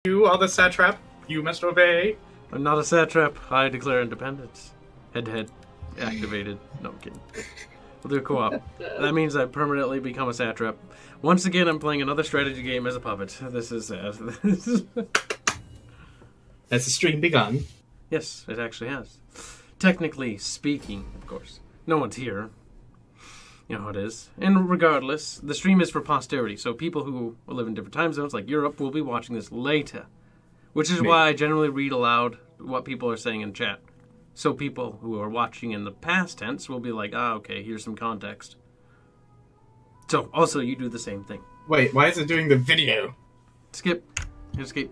You are the satrap. You must obey. I'm not a satrap. I declare independence. Head-to-head. Activated. No, I'm kidding. We'll do a co-op. That means I permanently become a satrap. Once again, I'm playing another strategy game as a puppet. This is sad. Has the stream begun? Yes, it actually has. Technically speaking, of course. No one's here. You know how it is. And regardless, the stream is for posterity, so people who live in different time zones, like Europe, will be watching this later. Which is why I generally read aloud what people are saying in chat. So people who are watching in the past tense will be like, ah, okay, here's some context. So, also, you do the same thing. Wait, why is it doing the video? Skip. Escape.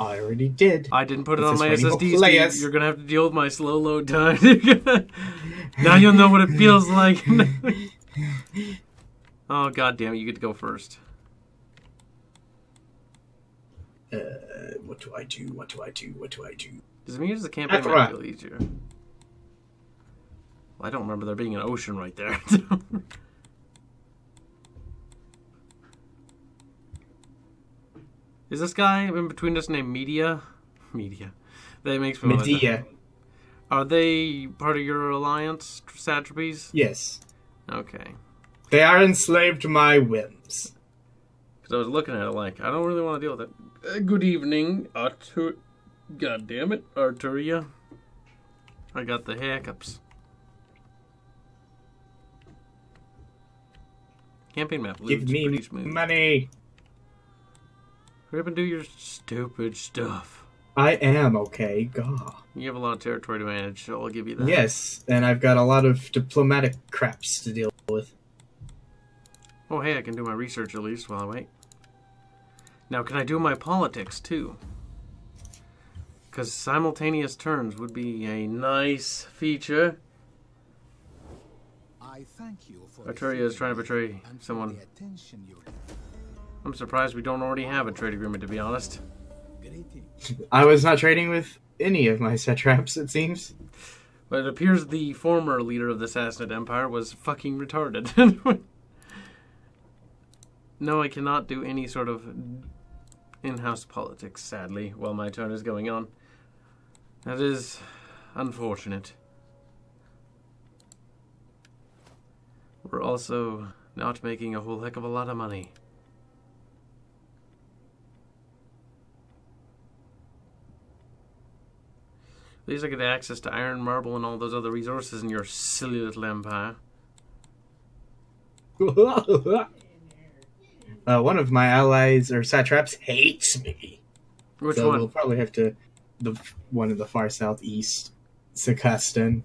I already did. I didn't put it on my SSD speed. You're going to have to deal with my slow load time. Now you'll know what it feels like. Oh, god damn it. You get to go first. What do I do? What do I do? What do I do? Does it mean the campaign might feel easier? Well, I don't remember there being an ocean right there. Is this guy in between us named Media? Media. That makes me Medea. Are they part of your alliance, satrapies? Yes. Okay. They are enslaved to my whims. Because I was looking at it like, I don't really want to deal with it. Good evening, Artur... God damn it, Arturia. I got the hiccups. Campaign map. Give me money. Hurry up and do your stupid stuff. I am okay. God. You have a lot of territory to manage, so I'll give you that. Yes, and I've got a lot of diplomatic craps to deal with. Oh, hey, I can do my research at least while I wait. Now, can I do my politics, too? Because simultaneous turns would be a nice feature. I thank you for Arturia is trying to betray someone. I'm surprised we don't already have a trade agreement, to be honest. I was not trading with any of my satraps, it seems. But it appears the former leader of the Sassanid Empire was fucking retarded. No, I cannot do any sort of in-house politics, sadly, while my turn is going on. That is unfortunate. We're also not making a whole heck of a lot of money. At least I get access to iron, marble, and all those other resources in your silly little empire. One of my allies, or satraps, hates me. Which so one? We'll probably have to... one in the far southeast. Sakastan.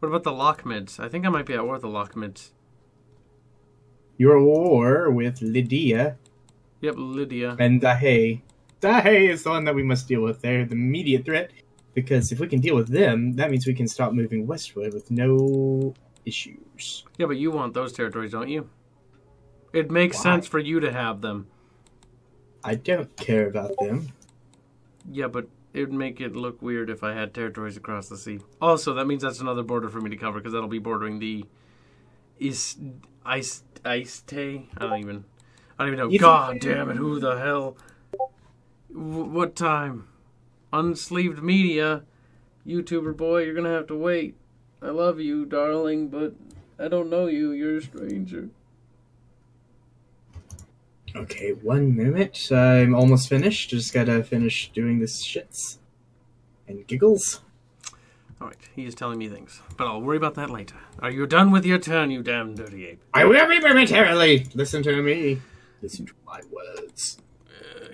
What about the Lockmids? I think I might be at war with the Lockmids. Your war with Lydia. Yep, Lydia. And Dahe. Dahe is the one that we must deal with. They're the immediate threat. Because if we can deal with them, that means we can stop moving westward with no issues. Yeah, but you want those territories, don't you? It makes sense for you to have them. I don't care about them. Yeah, but it would make it look weird if I had territories across the sea. Also, that means that's another border for me to cover, because that'll be bordering the Iste. I don't even know. God damn it! Who the hell? What time? Unsleeved media, YouTuber boy. You're gonna have to wait. I love you, darling, but I don't know you. You're a stranger. Okay, 1 minute. I'm almost finished. Just gotta finish doing this shits and giggles. Alright, he is telling me things. But I'll worry about that later. Are you done with your turn, you damn dirty ape? I will be momentarily. Listen to me. Listen to my words.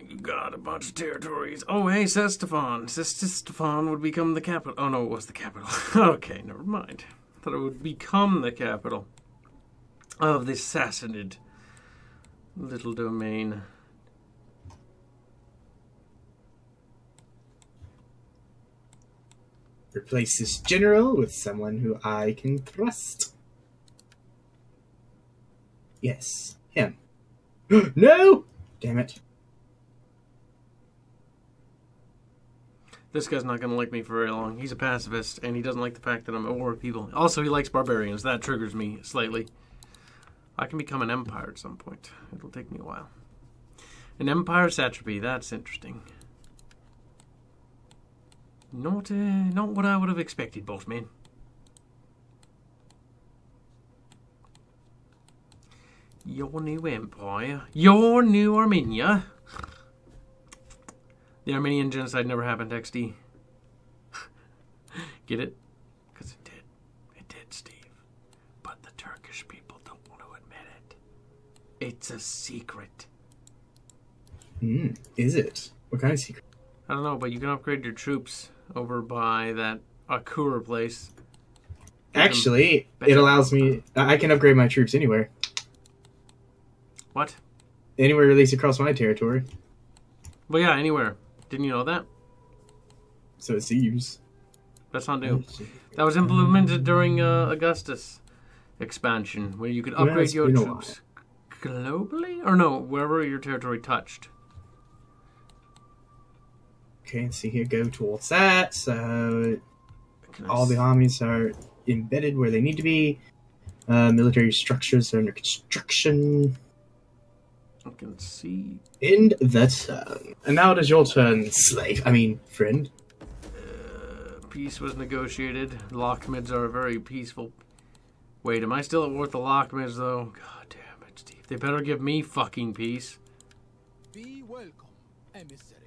You got a bunch of territories. Oh, hey, Sestafan. Sestafan would become the capital. Oh, no, it was the capital. Okay, never mind. I thought it would become the capital of this Sassanid little domain. Replace this general with someone who I can trust. Yes, him. No! Damn it. This guy's not going to like me for very long. He's a pacifist, and he doesn't like the fact that I'm at war with people. Also, he likes barbarians. That triggers me slightly. I can become an empire at some point. It'll take me a while. An empire satrapy. That's interesting. Not what I would have expected, boss man. Your new empire. Your new Armenia. The Armenian genocide never happened, XD. Get it? Because it did. It did, Steve. But the Turkish people don't want to admit it. It's a secret. Is it? What kind of secret? I don't know, but you can upgrade your troops over by that Akura place. Actually, it allows me... I can upgrade my troops anywhere. What? Anywhere at least across my territory. Well, yeah, anywhere. Didn't you know that? So it seems. That's not new. That was implemented during Augustus expansion, where you could upgrade your troops globally? Or no, wherever your territory touched. Okay, see here, go towards that. So all the armies are embedded where they need to be. Military structures are under construction. I can see. End the turn. And now it is your turn, slave. I mean, friend. Peace was negotiated. Lockmids are a very peaceful... Wait, am I still at war with the Lockmids, though? God damn it, Steve. They better give me fucking peace. Be welcome, emissary.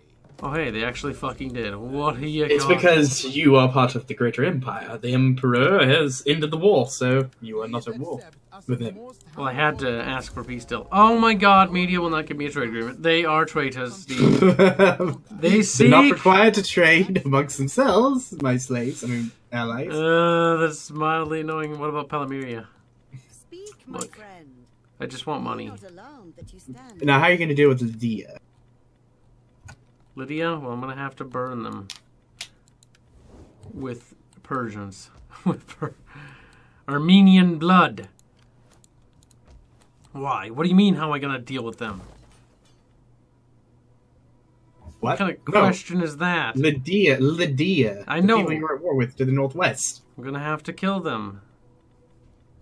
Oh, hey, they actually fucking did. What are you It's because you are part of the greater empire. The emperor has ended the war, so you are not at war with him. Well, I had to ask for peace still. Oh my god, media will not give me a trade agreement. They are traitors, Steve. They seek... They're not required to trade amongst themselves, my slaves. I mean, allies. That's mildly annoying. What about Palameria? Speak, my Look, friend. I just want money. Not alone that you stand. Now, how are you going to deal with Lydia? Lydia? Well, I'm going to have to burn them. With Persians. With Armenian blood. Why? What do you mean, how am I going to deal with them? What kind of question is that? Lydia. I know. The people you were at war with to the northwest. I'm going to have to kill them.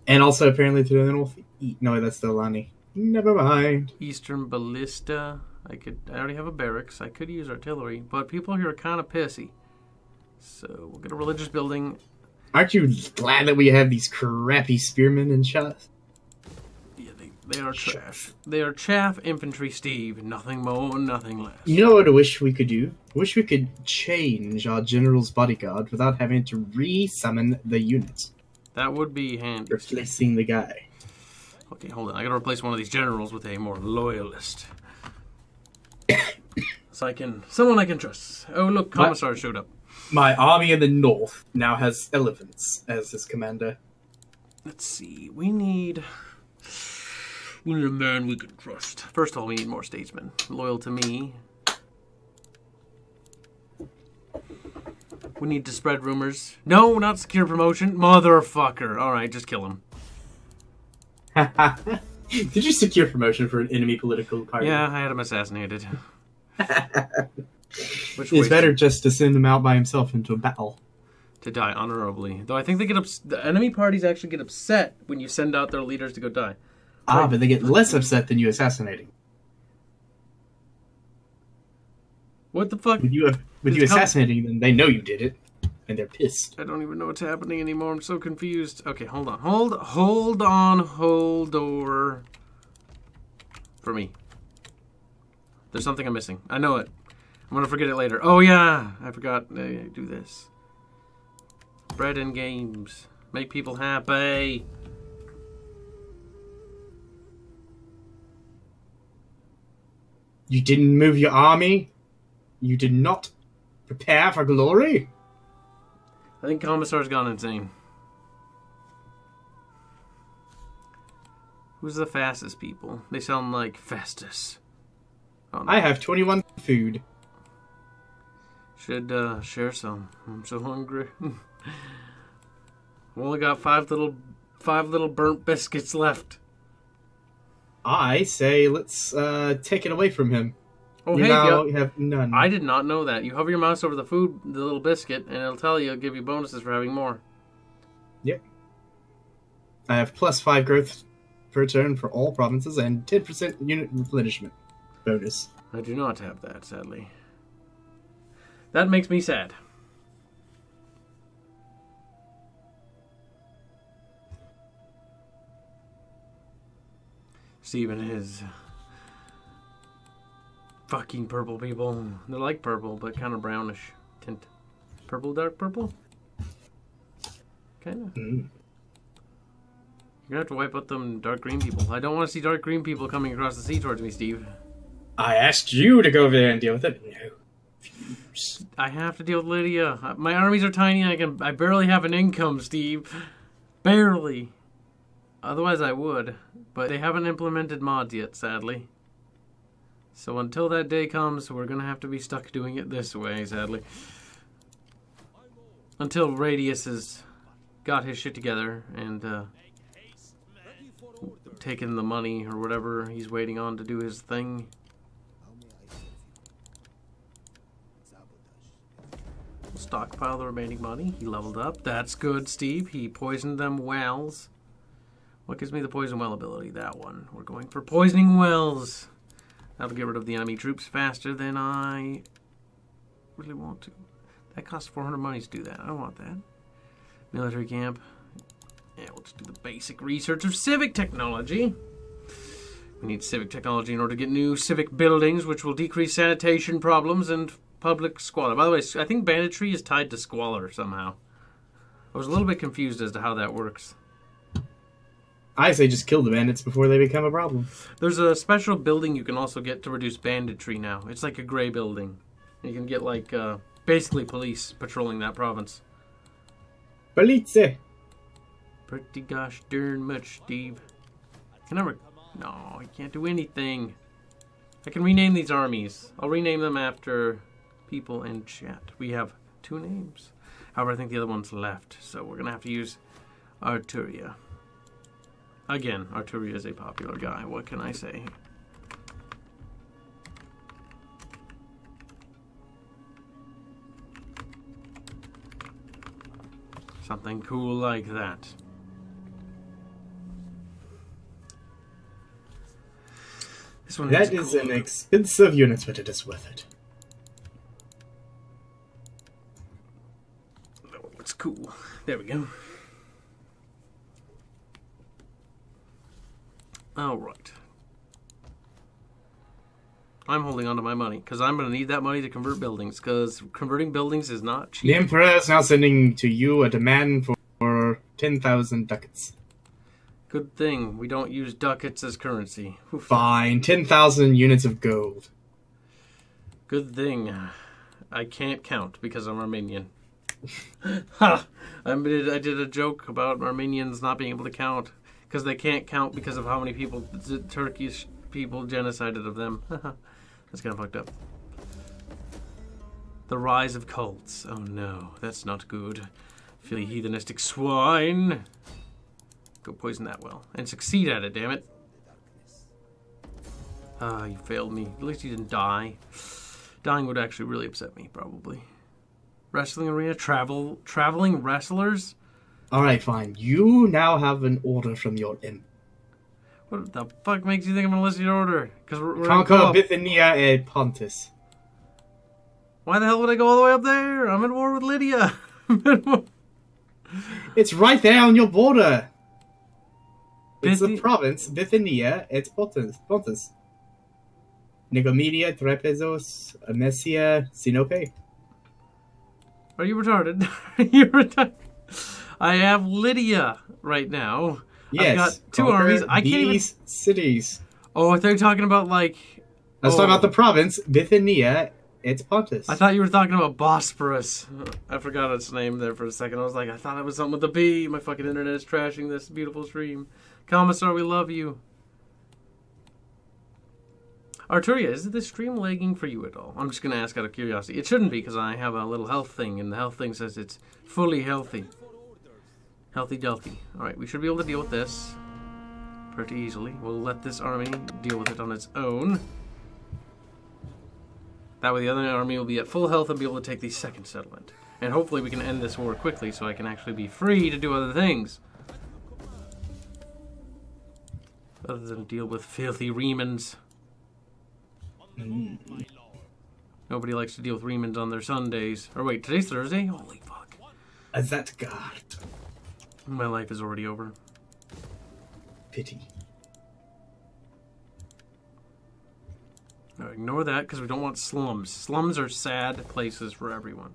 And also apparently to the north. No, that's the Lani. Never mind. Eastern Ballista. I already have a barracks. I could use artillery, but people here are kind of pissy. So we'll get a religious building. Aren't you glad that we have these crappy spearmen and shots? Yeah, they are trash. They are chaff infantry, Steve. Nothing more, nothing less. You know what I wish we could do? I wish we could change our general's bodyguard without having to re-summon the unit. That would be handy. Replacing the guy. Okay, hold on. I gotta replace one of these generals with a more loyalist. So someone I can trust. Oh, look, Commissar showed up. My army in the north now has elephants as his commander. Let's see. We need a man we can trust. First of all, we need more statesmen. Loyal to me. We need to spread rumors. No, not secure promotion. Motherfucker. Alright, just kill him. Did you secure promotion for an enemy political party? Yeah, I had him assassinated. It's better just to send him out by himself into a battle. To die honorably. Though I think they the enemy parties actually get upset when you send out their leaders to go die. Ah, but they get less upset than you assassinating. What the fuck? With you assassinating them, they know you did it, and they're pissed. I don't even know what's happening anymore. I'm so confused. Okay, hold on. Hold on. For me. There's something I'm missing. I know it. I'm gonna forget it later. Oh yeah, I forgot. Do this. Bread and games. Make people happy. You didn't move your army? You did not prepare for glory? I think Commissar's gone insane. Who's the fastest people? They sound like Festus. Oh, no. I have 21 food. Should share some. I'm so hungry. I've only got five little burnt biscuits left. I say let's take it away from him. Oh, you hey, now have none. I did not know that. You hover your mouse over the little biscuit, and it'll tell you, it'll give you bonuses for having more. Yep. I have +5 growth per turn for all provinces and 10% unit replenishment bonus. I do not have that, sadly. That makes me sad. Stephen his fucking purple people. They're like purple, but kind of brownish tint. Purple, dark purple? Kind of. Mm. You're gonna have to wipe out them dark green people. I don't want to see dark green people coming across the sea towards me, Steve. I asked you to go over there and deal with it. No. Fuse. I have to deal with Lydia. My armies are tiny. I barely have an income, Steve. Barely. Otherwise I would. But they haven't implemented mods yet, sadly. So until that day comes, we're gonna have to be stuck doing it this way, sadly. Until Radius has got his shit together and taken the money or whatever he's waiting on to do his thing. Stockpile the remaining money. He leveled up. That's good, Steve. He poisoned them wells. What gives me the poison well ability? That one. We're going for poisoning wells. That'll get rid of the enemy troops faster than I really want to. That costs 400 money to do that. I don't want that. Military camp. Yeah, we'll just do the basic research of civic technology. We need civic technology in order to get new civic buildings, which will decrease sanitation problems and public squalor. By the way, I think banditry is tied to squalor somehow. I was a little bit confused as to how that works. I say just kill the bandits before they become a problem. There's a special building you can also get to reduce banditry now. It's like a gray building. You can get like basically police patrolling that province. Police. Pretty gosh darn much, Steve. Can I No, I can't do anything. I can rename these armies. I'll rename them after people in chat. We have 2 names. However, I think the other one's left, so we're gonna have to use Arturia. Again, Arturia is a popular guy. What can I say? Something cool like that. This one That is an expensive unit, but it is worth it. Oh, it's cool. There we go. All right. I'm holding on to my money because I'm going to need that money to convert buildings because converting buildings is not cheap. The Emperor is now sending to you a demand for 10,000 ducats. Good thing we don't use ducats as currency. Oof. Fine, 10,000 units of gold. Good thing I can't count because I'm Armenian. Ha! I did a joke about Armenians not being able to count because they can't count because of how many people, the Turkish people genocided of them. That's kind of fucked up. The rise of cults. Oh no, that's not good. Filthy heathenistic swine. Go poison that well. And succeed at it, damn it. Ah, you failed me. At least you didn't die. Dying would actually really upset me, probably. Wrestling arena? Traveling wrestlers? Alright, fine. You now have an order from your imp. What the fuck makes you think I'm gonna listen to your order? Because we're Conquer Bithynia and Pontus. Why the hell would I go all the way up there? I'm in war with Lydia. It's right there on your border. It's a province, Bithynia, it's Pontus. Nicomedia, Trapezos, Amesia, Sinope. Are you retarded? You're retarded. I have Lydia right now. Yes, I've got 2 armies. I can't even... cities. Oh, I thought you were talking about like... I was talking about the province, Bithynia, it's Pontus. I thought you were talking about Bosporus. I forgot its name there for a second. I was like, I thought it was something with a B. My fucking internet is trashing this beautiful stream. Commissar, we love you. Arturia, is this stream lagging for you at all? I'm just going to ask out of curiosity. It shouldn't be because I have a little health thing, and the health thing says it's fully healthy. Healthy Delphi. Alright, we should be able to deal with this pretty easily. We'll let this army deal with it on its own. That way the other army will be at full health and be able to take the second settlement. And hopefully we can end this war quickly so I can actually be free to do other things. Other than deal with filthy Remans. Nobody likes to deal with Remans on their Sundays. Or wait, today's Thursday? Holy fuck. That God. My life is already over. Pity. No, ignore that because we don't want slums. Slums are sad places for everyone.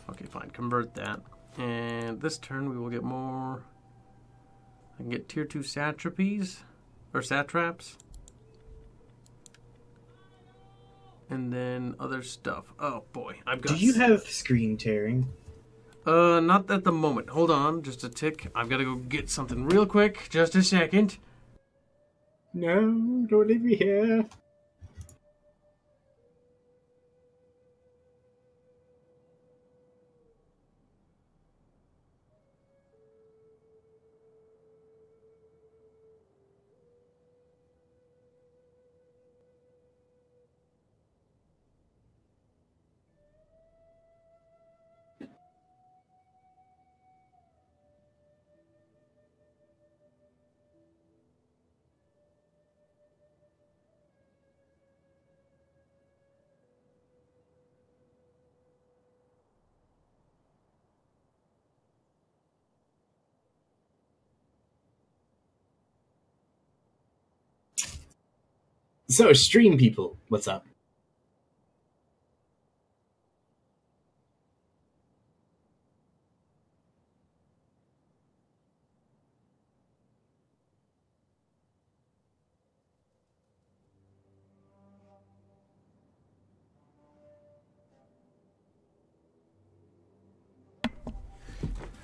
Okay, fine. Convert that. And this turn we will get more. I can get tier 2 satrapies. Or satraps. And then other stuff. Oh boy, I've got. Do you have screen tearing? Not at the moment. Hold on, just a tick. I've got to go get something real quick. Just a second. No, don't leave me here. So, stream people, what's up?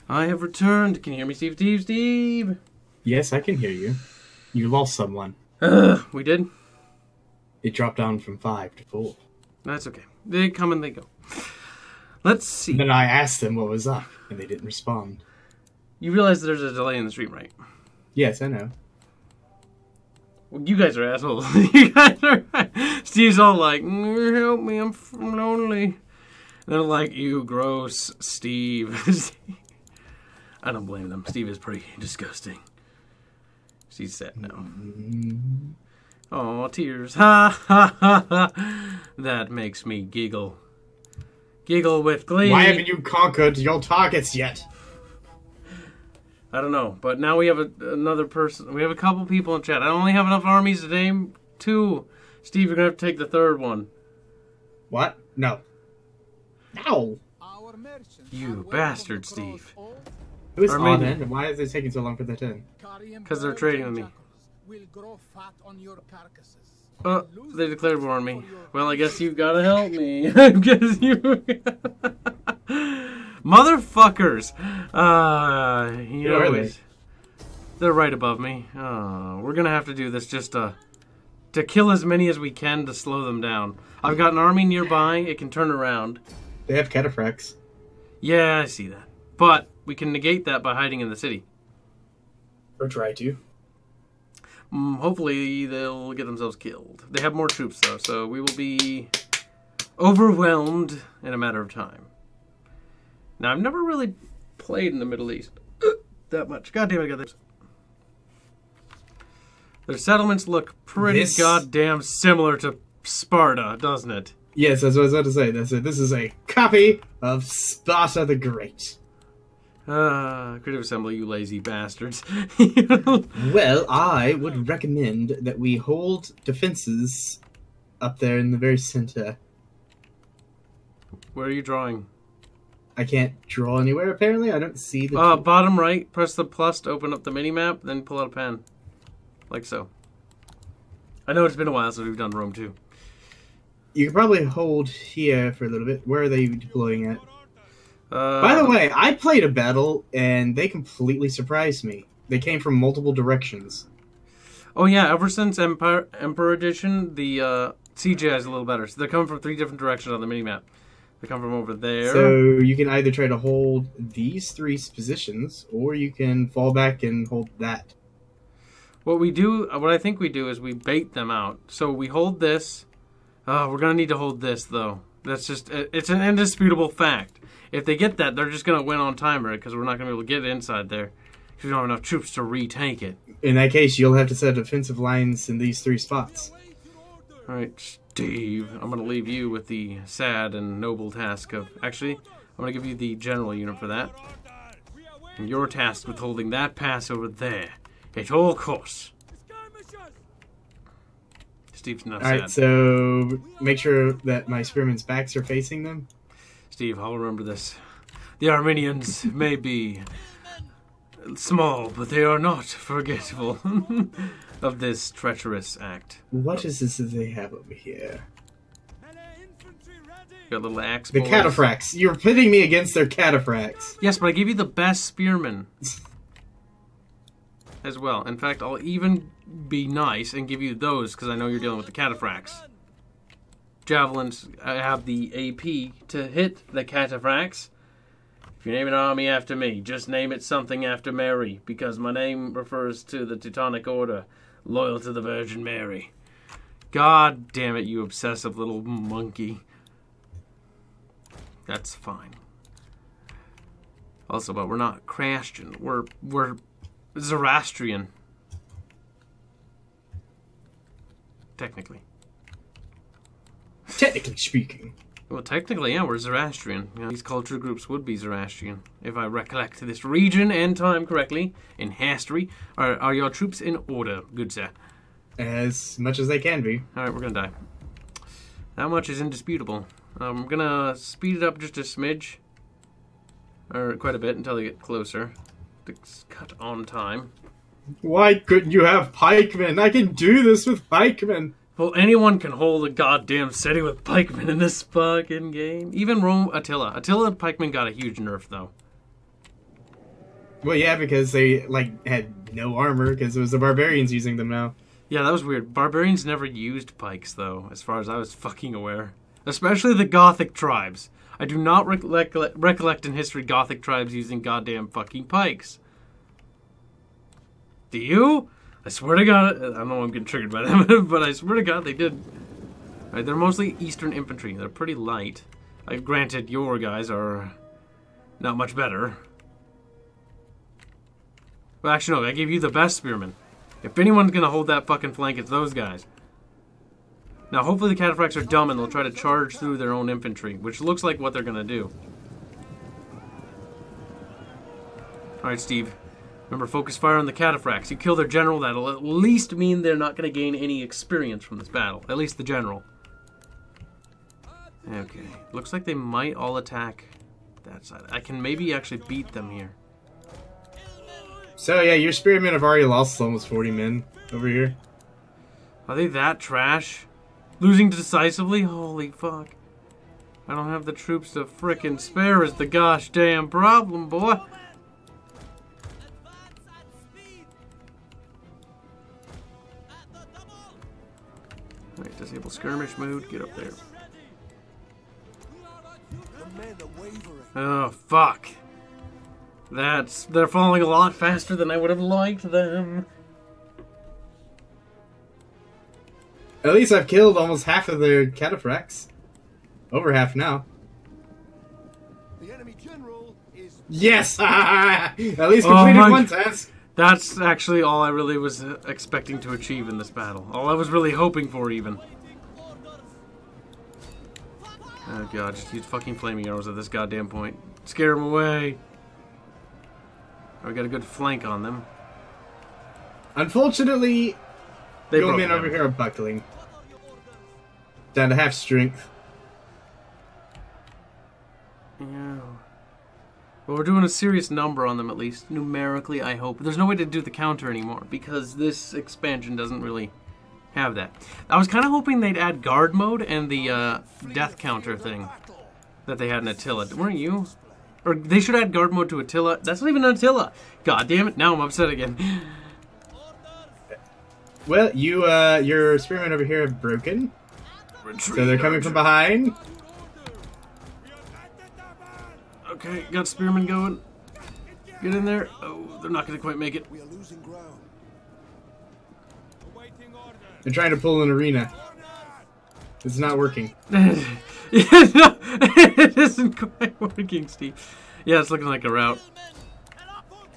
I have returned. Can you hear me, Steve? Steve? Steve? Yes, I can hear you. You lost someone. We did? It dropped down from 5 to 4. That's okay. They come and they go. Let's see. Then I asked them what was up, and they didn't respond. You realize there's a delay in the stream, right? Yes, I know. Well, you guys are assholes. You guys are... Steve's all like, help me, I'm lonely. And they're like, you gross, Steve. I don't blame them. Steve is pretty disgusting. She's sad now. Oh, tears. Ha, ha, ha, ha. That makes me giggle. Giggle with glee. Why haven't you conquered your targets yet? I don't know, but now we have another person. We have a couple people in chat. I only have enough armies to name 2. Steve, you're going to have to take the 3rd one. What? No. No! You bastard, Steve. Who is Armenian. Armen, and why is it taking so long for their turn? Because they're trading with me. They declared war on me. Well, I guess you've got to help me. I guess you... Motherfuckers! You Where are always... They're right above me. We're gonna have to do this just to kill as many as we can to slow them down. I've got an army nearby. It can turn around. They have cataphracts. Yeah, I see that. But we can negate that by hiding in the city. Or try to. Hopefully they'll get themselves killed. They have more troops though, so we will be overwhelmed in a matter of time. Now, I've never really played in the Middle East that much. God damn it, I got this. Their settlements look pretty goddamn similar to Sparta, doesn't it? Yes, that's what I was about to say. This is a copy of Sparta the Great. Creative Assembly, you lazy bastards. Well, I would recommend that we hold defenses up there in the very center. Where are you drawing? I can't draw anywhere, apparently. I don't see the... Bottom right, press the plus to open up the mini-map, then pull out a pen. Like so. I know it's been a while since we've done Rome 2. You could probably hold here for a little bit. Where are they deploying at? By the way, I played a battle, and they completely surprised me. They came from multiple directions. Oh yeah, ever since Emperor Edition, the CGI is a little better. So they're coming from 3 different directions on the minimap. They come from over there. So you can either try to hold these 3 positions, or you can fall back and hold that. What I think we do is we bait them out. So we hold this. We're going to need to hold this, though. That's just, it's an indisputable fact. If they get that, they're just going to win on timer because we're not going to be able to get inside there. if you don't have enough troops to retake it. In that case, you'll have to set defensive lines in these 3 spots. Alright, Steve, I'm going to leave you with the sad and noble task of... Actually, I'm going to give you the general unit for that. And your task with holding that pass over there. At all costs. Steve's not sad. Alright, so make sure that my spearmen's backs are facing them. Steve, I'll remember this. The Armenians may be small, but they are not forgetful of this treacherous act. What is this that they have over here? Got little axe The boys. cataphracts. You're pitting me against their cataphracts. Yes, but I gave you the best spearmen as well. In fact, I'll even be nice and give you those because I know you're dealing with the cataphracts. Javelins, I have the AP to hit the cataphracts. If you name an army after me, just name it something after Mary, because my name refers to the Teutonic Order, loyal to the Virgin Mary. God damn it, you obsessive little monkey. That's fine. Also, but we're not Christian. We're Zoroastrian. Technically. Technically speaking. Well, technically, yeah, we're Zoroastrian. You know, these culture groups would be Zoroastrian, if I recollect this region and time correctly in history. Are your troops in order, good sir? As much as they can be. Alright, we're gonna die. That much is indisputable. I'm gonna speed it up just a smidge. Or quite a bit until they get closer. To cut on time. Why couldn't you have pikemen? I can do this with pikemen. Well, anyone can hold a goddamn city with pikemen in this fucking game. Even Attila. Attila pikemen got a huge nerf, though. Well, yeah, because they, like, had no armor, because it was the barbarians using them now. Yeah, that was weird. Barbarians never used pikes, though, as far as I was fucking aware. Especially the Gothic tribes. I do not recollect in history Gothic tribes using goddamn fucking pikes. Do you? I swear to God, I don't know I'm getting triggered by them, but I swear to God they did. Right, they're mostly Eastern infantry. They're pretty light. Granted, your guys are not much better. Well, actually, no, I gave you the best spearmen. If anyone's going to hold that fucking flank, it's those guys. Now, hopefully the cataphracts are dumb and they'll try to charge through their own infantry, which looks like what they're going to do. Alright, Steve. Remember, focus fire on the cataphracts. You kill their general, that'll at least mean they're not going to gain any experience from this battle. At least the general. Okay. Looks like they might all attack that side. I can maybe actually beat them here. So, yeah, your spearmen have already lost almost 40 men over here. Are they that trash? Losing decisively? Holy fuck. I don't have the troops to frickin' spare is the gosh damn problem, boy. Alright, disable skirmish mode. Get up there. Oh, fuck. They're falling a lot faster than I would have liked them. At least I've killed almost half of their cataphracts. Over half now. The enemy general is... Yes! At least completed one task. That's actually all I really was expecting to achieve in this battle. All I was really hoping for, even. Oh god, just use fucking flaming arrows at this goddamn point. Scare them away. We got a good flank on them. Unfortunately, your men over down. here are buckling. Down to half strength. Yeah. Well, we're doing a serious number on them, at least. Numerically, I hope. There's no way to do the counter anymore, because this expansion doesn't really have that. I was kind of hoping they'd add guard mode and the death counter thing that they had in Attila. Weren't you? Or they should add guard mode to Attila. That's not even Attila. God damn it, now I'm upset again. Well, your spearmen over here have broken. Retreat, So they're coming from behind. Okay, got spearmen going. Get in there. Oh, they're not going to quite make it. We are losing ground. They're trying to pull an arena. It's not working. Yeah, no, it isn't quite working, Steve. Yeah, it's looking like a rout.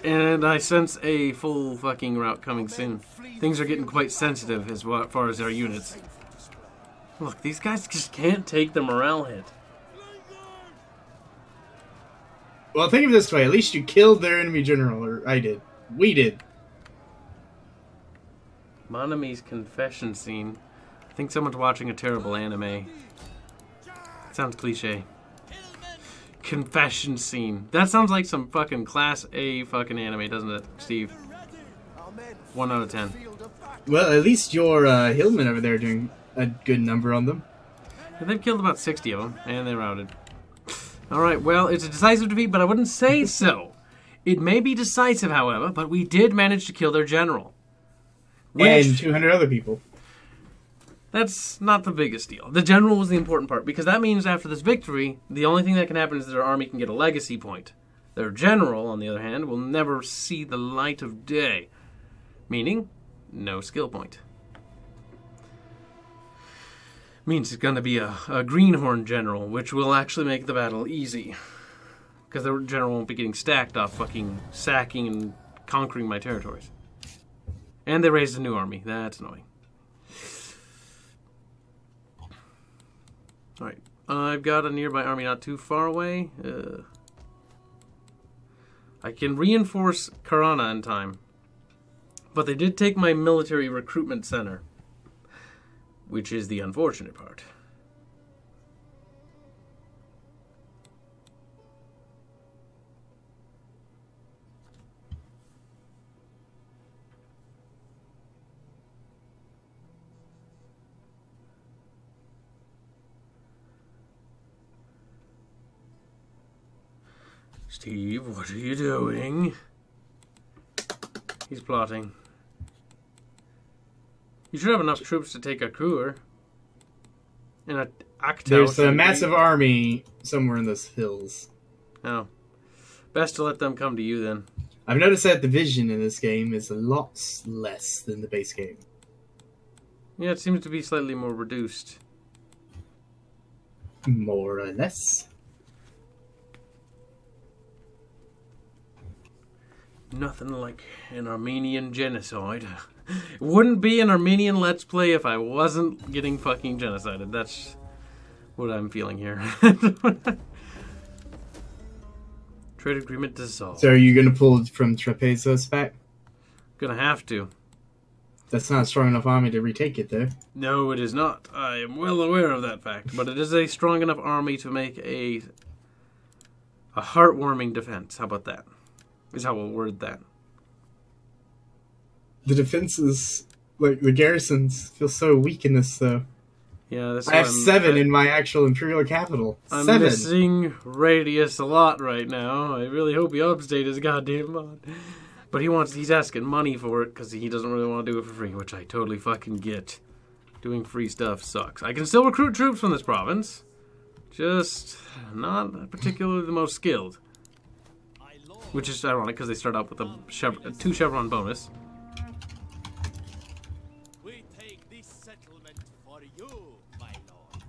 And I sense a full fucking rout coming soon. Things are getting quite sensitive as far as our units. Look, these guys just can't take the morale hit. Well, think of it this way. At least you killed their enemy general, or I did. We did. Monami's confession scene. I think someone's watching a terrible anime. Sounds cliche. Confession scene. That sounds like some fucking class A fucking anime, doesn't it, Steve? 1 out of 10. Well, at least your hillmen over there are doing a good number on them. And they've killed about 60 of them, and they're routed. Alright, well, it's a decisive defeat, but I wouldn't say so. It may be decisive, however, but we did manage to kill their general. And 200 other people. That's not the biggest deal. The general was the important part, because that means after this victory, the only thing that can happen is their army can get a legacy point. Their general, on the other hand, will never see the light of day. Meaning, no skill point. Means it's going to be a greenhorn general, which will actually make the battle easy. Because the general won't be getting stacked off fucking sacking and conquering my territories. And they raised a new army. That's annoying. Alright, I've got a nearby army not too far away. I can reinforce Karana in time. But they did take my military recruitment center. Which is the unfortunate part. Steve, what are you doing? He's plotting. You should have enough troops to take Akur. And Akhto. There's a massive army somewhere in those hills. Oh. Best to let them come to you then. I've noticed that the vision in this game is a lot less than the base game. Yeah, it seems to be slightly more reduced. More or less. Nothing like an Armenian genocide. It wouldn't be an Armenian Let's Play if I wasn't getting fucking genocided. That's what I'm feeling here. Trade agreement dissolved. So are you going to pull from Trapezos back? Gonna have to. That's not a strong enough army to retake it, though. No, it is not. I am well aware of that fact. But it is a strong enough army to make a heartwarming defense. How about that? Is how we'll word that. The defenses, like the garrisons, feel so weak in this, though. Yeah, I have 7 in my actual imperial capital. I'm 7. missing Radius a lot right now. I really hope he updated his goddamn mod. But he's asking money for it because he doesn't really want to do it for free, which I totally fucking get. Doing free stuff sucks. I can still recruit troops from this province, just not particularly the most skilled. Which is ironic because they start out with a 2 chevron bonus. We take this settlement for you, my lord.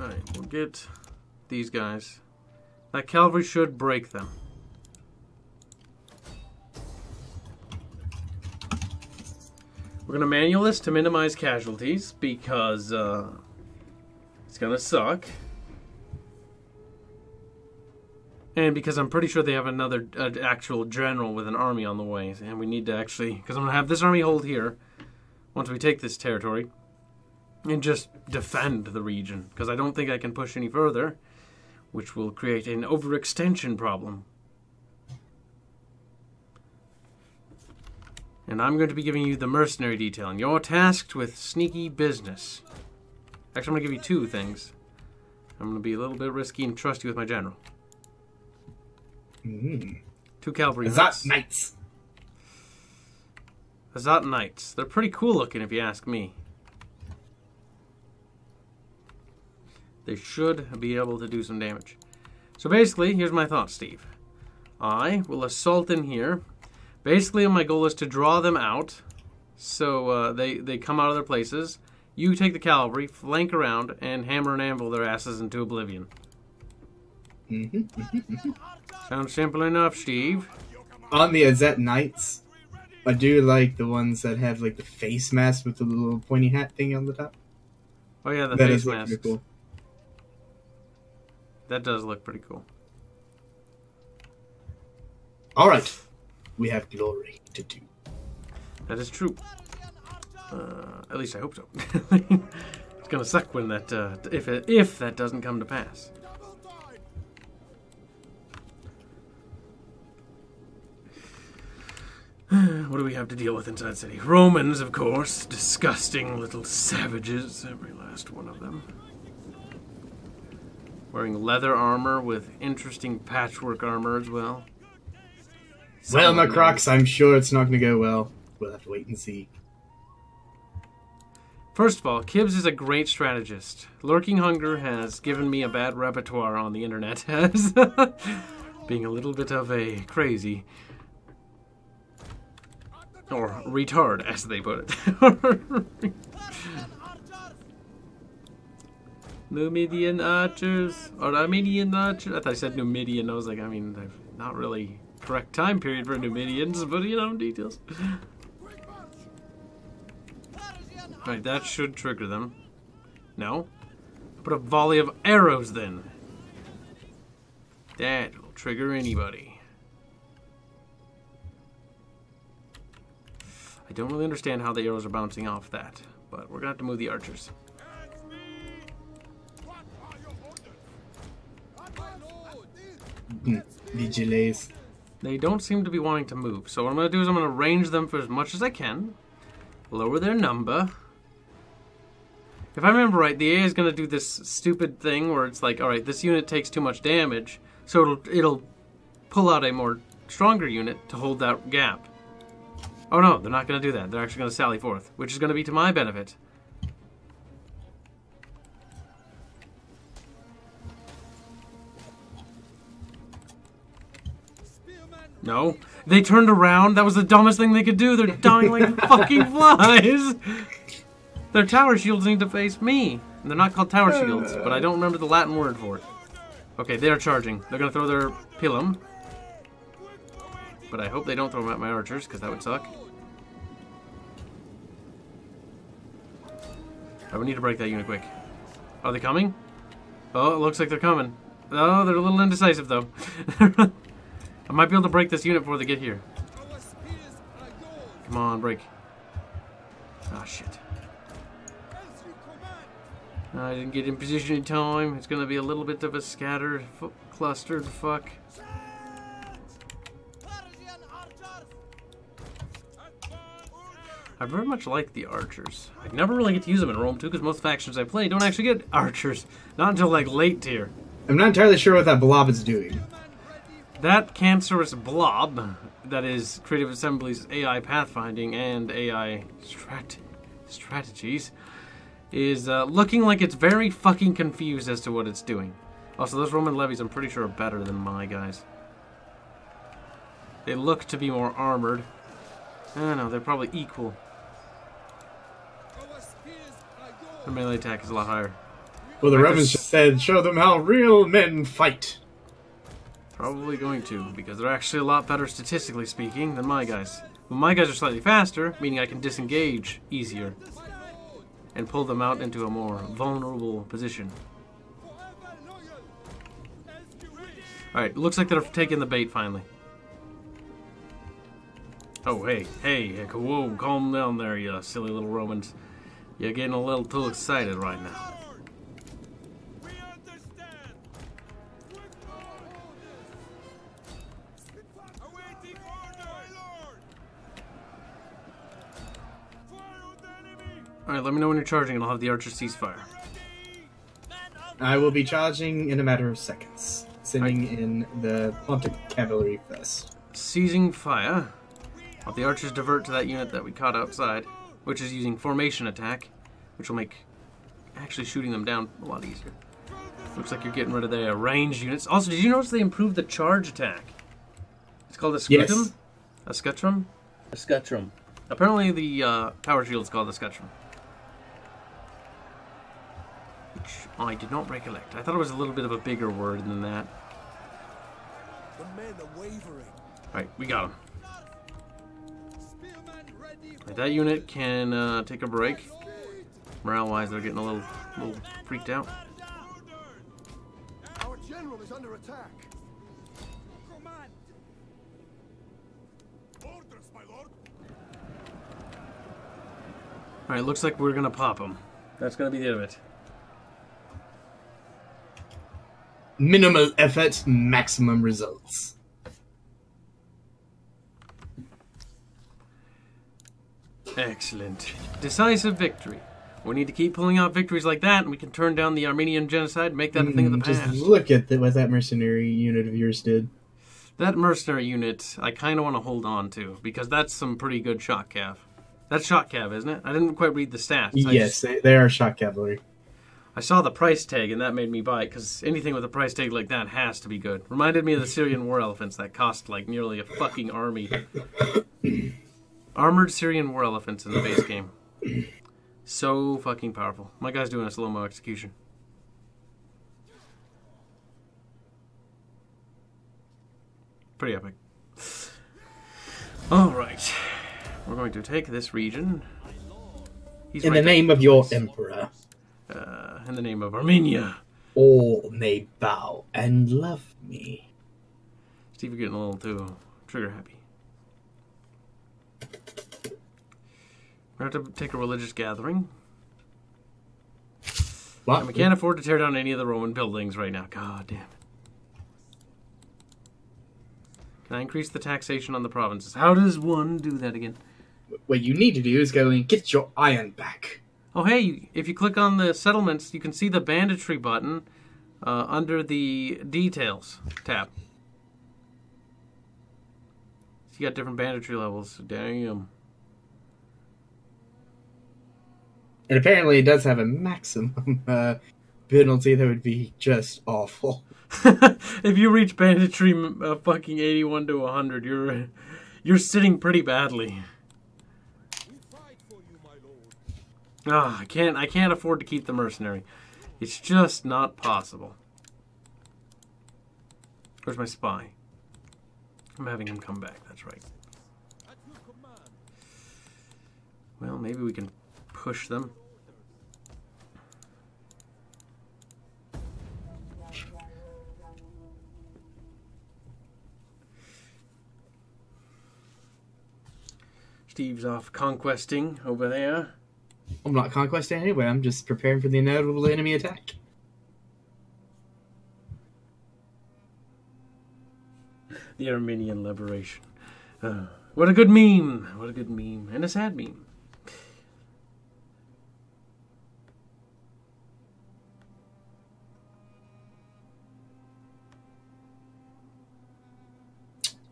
Alright, we'll get these guys. That cavalry should break them. We're going to manual this to minimize casualties because it's going to suck. And because I'm pretty sure they have another actual general with an army on the way. And we need to actually... Because I'm going to have this army hold here once we take this territory. And just defend the region. Because I don't think I can push any further. Which will create an overextension problem. And I'm going to be giving you the mercenary detail. And you're tasked with sneaky business. Actually, I'm going to give you 2 things. I'm going to be a little bit risky and trust you with my general. 2 cavalry Azat Knights. Azat Knights. They're pretty cool looking if you ask me. They should be able to do some damage. So basically, here's my thought, Steve. I will assault in here. Basically, my goal is to draw them out. So they come out of their places. You take the cavalry, flank around, and hammer and anvil their asses into oblivion. Sounds simple enough, Steve. on the Azet Knights, I do like the ones that have like the face mask with the little pointy hat thing on the top. Oh yeah, the That face is mask. pretty cool. That does look pretty cool. All right, we have glory to do. That is true. At least I hope so. It's gonna suck when that if that doesn't come to pass. What do we have to deal with inside the city? Romans, of course. Disgusting little savages, every last one of them. Wearing leather armor with interesting patchwork armor as well. Well, my Crocs, I'm sure it's not going to go well. We'll have to wait and see. First of all, Kibbs is a great strategist. Lurking Hunger has given me a bad repertoire on the internet as being a little bit of a crazy... or retard, as they put it. Numidian archers, or Armenian archers. I thought I said Numidian. I was like, I mean, not really correct time period for Numidians, but you know, details. Alright, that should trigger them. No? Put a volley of arrows then. That will trigger anybody. I don't really understand how the arrows are bouncing off that, but we're gonna have to move the archers. Vigiles. They don't seem to be wanting to move, so what I'm gonna do is I'm gonna range them for as much as I can, lower their number. If I remember right, the AI is gonna do this stupid thing where it's like, alright, this unit takes too much damage, so it'll pull out a more stronger unit to hold that gap. Oh no, they're not going to do that. They're actually going to sally forth, which is going to be to my benefit. No. They turned around. That was the dumbest thing they could do. They're dying like fucking flies. Their tower shields need to face me. And they're not called tower shields, but I don't remember the Latin word for it. Okay, they're charging. They're going to throw their pilum. But I hope they don't throw them at my archers, because that would suck. I would need to break that unit quick. Are they coming? Oh, it looks like they're coming. Oh, they're a little indecisive, though. I might be able to break this unit before they get here. Come on, break. Ah, shit. I didn't get in position in time. It's going to be a little bit of a scattered, clustered fuck. I very much like the archers. I never really get to use them in Rome 2 because most factions I play don't actually get archers. Not until like late tier. I'm not entirely sure what that blob is doing. That cancerous blob, that is Creative Assembly's AI pathfinding and AI strategies, is looking like it's very fucking confused as to what it's doing. Also, those Roman levies I'm pretty sure are better than my guys. They look to be more armored. I don't know, they're probably equal. Their melee attack is a lot higher. Well, the Romans just said, show them how real men fight. Probably going to, because they're actually a lot better statistically speaking than my guys. Well, my guys are slightly faster, meaning I can disengage easier and pull them out into a more vulnerable position. Alright, looks like they're taking the bait finally. Oh, hey, whoa, calm down there, you silly little Romans. You're getting a little too excited right now. Alright, let me know when you're charging and I'll have the archers cease fire. I will be charging in a matter of seconds. Sending in the Pontic cavalry first. Seizing fire. While the archers divert to that unit that we caught outside, which is using formation attack, which will make actually shooting them down a lot easier. Looks like you're getting rid of the ranged units. Also, did you notice they improved the charge attack? It's called a scutum? Yes. A scutrum? A scutrum. Apparently the power shield is called a scutrum. Which I did not recollect. I thought it was a little bit of a bigger word than that. The men are wavering. Alright, we got him. Right, that unit can take a break. Morale-wise, they're getting a little freaked out. Our general is under attack. Command. Orders, my lord. Alright, looks like we're gonna pop him. That's gonna be the end of it. Minimal effort, maximum results. Excellent. Decisive victory. We need to keep pulling out victories like that, and we can turn down the Armenian genocide and make that a thing of the past. Just look at what that mercenary unit of yours did. That mercenary unit, I kind of want to hold on to, because that's some pretty good shock cav. That's shock cav, isn't it? I didn't quite read the stats. Yes, they are shock cavalry. I saw the price tag, and that made me buy it, because anything with a price tag like that has to be good. Reminded me of the Syrian war elephants that cost, like, nearly a fucking army. Armored Syrian war elephants in the base game. So fucking powerful. My guy's doing a slow-mo execution. Pretty epic. Alright. We're going to take this region. He's in right the name of your emperor. In the name of Armenia. All may bow and love me. Steve, you're getting a little too trigger happy. We're going to have to take a religious gathering. What? And we can't afford to tear down any of the Roman buildings right now. God damn it. Can I increase the taxation on the provinces? How does one do that again? What you need to do is go and get your iron back. Oh, hey, if you click on the settlements, you can see the banditry button under the details tab. So you got different banditry levels. Damn. And apparently it does have a maximum penalty that would be just awful. If you reach banditry fucking 81 to 100, you're sitting pretty badly. Ah, I can't afford to keep the mercenary. It's just not possible. Where's my spy? I'm having him come back, that's right. Well, maybe we can push them. Steve's off conquesting over there. I'm not conquesting anyway, I'm just preparing for the inevitable enemy attack. The Armenian liberation. What a good meme. What a good meme. And a sad meme.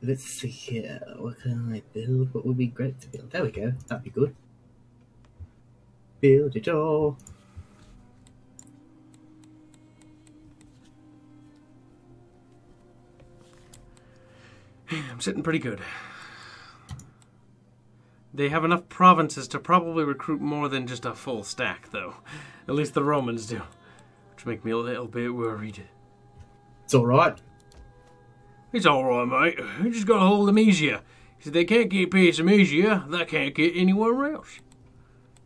Let's see here. What can I build? What would be great to build? There we go. That'd be good. Build it all. I'm sitting pretty good. They have enough provinces to probably recruit more than just a full stack, though. At least the Romans do. Which make me a little bit worried. It's alright. It's alright, mate. You just gotta hold Amnesia. If they can't get past Amnesia, they can't get anywhere else.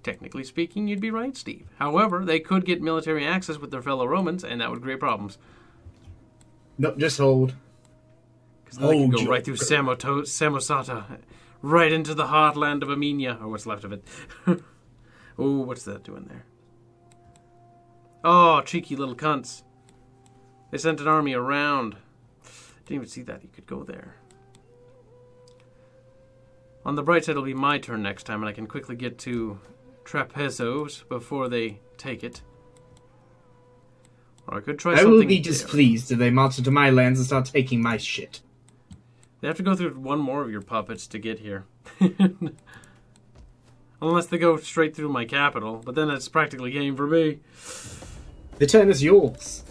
Technically speaking, you'd be right, Steve. However, they could get military access with their fellow Romans, and that would create problems. Nope, just hold. Because they can go right through Samosata, right into the heartland of Armenia, or what's left of it. Oh, what's that doing there? Oh, cheeky little cunts. They sent an army around. Didn't even see that. You could go there. On the bright side, it'll be my turn next time, and I can quickly get to Trapezos before they take it. Or I could try something. I will be displeased if they march into my lands and start taking my shit. They have to go through one more of your puppets to get here. Unless they go straight through my capital, but then it's practically game for me. The turn is yours.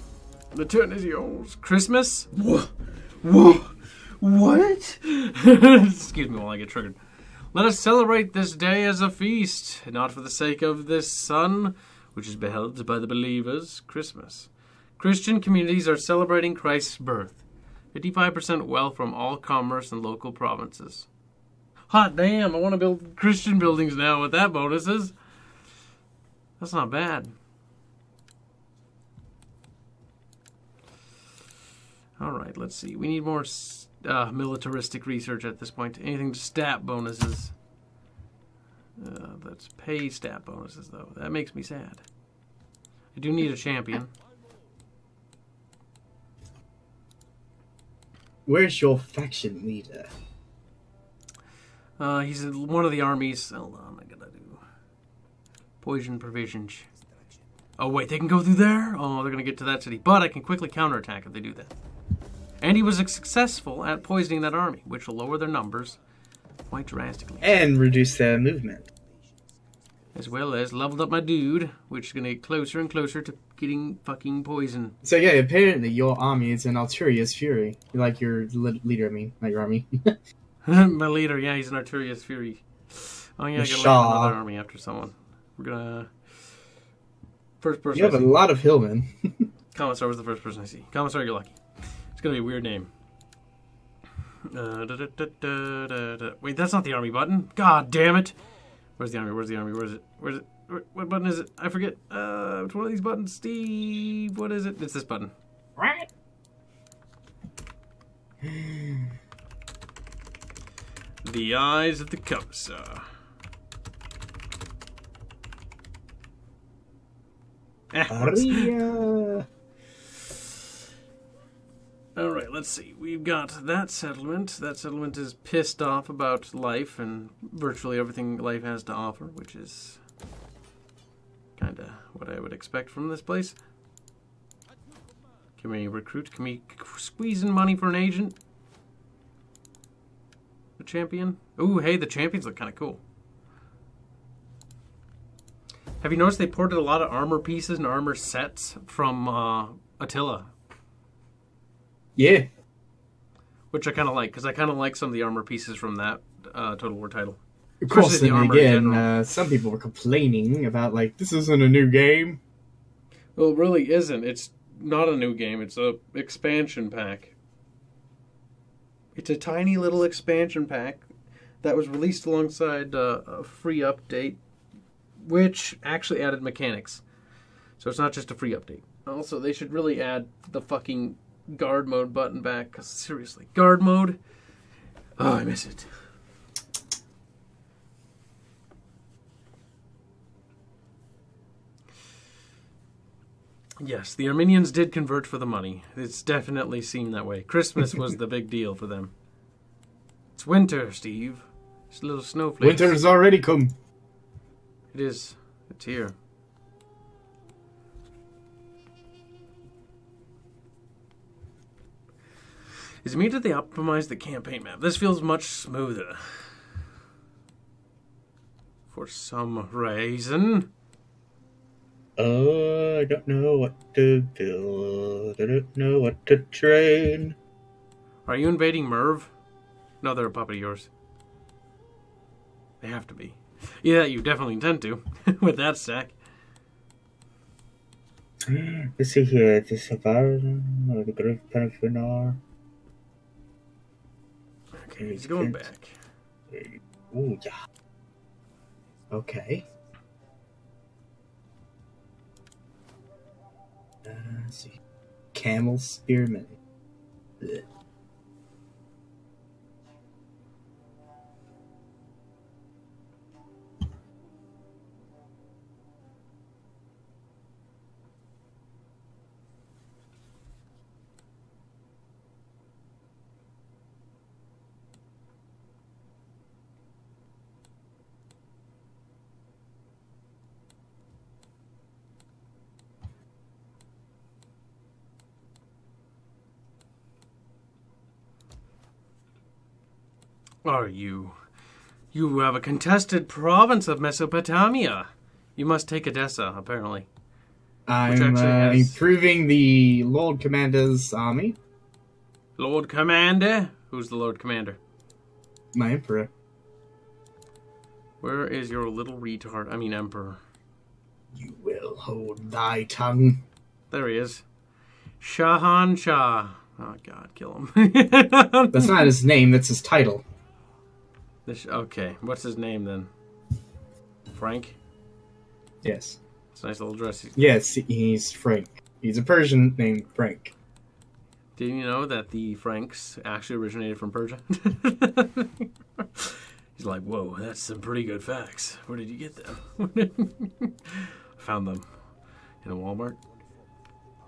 The turn is yours. Christmas? Whoa. Whoa. What? Excuse me while I get triggered. Let us celebrate this day as a feast, not for the sake of this sun, which is beheld by the believers, Christmas. Christian communities are celebrating Christ's birth. 55% wealth from all commerce and local provinces. Hot damn, I want to build Christian buildings now with that bonuses. That's not bad. Alright, let's see. We need more militaristic research at this point. Anything to stat bonuses. Let's pay stat bonuses, though. That makes me sad. I do need a champion. Where's your faction leader? He's in one of the armies. Hold on, I gotta do poison provisions. Oh wait, they can go through there? Oh, they're gonna get to that city. But I can quickly counterattack if they do that. And he was successful at poisoning that army, which will lower their numbers quite drastically. And reduce their movement. As well as leveled up my dude, which is gonna get closer and closer to getting fucking poison. So yeah, apparently your army is an Arturius Fury. Like your leader, I mean, not your army. My leader, yeah, he's an Arturius Fury. Oh yeah, I gotta lead another army after someone. We're gonna... First person You have a lot of hillmen. Commissar was the first person I see. Commissar, you're lucky. It's gonna be a weird name. Wait, that's not the army button. God damn it! Where's the army? Where's the army? Where is it? Where's it? What button is it? I forget. Which one of these buttons? Steve, what is it? It's this button. Right. The eyes of the commissar. Alright, let's see. We've got that settlement. That settlement is pissed off about life and virtually everything life has to offer, which is kind of what I would expect from this place. Can we recruit? Can we squeeze in money for an agent? The champion? Ooh, hey, the champions look kind of cool. Have you noticed they ported a lot of armor pieces and armor sets from Attila? Yeah. Which I kind of like, because I kind of like some of the armor pieces from that Total War title. Of course, then again, some people were complaining about, like, this isn't a new game. Well, it really isn't. It's not a new game. It's a expansion pack. It's a tiny little expansion pack that was released alongside a free update, which actually added mechanics. So it's not just a free update. Also, they should really add the fucking guard mode button back, because seriously, guard mode? Oh, I miss it. Yes, the Armenians did convert for the money. It's definitely seemed that way. Christmas was the big deal for them. It's winter, Steve. It's a little snowflake. Winter has already come. It is. It's here. Is it me that they optimized the campaign map? This feels much smoother. For some reason. I don't know what to build. I don't know what to train. Are you invading Merv? No, they're a puppet of yours. They have to be. Yeah, you definitely intend to. With that stack. Let's see here. This is or the Great Penefinar. Okay, he's going back. Ooh, yeah. Okay. Let's see. Camel Spearman. Blech. Are you? You have a contested province of Mesopotamia. You must take Edessa, apparently. I'm improving the Lord Commander's army. Lord Commander? Who's the Lord Commander? My Emperor. Where is your little retard? I mean, Emperor. You will hold thy tongue. There he is. Shahan Shah. Oh God, kill him. That's not his name. That's his title. Okay, what's his name then? Frank? Yes. It's a nice little dress. Yes, he's Frank. He's a Persian named Frank. Did you know that the Franks actually originated from Persia? He's like, whoa, that's some pretty good facts. Where did you get them? Found them in a Walmart.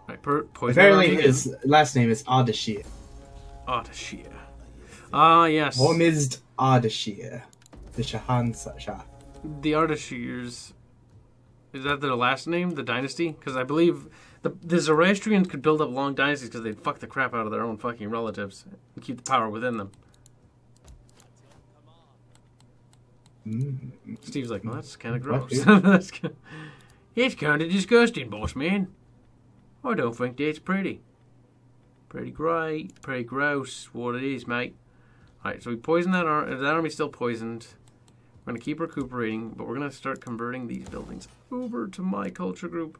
Right, poison Apparently his last name is Ardashir. Ardashir. Ah, yes. Hormizd Ardashir. The Shahan Shah. The Ardashirs, is that their last name, the dynasty? Because I believe the Zoroastrians could build up long dynasties because they'd fuck the crap out of their own fucking relatives and keep the power within them. Steve's like, well, that's kind of gross. It's kind of disgusting, boss man. I don't think that's pretty. Pretty great, pretty gross. What it is, mate. Alright, so we poisoned that army. That army's still poisoned. We're going to keep recuperating, but we're going to start converting these buildings over to my culture group.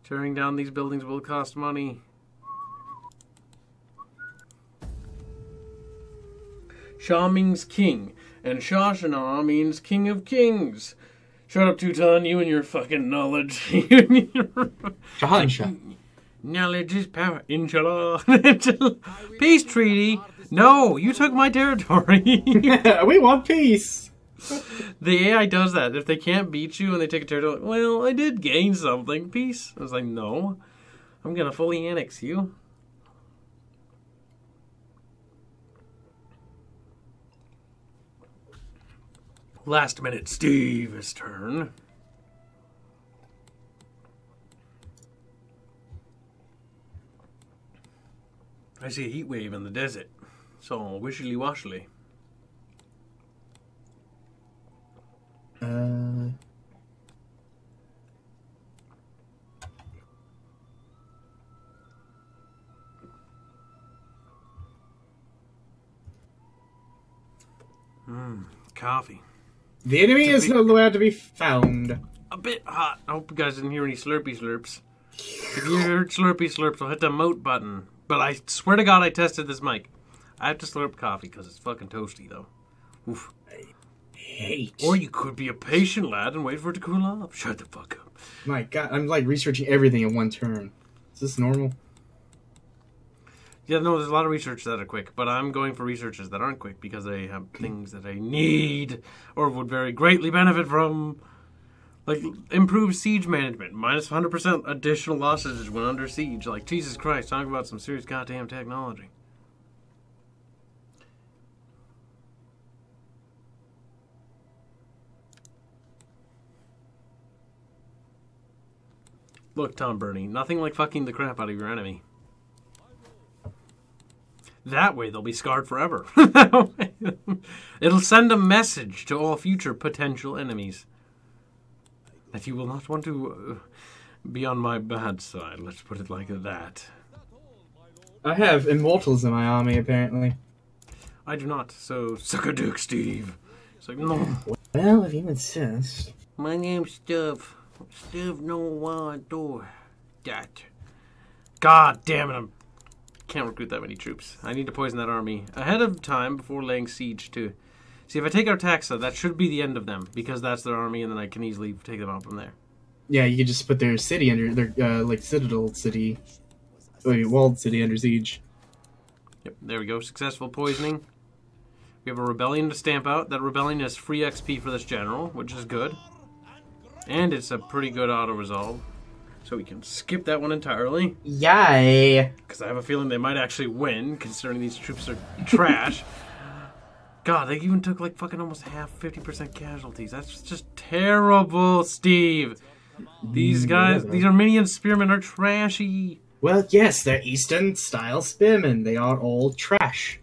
Tearing down these buildings will cost money. Shah means king, and Shashana means king of kings. Shut up, Teuton, you and your fucking knowledge. Shahan Shah. Knowledge is power. Inshallah. Peace treaty. No, you took my territory. We want peace. The AI does that. If they can't beat you and they take a territory, well, I did gain something. Peace. I was like, no. I'm going to fully annex you. Last minute Steve's turn. I see a heat wave in the desert. So, wishily washily. Coffee. The enemy is nowhere to be found. A bit hot. I hope you guys didn't hear any slurpy slurps. If you heard slurpy slurps, I'll hit the moat button. But I swear to God I tested this mic. I have to slurp coffee because it's fucking toasty, though. Oof. Hate. Or you could be a patient lad and wait for it to cool off. Shut the fuck up. My God, I'm like researching everything in one turn. Is this normal? Yeah, no, there's a lot of research that are quick, but I'm going for researches that aren't quick because they have things that I need or would very greatly benefit from. Like, improved siege management. Minus 100% additional losses when under siege. Like, Jesus Christ, talk about some serious goddamn technology. Look, Tom Bernie, nothing like fucking the crap out of your enemy. That way they'll be scarred forever. It'll send a message to all future potential enemies that you will not want to be on my bad side. Let's put it like that. I have immortals in my army, apparently. I do not, so suck a dick, Steve. It's like, no. Well, if you insist. My name's Steve. Steve no want do that. God damn it, can't recruit that many troops. I need to poison that army ahead of time before laying siege to... See, if I take Artaxa, that should be the end of them, because that's their army, and then I can easily take them out from there. Yeah, you could just put their city under... their, like, citadel city... walled city under siege. Yep, there we go. Successful poisoning. We have a rebellion to stamp out. That rebellion is free XP for this general, which is good. And it's a pretty good auto-resolve. So we can skip that one entirely. Yay! Because I have a feeling they might actually win, considering these troops are trash. God, they even took like fucking almost half, 50% casualties. That's just terrible, Steve. These guys, these Armenian spearmen are trashy. Well, yes, they're Eastern-style spearmen. They are all trash.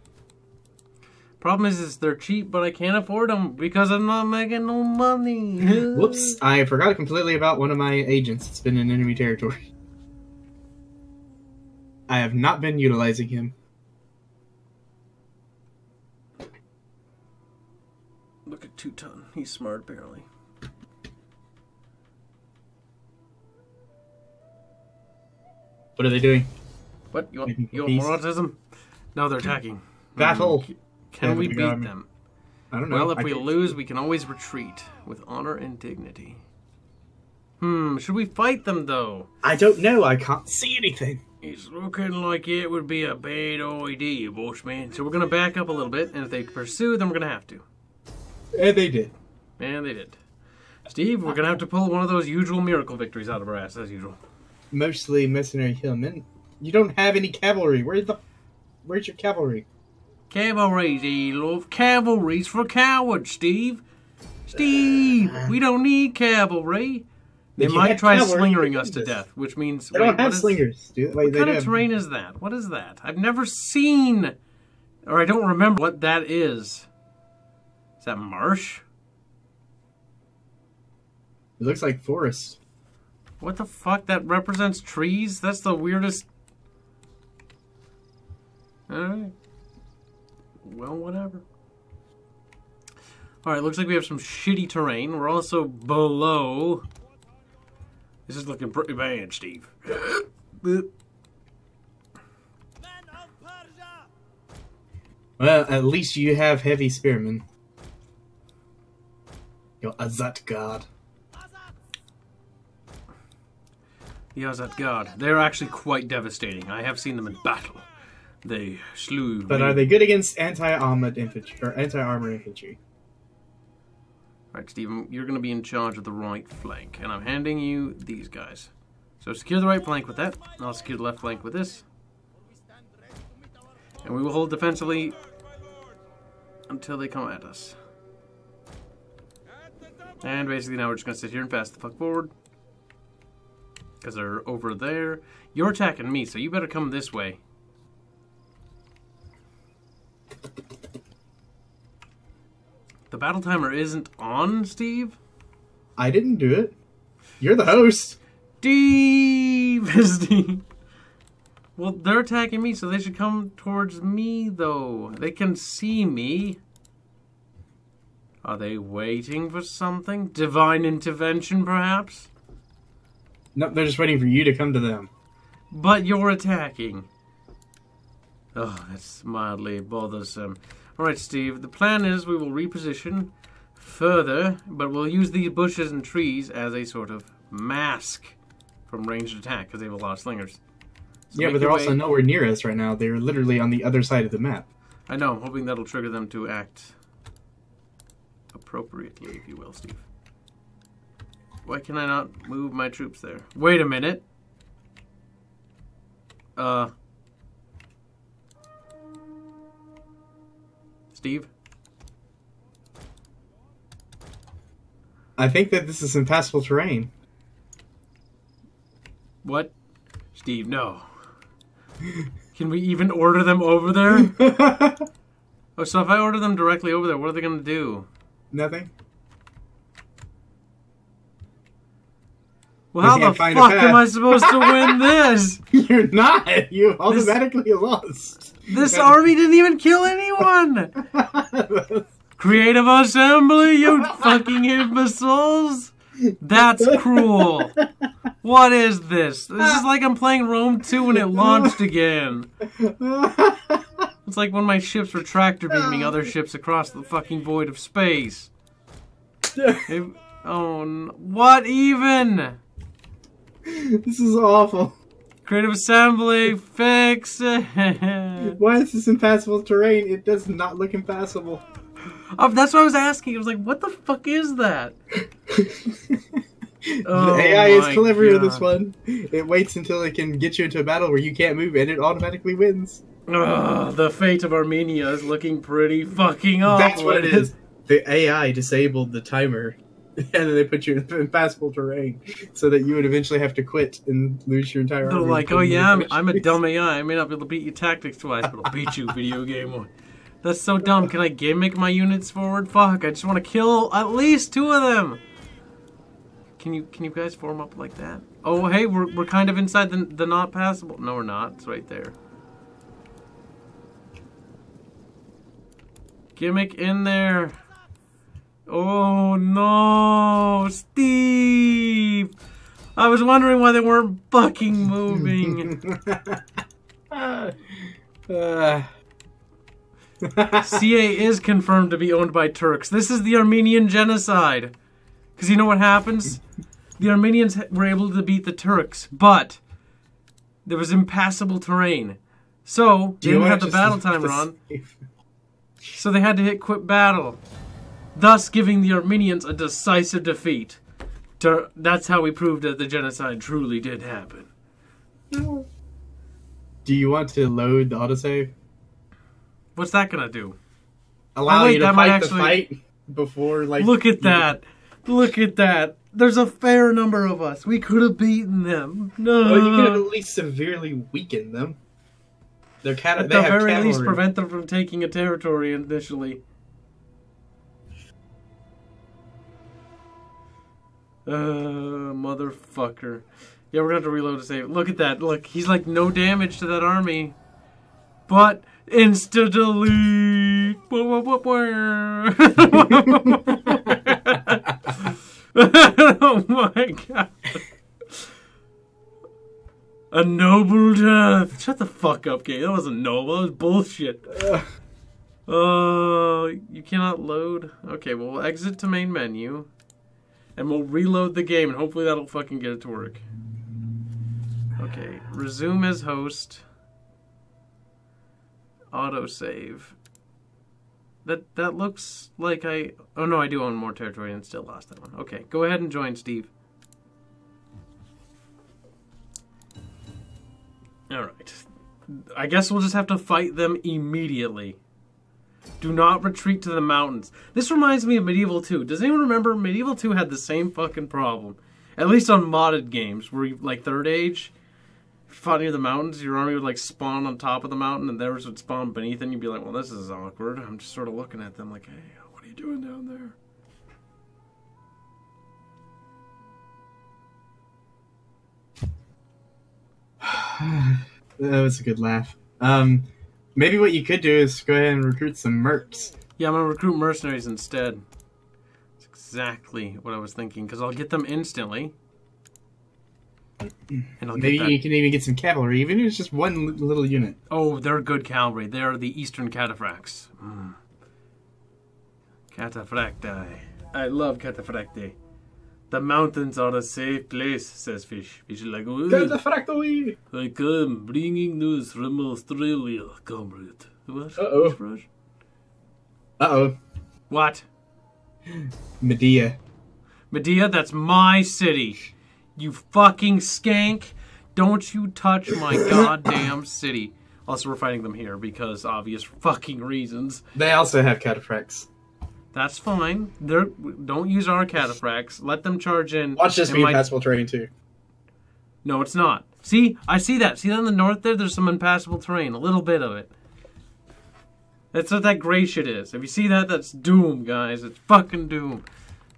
Problem is they're cheap, but I can't afford them because I'm not making no money. Whoops, I forgot completely about one of my agents. It's been in enemy territory. I have not been utilizing him. Look at Teuton. He's smart, apparently. What are they doing? What? You Making want peace? more autism? No, they're attacking. Battle. Can we Yeah, beat army. them? I don't know. Well, if I we can't- lose, we can always retreat with honor and dignity. Should we fight them, though? I don't know. I can't see anything. It's looking like it would be a bad idea, Bushman. So we're going to back up a little bit, and if they pursue, then we're going to have to. And they did. And they did. Steve, we're going to have to pull one of those usual miracle victories out of our ass, as usual. Mostly mercenary hillmen. You don't have any cavalry. Where's your cavalry? Cavalry's a love. Cavalry's for cowards, Steve. Steve, we don't need cavalry. They If you might had try cavalry, slingering you us to could do this. death, which means... They don't wait, have what is- slingers. Do they? What They kind do of have- terrain is that? What is that? I've never seen... Or I don't remember what that is. Is that marsh? It looks like forest. What the fuck? That represents trees? That's the weirdest... Alright. Well, whatever. Alright, looks like we have some shitty terrain. We're also below... This is looking pretty bad, Steve. Men of Persia! Well, at least you have heavy spearmen. Your Azat god. The Azat Guard. They're actually quite devastating. I have seen them in battle. They slew... But are they good against anti-armored infantry or anti-armor infantry? Alright, Steve, you're going to be in charge of the right flank. And I'm handing you these guys. So secure the right flank with that. I'll secure the left flank with this. And we will hold defensively until they come at us. And basically now we're just going to sit here and fast the fuck forward. Because they're over there. You're attacking me, so you better come this way. The battle timer isn't on, Steve? I didn't do it. You're the host. Steve! Well, they're attacking me, so they should come towards me, though. They can see me. Are they waiting for something? Divine intervention, perhaps? No, they're just waiting for you to come to them. But you're attacking. Oh, that's mildly bothersome. Alright, Steve, the plan is we will reposition further, but we'll use these bushes and trees as a sort of mask from ranged attack, because they have a lot of slingers. So Yeah, make but they're your also way- nowhere near us right now. They're literally on the other side of the map. I know, I'm hoping that'll trigger them to act appropriately, if you will, Steve. Why can I not move my troops there? Wait a minute. Steve? I think that this is impassable terrain. What? Steve, no. Can we even order them over there? Oh, so if I order them directly over there, what are they going to do? Nothing. Well, how can't the find a fuck path. am I supposed to win this? You're not. You automatically lost. This army didn't even kill anyone! Creative assembly, you fucking imbeciles! That's cruel. What is this? This is like I'm playing Rome 2 when it launched again. It's like when my ships were tractor beaming other ships across the fucking void of space. What even? This is awful. Creative assembly, fix it. Why is this impassable terrain? It does not look impassable. Oh, that's what I was asking. I was like, what the fuck is that? The AI is my clever with this God. one. It waits until it can get you into a battle where you can't move, and it automatically wins. The fate of Armenia is looking pretty fucking awful. That's what it is. The AI disabled the timer, and then they put you in impassable terrain, so that you would eventually have to quit and lose your entire They're army. like, oh yeah, I'm a dumb AI. I may not be able to beat you tactics twice, but I'll beat you video game. That's so dumb. Can I gimmick my units forward? Fuck, I just want to kill at least 2 of them. Can you guys form up like that? Oh, hey, we're kind of inside the not passable. No, we're not. It's right there. Gimmick in there. Oh no, Steve! I was wondering why they weren't fucking moving. CA is confirmed to be owned by Turks. This is the Armenian genocide. Because you know what happens? The Armenians were able to beat the Turks, but there was impassable terrain. So, they didn't have the battle timer on. So they had to hit quit battle. Thus giving the Armenians a decisive defeat. That's how we proved that the genocide truly did happen. Do you want to load the autosave? What's that gonna do? Allow you to fight the fight before, like... Look at that! Look at that! There's a fair number of us. We could have beaten them. No. Well, you could have at least severely weakened them. At the very least, prevent them from taking a territory initially. Motherfucker. Yeah, we're gonna have to reload to save. Look at that. Look, he's like no damage to that army. But insta-delete. Oh my god. A noble death. Shut the fuck up, game. That wasn't noble. That was bullshit. You cannot load. Okay, well, we'll exit to main menu. And we'll reload the game, and hopefully that'll fucking get it to work. Okay, resume as host. Autosave. That looks like I... Oh no, I do own more territory and still lost that one. Okay, go ahead and join, Steve. Alright. I guess we'll just have to fight them immediately. Do not retreat to the mountains. This reminds me of Medieval 2. Does anyone remember? Medieval 2 had the same fucking problem. At least on modded games, where you, like Third Age, if you fought near the mountains, your army would like spawn on top of the mountain and theirs would spawn beneath it, and you'd be like, well, this is awkward. I'm just sort of looking at them like, hey, what are you doing down there? That was a good laugh. Maybe what you could do is go ahead and recruit some mercs. Yeah, I'm going to recruit mercenaries instead. That's exactly what I was thinking, because I'll get them instantly. And I'll Maybe you can even get some cavalry, even if it's just one little unit. Oh, they're good cavalry. They are the Eastern Cataphracts. Cataphracti. I love Cataphracti. The mountains are a safe place, says Fish. Fish is like, Cataphractoid! I come bringing news from Australia, comrade. What? Uh-oh. Uh-oh. What? Medea. Medea, that's my city. You fucking skank. Don't you touch my goddamn city. Also, we're fighting them here because obvious fucking reasons. They also have cataphracts. That's fine. Don't use our cataphracts. Let them charge in. Watch this be impassable terrain too. No, it's not. See? I see that. See that in the north there? There's some impassable terrain. A little bit of it. That's what that gray shit is. If you see that, that's doom, guys. It's fucking doom.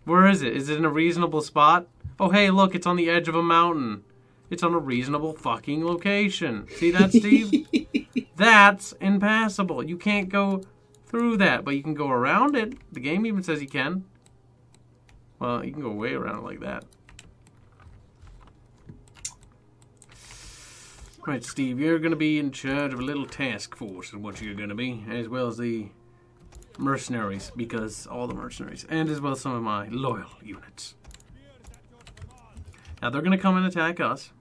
Where is it? Is it in a reasonable spot? Oh, hey, look. It's on the edge of a mountain. It's on a reasonable fucking location. See that, Steve? That's impassable. You can't go through that, but you can go around it. The game even says you can. Well, you can go way around it like that. Right, Steve, you're going to be in charge of a little task force, is what you're going to be, as well as the mercenaries, because all the mercenaries, and as well as some of my loyal units. Now, they're going to come and attack us,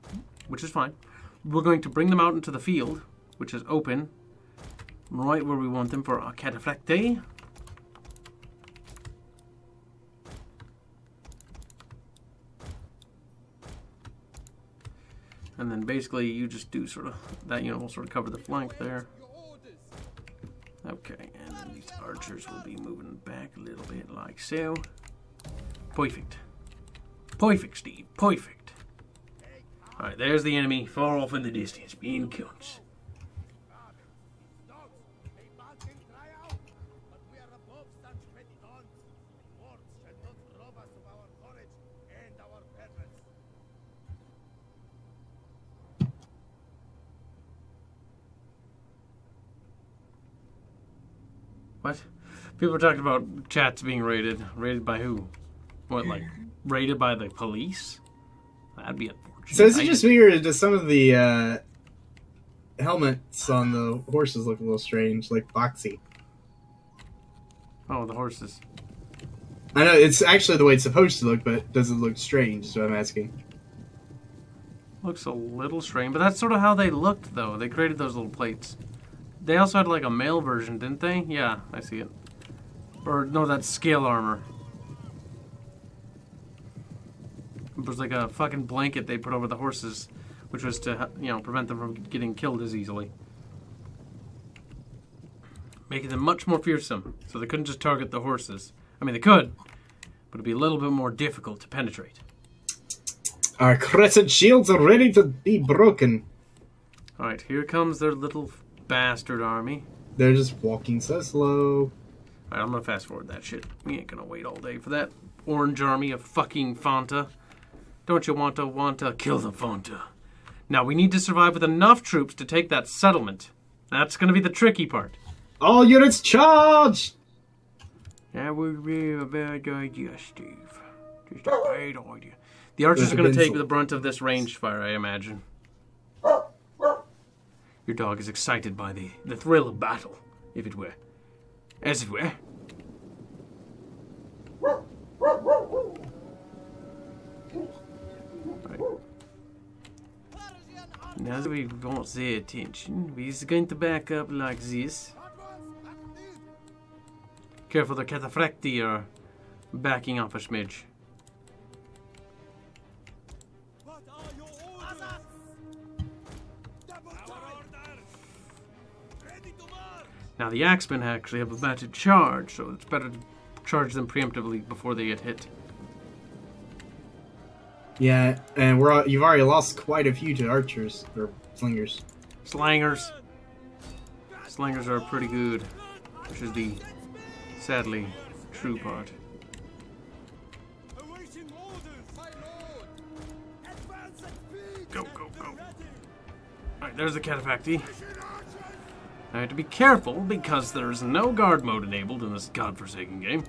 which is fine. We're going to bring them out into the field, which is open, right where we want them for our cataphracti. And then basically you just do sort of that, you know, we'll sort of cover the flank there. Okay, and then these archers will be moving back a little bit like so. Perfect. Perfect, Steve. Perfect. Alright, there's the enemy far off in the distance, being killed. What? People are talking about chats being raided. Raided by who? What, like, raided by the police? that'd be unfortunate. So is it just me, or does some of the helmets on the horses look a little strange, like boxy? Oh, the horses. I know it's actually the way it's supposed to look, but does it look strange? Is what I'm asking. Looks a little strange, but that's sort of how they looked, though. They created those little plates. They also had like a male version, didn't they? Yeah, I see it. Or no, that's scale armor. It was like a fucking blanket they put over the horses, which was to, you know, prevent them from getting killed as easily. Making them much more fearsome, so they couldn't just target the horses. I mean, they could, but it'd be a little bit more difficult to penetrate. Our crescent shields are ready to be broken. Alright, here comes their little bastard army. They're just walking so slow. Alright, I'm gonna fast forward that shit. We ain't gonna wait all day for that orange army of fucking Fanta. Don't you want to kill the Fanta? Now, we need to survive with enough troops to take that settlement. That's gonna be the tricky part. All units charge! That would be a bad idea, Steve. Just a bad idea. The archers are going to take the brunt of this ranged fire, I imagine. Your dog is excited by the thrill of battle, if it were. As it were. Right. Now that we want their attention, we're going to back up like this. Careful, the cataphracti are backing off a smidge. Now the axemen actually have about to charge, so it's better to charge them preemptively before they get hit. Yeah, and you've already lost quite a few to archers, or slingers. Slangers. Slangers are pretty good, which is the sadly true part. Go, go, go. Alright, there's the cataphracti. I have to be careful because there's no guard mode enabled in this godforsaken game.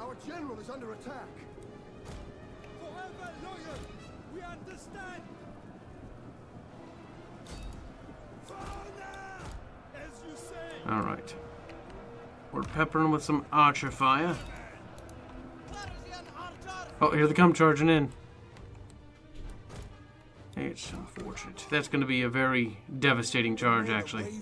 Our general is under attack. Forever loyal. We understand. As you say. Alright. We're peppering with some archer fire. Oh, here they come charging in. It's unfortunate. That's going to be a very devastating charge, actually.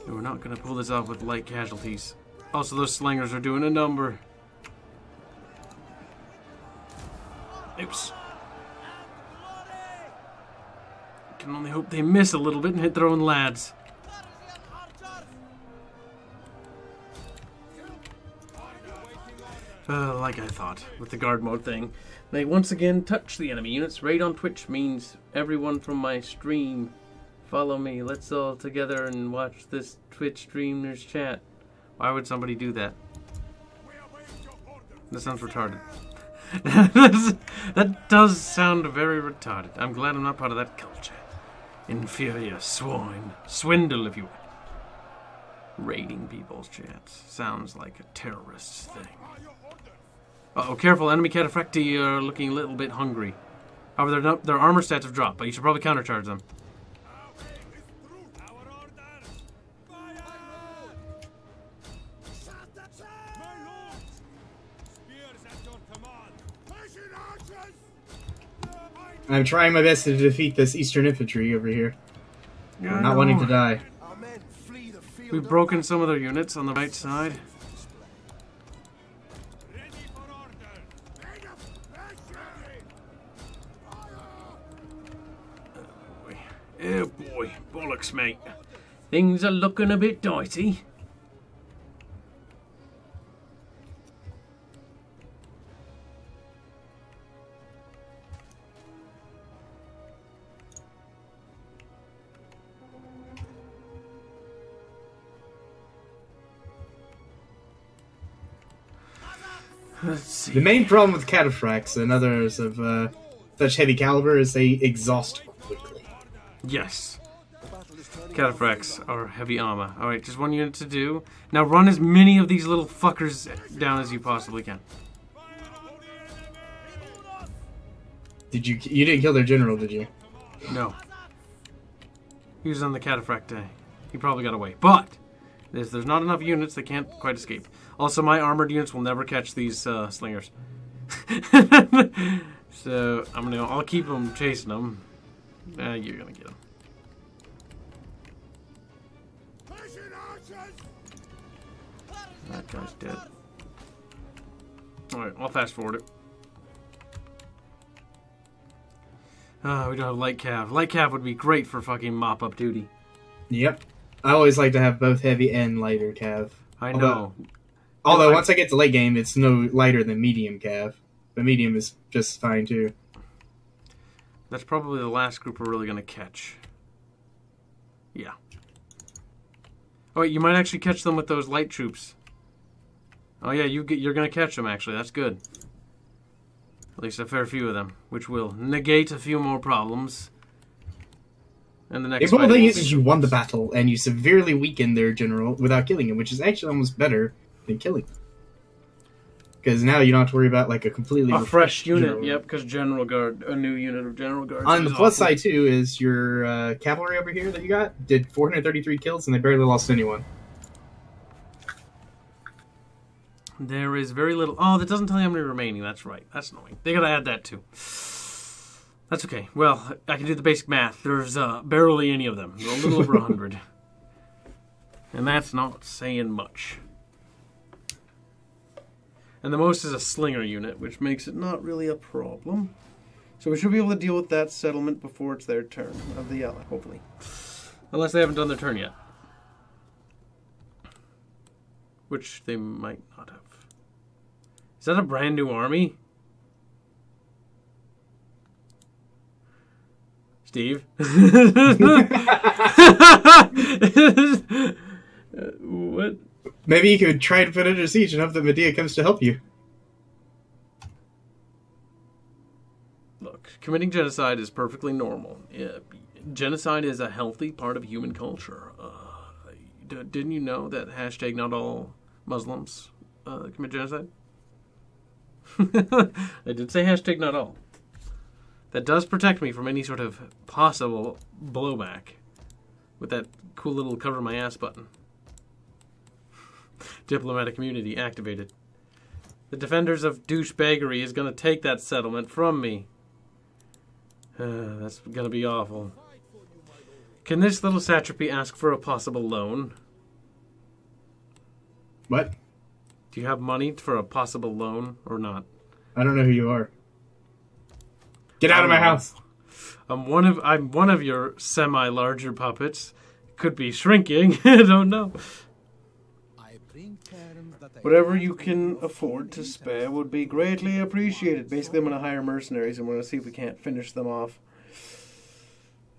And we're not going to pull this off with light casualties. Also, those slingers are doing a number. Oops. Can only hope they miss a little bit and hit their own lads. Like I thought, with the guard mode thing. They once again touch the enemy units. Raid on Twitch means everyone from my stream follow me. Let's all together and watch this Twitch streamer's chat. Why would somebody do that? That sounds retarded. That does sound very retarded. I'm glad I'm not part of that culture. Inferior swine. Swindle, if you will. Raiding people's chats. Sounds like a terrorist thing. Uh-oh, careful. Enemy cataphracti are looking a little bit hungry. However, their armor stats have dropped, but you should probably countercharge them. I'm trying my best to defeat this Eastern infantry over here. Yeah, not wanting to die. We've broken some of their units on the right side. Oh boy, bollocks, mate. Things are looking a bit dicey. Let's see. The main problem with cataphracts and others of such heavy caliber is they exhaust quickly. Yes. Cataphracts are heavy armor. Alright, just 1 unit to do. Now run as many of these little fuckers down as you possibly can. Did you didn't kill their general, did you? No. He was on the Cataphract day. He probably got away. But there's not enough units, they can't quite escape. Also, my armored units will never catch these slingers. So I'll keep them chasing them. You're gonna get them. That guy's dead. Alright, I'll fast forward it. We don't have light cav. Light cav would be great for fucking mop-up duty. Yep. I always like to have both heavy and lighter cav. I know. Although once I get to late game, it's no lighter than medium cav. But medium is just fine too. That's probably the last group we're really going to catch. Yeah. Oh, wait, you might actually catch them with those light troops. Oh yeah, you're going to catch them actually. That's good. At least a fair few of them, which will negate a few more problems. And the next the thing is you won the battle, and you severely weakened their general without killing him, which is actually almost better than killing him. Because now you don't have to worry about like a completely fresh unit. general. Yep, because General Guard, a new unit of General Guard. On the plus side too is your cavalry over here that you got did 433 kills, and they barely lost anyone. There is very little. Oh, that doesn't tell you how many remaining. That's right. That's annoying. They gotta add that too. That's okay. Well, I can do the basic math. There's barely any of them. They're a little over 100. And that's not saying much. And the most is a slinger unit, which makes it not really a problem. So we should be able to deal with that settlement before it's their turn of the ally, hopefully. Unless they haven't done their turn yet. Which they might not have. Is that a brand new army? Steve? What? Maybe you could try to put it under siege and hope that Medea comes to help you. Look, committing genocide is perfectly normal. Genocide is a healthy part of human culture. Didn't you know that hashtag not all Muslims commit genocide? I did say hashtag not all. That does protect me from any sort of possible blowback with that cool little cover my ass button. Diplomatic immunity activated. The defenders of douchebaggery is going to take that settlement from me. That's going to be awful. Can this little satrapy ask for a possible loan? What? Do you have money for a possible loan or not? I don't know who you are. Get out of my house! I'm one of your semi-larger puppets. Could be shrinking. I don't know. Whatever you can afford to spare would be greatly appreciated. Basically, I'm going to hire mercenaries and we're going to see if we can't finish them off.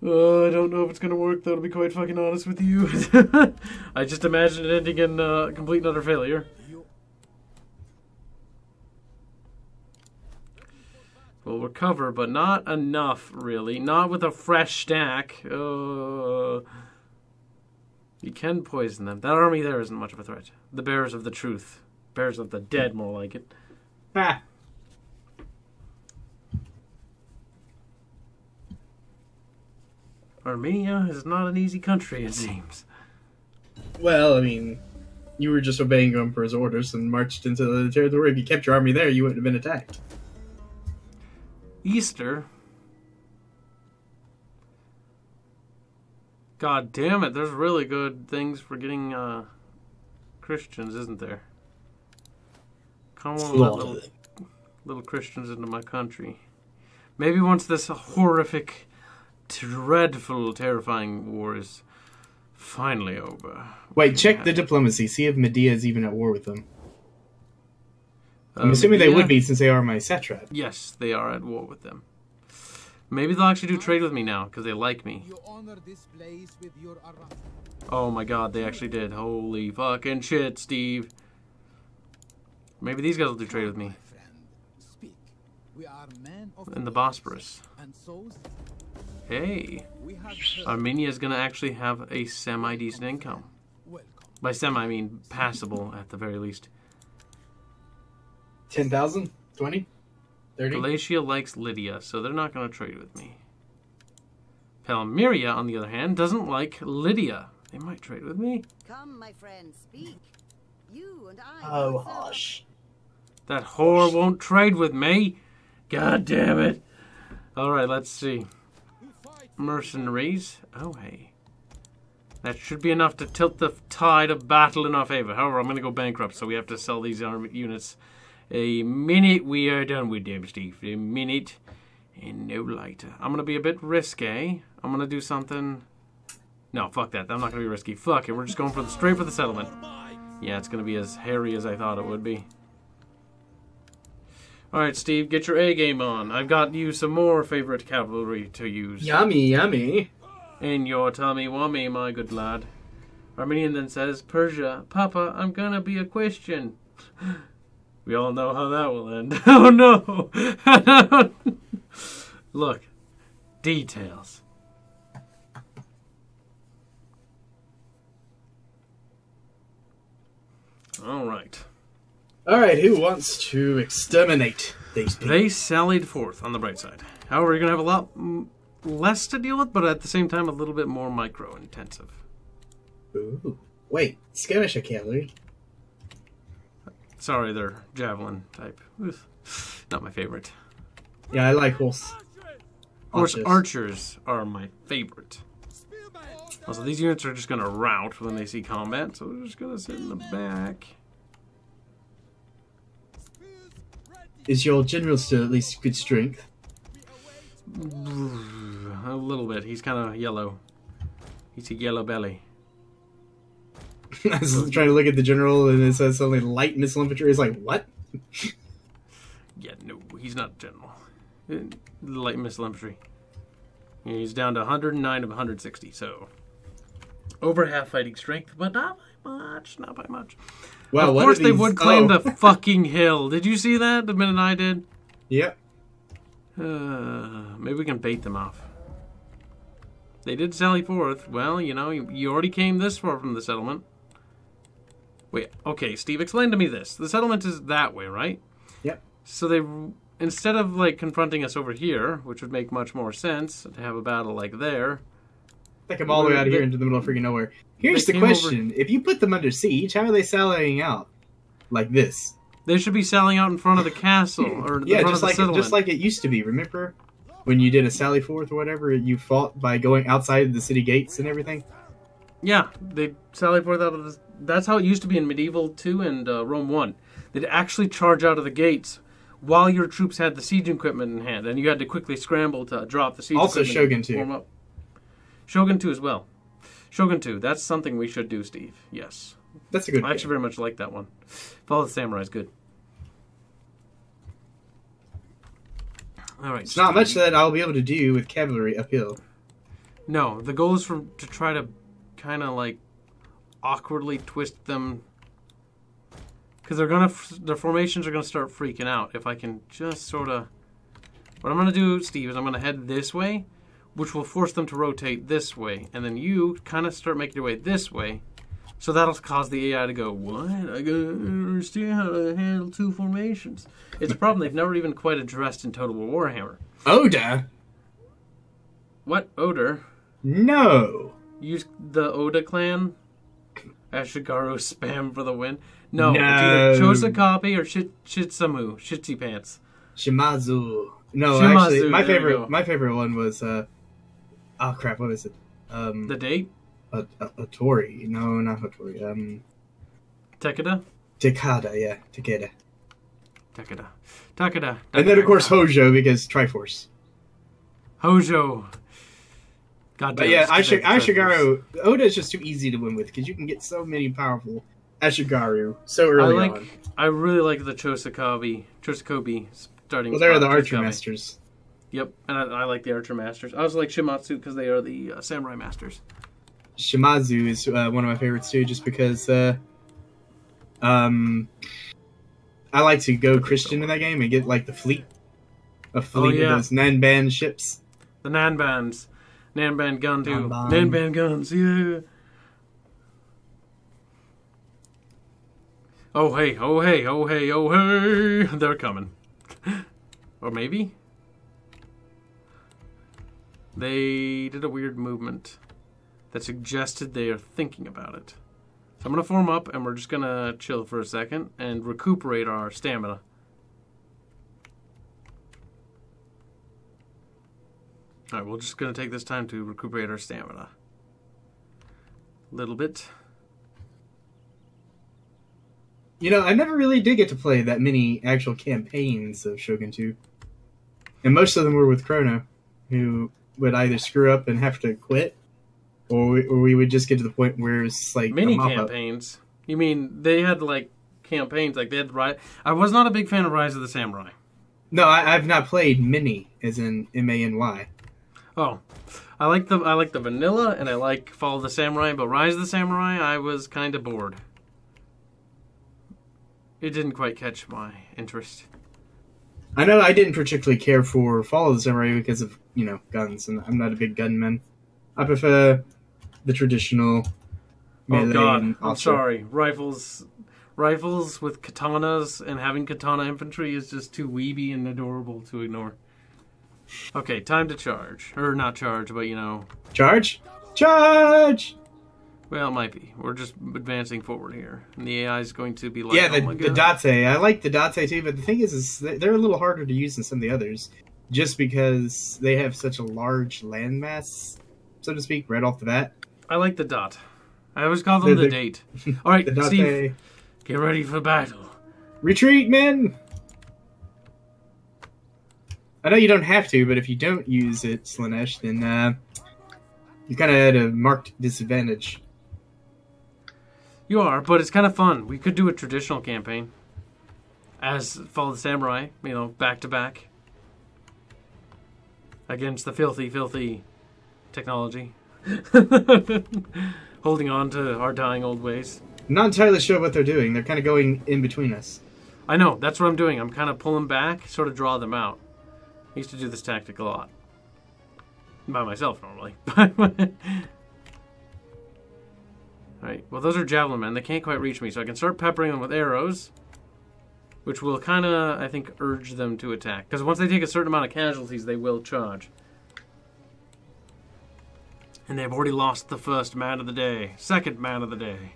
I don't know if it's going to work, though, to be quite fucking honest with you. I just imagine it ending in complete and utter failure. We'll recover, but not enough, really. Not with a fresh stack. You can poison them. That army there isn't much of a threat. The bearers of the truth. Bearers of the dead, more like it. Ah. Armenia is not an easy country, it seems. Well, I mean, you were just obeying Emperor's orders and marched into the territory. If you kept your army there, you wouldn't have been attacked. Easter? God damn it, there's really good things for getting Christians, isn't there? Come on, let little Christians into my country. Maybe once this horrific, dreadful, terrifying war is finally over. Wait, check the diplomacy. See if Medea is even at war with them. I'm assuming they would be since they are my satrap. Yes, they are at war with them. Maybe they'll actually do trade with me now because they like me. Oh my god, they actually did. Holy fucking shit, Steve. Maybe these guys will do trade with me. In the Bosporus. Okay. We have heard. Armenia is going to actually have a semi-decent income. Welcome. By semi, I mean passable at the very least. 10,000? 20? 30? Galatia likes Lydia, so they're not going to trade with me. Palmyria, on the other hand, doesn't like Lydia. They might trade with me. Come, my friend, speak. You and I. Oh, will serve. hush. That whore won't trade with me. God damn it. Alright, let's see. Mercenaries. Oh, hey. That should be enough to tilt the tide of battle in our favor. However, I'm going to go bankrupt, so we have to sell these army units. A minute we are done with them, Steve. A minute and no later. I'm going to be a bit risky. I'm going to do something... No, fuck that. I'm not going to be risky. Fuck it. We're just going straight for the settlement. Yeah, it's going to be as hairy as I thought it would be. Alright, Steve, get your A game on. I've got you some more favorite cavalry to use. Yummy, yummy. In your tummy wummy, my good lad. Armenian then says, Persia, Papa, I'm gonna be a Christian. We all know how that will end. Oh no! Look, details. Alright. Alright, who wants to exterminate these people? They sallied forth on the bright side. However, you're going to have a lot less to deal with, but at the same time, a little bit more micro-intensive. Ooh. Wait, skirmisher cavalry? Sorry, they're javelin type. Oof. Not my favorite. Yeah, I like horse. Horse Archers. archers are my favorite. Also, these units are just going to rout when they see combat, so they're just going to sit in the back. Is your general still at least good strength? A little bit. He's kind of yellow. He's a yellow belly. I was trying to look at the general and it says something light missile infantry. It's like, what? Yeah, no, he's not general. Light missile infantry. Yeah, he's down to 109 of 160, so over half fighting strength, but not by much. Not by much. Wow, of what course are they these? would claim Oh. the fucking hill. Did you see that the minute I did? Yep. Maybe we can bait them off. They did sally forth. Well, you know, you already came this far from the settlement. Wait, okay, Steve, explain to me this. The settlement is that way, right? Yep. So they, instead of like confronting us over here, which would make much more sense to have a battle like there. Take them all the way out of here into the middle of freaking nowhere. Here's the came question. If you put them under siege, how are they sallying out? Like this? They should be sallying out in front of the castle or the Yeah, front just of the like settlement. it used to be, remember? When you did a sally forth or whatever, you fought by going outside the city gates and everything? Yeah, they sally forth out of the... That's how it used to be in Medieval 2 and Rome 1. They'd actually charge out of the gates while your troops had the siege equipment in hand, and you had to quickly scramble to drop the siege Also equipment. Shogun and 2. form up. Shogun 2 as well. Shogun 2, that's something we should do, Steve. Yes. That's a good I actually very much like that one. Follow the Samurai is good. Alright. It's not much that I'll be able to do with cavalry uphill. No, the goal is to try to kind of like awkwardly twist them, because their formations are gonna start freaking out. If I can just sort of, what I'm gonna do, Steve, is I'm gonna head this way, which will force them to rotate this way, and then you kind of start making your way this way. So that'll cause the AI to go, what? I don't understand how to handle two formations. It's a problem they've never even quite addressed in Total War Warhammer. Oda? What? Odor? No. Use the Oda clan? Ashigaru spam for the win? No. No. It's either Chosokabe or Shitsamu. Shitsy Pants. Shimazu. No, Shimazu, actually, my there you go. favorite one was, oh crap, what is it? The date? Hattori. No, not Hattori. Tekada? Takeda, yeah. Takeda. Takada. And then, of course, Hojo, because Triforce. Hojo. God damn But yeah, it, it's the Triforce. Ashigaru, Oda is just too easy to win with, because you can get so many powerful Ashigaru so early on. I really like the Chosokabe starting. Well, they're the spot, Archer Chosokabe. Masters. Yep, and I like the Archer Masters. I also like Shimatsu because they are the Samurai Masters. Shimazu is one of my favorites too, just because I like to go Christian in that game and get like the fleet of yeah. of those Nanban ships. The Nanbans. Nanban gun too. Nanban. Nanban guns, yeah. Oh hey, oh hey, oh hey, oh hey. They're coming. Or maybe? They did a weird movement that suggested they are thinking about it. So I'm going to form up and we're just going to chill for a second and recuperate our stamina. Alright, we're just going to take this time to recuperate our stamina. A little bit. You know, I never really did get to play that many actual campaigns of Shogun 2. And most of them were with Chrono, who would either screw up and have to quit, or we would just get to the point where it's like mini campaigns. You mean they had like campaigns like they had Rise? I was not a big fan of Rise of the Samurai. No, I've not played mini, as in MANY. Oh, I like the vanilla and I like Fall of the Samurai, but Rise of the Samurai I was kind of bored. It didn't quite catch my interest. I know I didn't particularly care for Fall of the Samurai because of, you know, guns, and I'm not a big gunman. I prefer the traditional melee. Oh god, I'm sorry. Rifles with katanas and having katana infantry is just too weeby and adorable to ignore. Okay, time to charge. Or not charge, but you know... Charge? Charge! Well, it might be. We're just advancing forward here. And the AI is going to be like, yeah, oh my the god. Date. I like the Date too, but the thing is they're a little harder to use than some of the others. Just because they have such a large landmass, so to speak, right off the bat. I like the dot. I always call them the date. Alright, the Steve, get ready for battle. Retreat, men! I know you don't have to, but if you don't use it, Slanesh, then you're kind of at a marked disadvantage. You are, but it's kind of fun. We could do a traditional campaign. As Fall of the Samurai, you know, back to back. Against the filthy, filthy technology. Holding on to our dying old ways. I'm not entirely sure what they're doing. They're kind of going in between us. I know, that's what I'm doing. I'm kind of pulling back, sort of draw them out. I used to do this tactic a lot. By myself, normally. Alright, well those are javelin men. They can't quite reach me, so I can start peppering them with arrows. Which will kind of, I think, urge them to attack. Because once they take a certain amount of casualties, they will charge. And they've already lost the first man of the day. Second man of the day.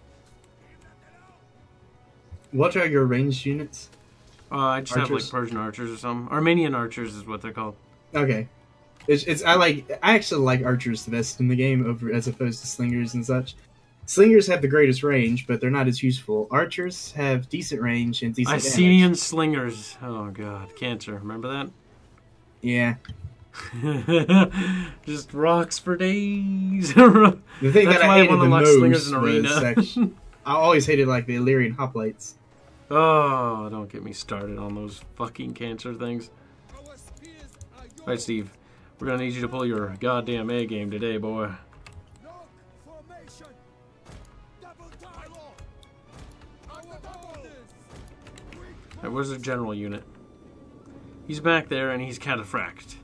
What are your ranged units? I just have like Persian archers or something. Armenian archers is what they're called. Okay. I actually like archers the best in the game as opposed to slingers and such. Slingers have the greatest range, but they're not as useful. Archers have decent range and decent Icenian damage. slingers. Oh god, cancer. Remember that? Yeah. Just rocks for days. The thing That's that why I hated want to the unlock most slingers in was arena. I always hated like the Illyrian hoplites. Oh, don't get me started on those fucking cancer things. Alright, Steve. We're gonna need you to pull your goddamn A game today, boy. Alright, where's the general unit? He's back there and he's cataphract.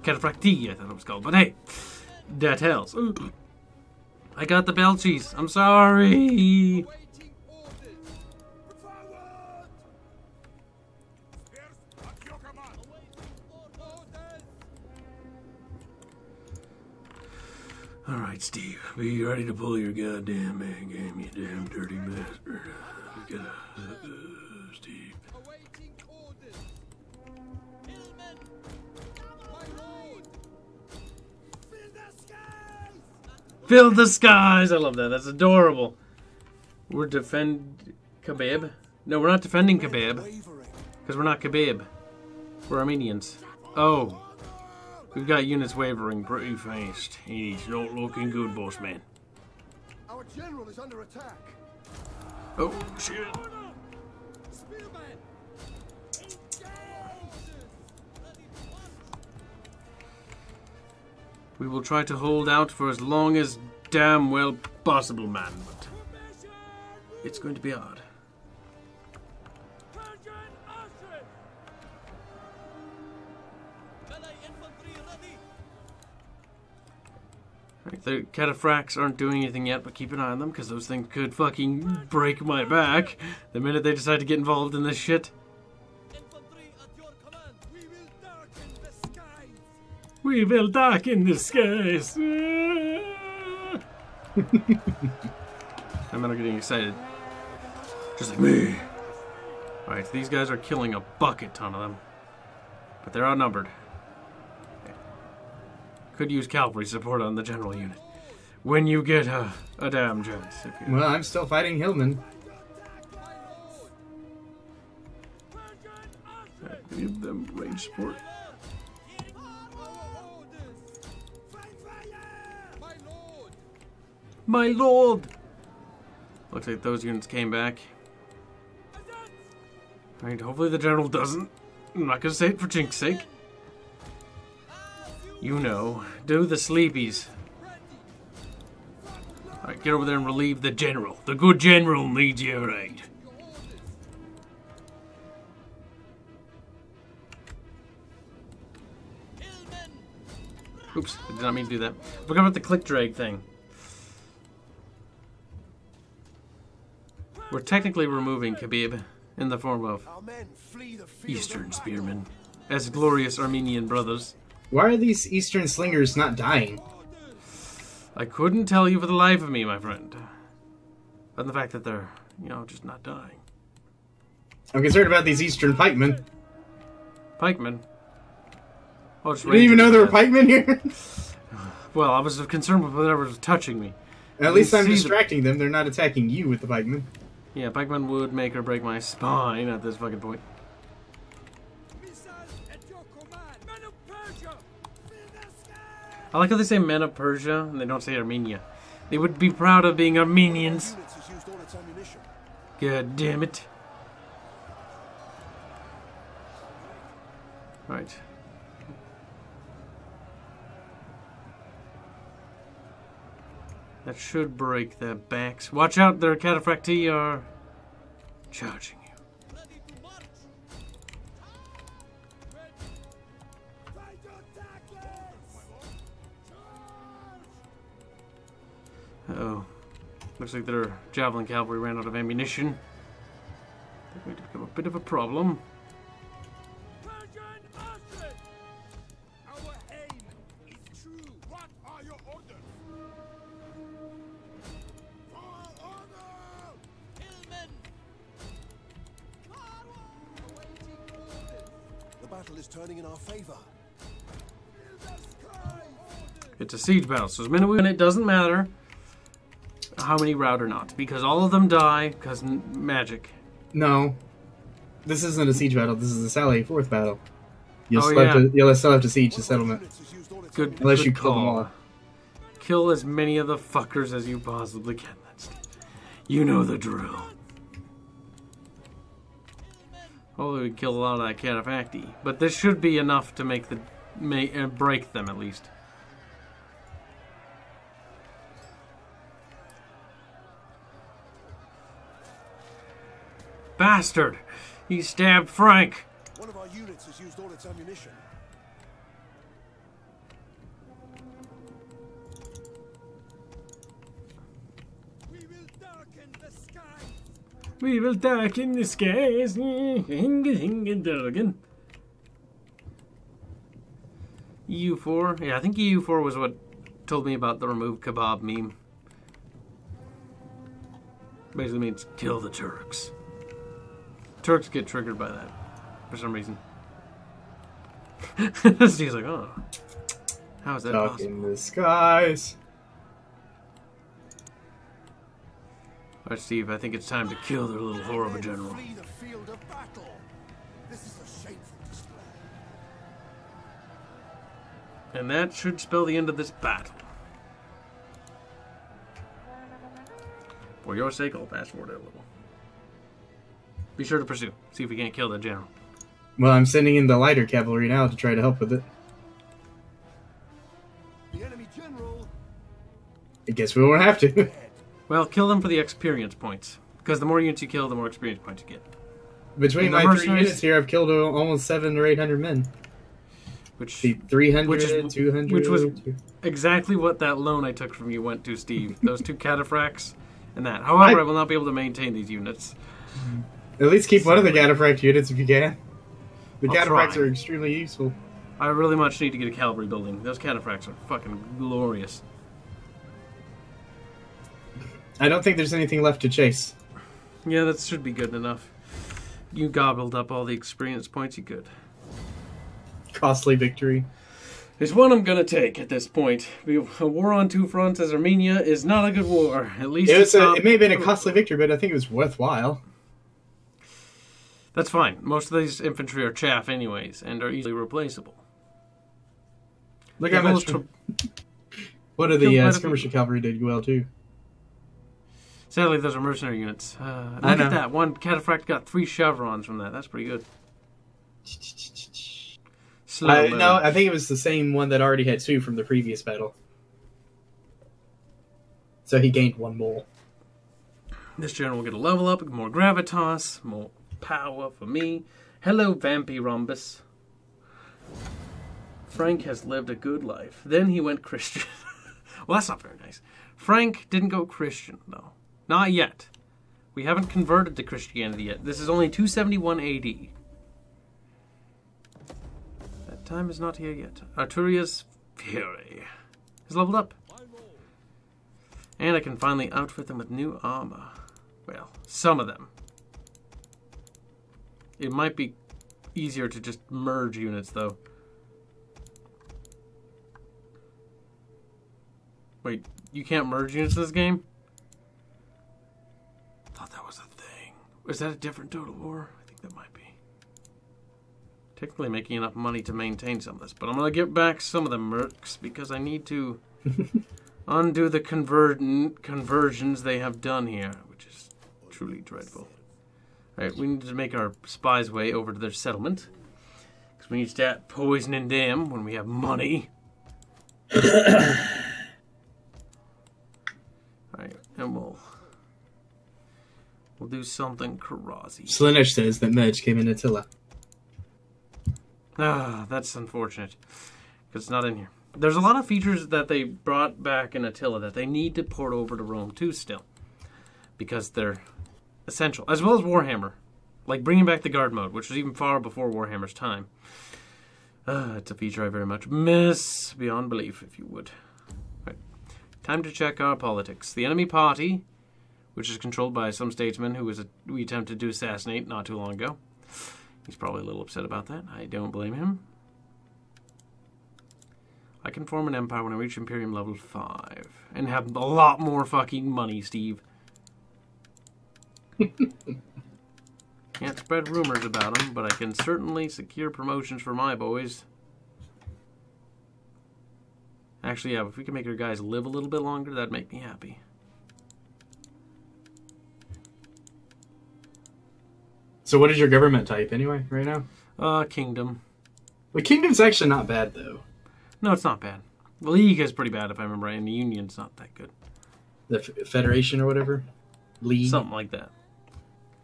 Cataphracti, I thought it was called. But hey, that helps. I got the belchies. I'm sorry. Alright, Steve. Be ready to pull your goddamn A game, you damn dirty bastard. Steve. Fill the skies! I love that. That's adorable. We're Khabib. No, we're not defending Khabib. Because we're not Khabib. We're Armenians. Oh. We've got units wavering pretty fast. He's not looking good, boss man. Our general is under attack. Oh, shit. We will try to hold out for as long as damn well possible, man, but it's going to be hard. Right, the cataphracts aren't doing anything yet, but keep an eye on them, because those things could fucking break my back the minute they decide to get involved in this shit. Infantry at your command. We will darken the skies. We will darken the skies. I'm not getting excited. Just like me. Alright, these guys are killing a bucket ton of them. But they're outnumbered. Could use cavalry support on the general unit. When you get a damn chance. If you... Well, I'm still fighting Hillman. Right, give them range support. My lord! Looks like those units came back. Alright, hopefully the general doesn't. I'm not gonna say it for Jink's sake. You know, do the sleepies. Alright, get over there and relieve the general. The good general needs your aid. Oops, I did not mean to do that. Forgot about the click drag thing. We're technically removing Khabib in the form of Our men flee the field Eastern of Spearmen as glorious Armenian brothers. Why are these Eastern slingers not dying? I couldn't tell you for the life of me, my friend. But the fact that they're, you know, just not dying. I'm concerned about these Eastern pikemen. Pikemen? Oh, just You didn't even know there were rangers. pikemen here? Well, I was concerned with whatever was touching me. At least I'm See the- distracting them. They're not attacking you with the pikemen. Yeah, pikemen would make or break my spine at this fucking point. Missiles at your command. Men of Persia. Fill the sky. I like how they say men of Persia and they don't say Armenia. They would be proud of being Armenians. units has used all its ammunition. God damn it. Right. That should break their backs. Watch out, their cataphracti are charging you. Ready to march. Fight your tactics. Uh-oh. Looks like their javelin cavalry ran out of ammunition. I think we did have a bit of a problem. Persian ostrich. Our aim is true. What are your orders? For order. Hillmen. Awaiting orders. The battle is turning in our favor. Fill the skies. It's a siege battle, so as many when it doesn't matter how many rout or not, because all of them die because magic. No. This isn't a siege battle. This is a Sally 4th battle. You'll, Oh, still have yeah. to, you'll still have to siege the One of our settlement. units has used all its Good. Unless good you kill them call. all. Kill as many of the fuckers as you possibly can. You know the drill. Hopefully we kill a lot of that cataphracti, but this should be enough to make the break them at least. Bastard! He stabbed Frank. One of our units has used all its ammunition. We will darken the skies. We will darken the skies. EU4? Yeah, I think EU4 was what told me about the remove kebab meme. Basically means kill the Turks. Turks get triggered by that for some reason. Steve's like, oh, how is that Talk possible? in the skies. Alright, Steve, I think it's time to kill their little whore of a Men general. flee the field of battle. This is a shameful display. And that should spell the end of this battle. For your sake, I'll fast forward it a little. Be sure to pursue. See if we can't kill the general. Well, I'm sending in the lighter cavalry now to try to help with it. The enemy general I guess we won't have to. dead. Well, kill them for the experience points. Because the more units you kill, the more experience points you get. Between And the my 3 mercenaries- units here, I've killed almost 700 or 800 men. Which, 300, which is 200. which was exactly what that loan I took from you went to, Steve. Those 2 cataphracts and that. However, I will not be able to maintain these units. At least keep one of the cataphract units if you can. The I'll cataphracts try. are extremely useful. I really much need to get a cavalry building. Those cataphracts are fucking glorious. I don't think there's anything left to chase. Yeah, that should be good enough. You gobbled up all the experience points you could. Costly victory. There's one I'm gonna take at this point. A war on 2 fronts as Armenia is not a good war. At least It may have been a costly victory, but I think it was worthwhile. That's fine. Most of these infantry are chaff anyways, and are easily replaceable. Look how much. What are the skirmisher cavalry did well too? Sadly, those are mercenary units. Look at that. One cataphract got 3 chevrons from that. That's pretty good. No, I think it was the same one that already had 2 from the previous battle. So he gained 1 more. This general will get a level up, more gravitas, more power for me. Hello, Vampy Rhombus. Frank has lived a good life. Then he went Christian. Well, that's not very nice. Frank didn't go Christian, though. Not yet. We haven't converted to Christianity yet. This is only 271 AD. That time is not here yet. Arturia's Fury is leveled up. And I can finally outfit them with new armor. Well, some of them. It might be easier to just merge units, though. Wait, you can't merge units in this game? Thought that was a thing. Is that a different Total War? I think that might be. Technically making enough money to maintain some of this, but I'm going to get back some of the mercs because I need to undo the conversions they have done here, which is truly dreadful. Alright, we need to make our spies' way over to their settlement. Because we need to start poisoning them when we have money. Alright, and we'll do something crazy. Slaanesh says that Merge came in Attila. Ah, that's unfortunate. Because it's not in here. There's a lot of features that they brought back in Attila that they need to port over to Rome too still. Because they're essential. As well as Warhammer. Like bringing back the guard mode, which was even far before Warhammer's time. It's a feature I very much miss beyond belief, if you would. Right. Time to check our politics. The enemy party, which is controlled by some statesman who we attempted to assassinate not too long ago. He's probably a little upset about that. I don't blame him. I can form an empire when I reach Imperium level 5. And have a lot more fucking money, Steve. Can't spread rumors about him, but I can certainly secure promotions for my boys. Actually, yeah, if we can make our guys live a little bit longer, that'd make me happy. So what is your government type anyway, right now? Kingdom. The kingdom's actually not bad, though. No, it's not bad. The League is pretty bad, if I remember right, and the Union's not that good. The Federation or whatever? League? Something like that.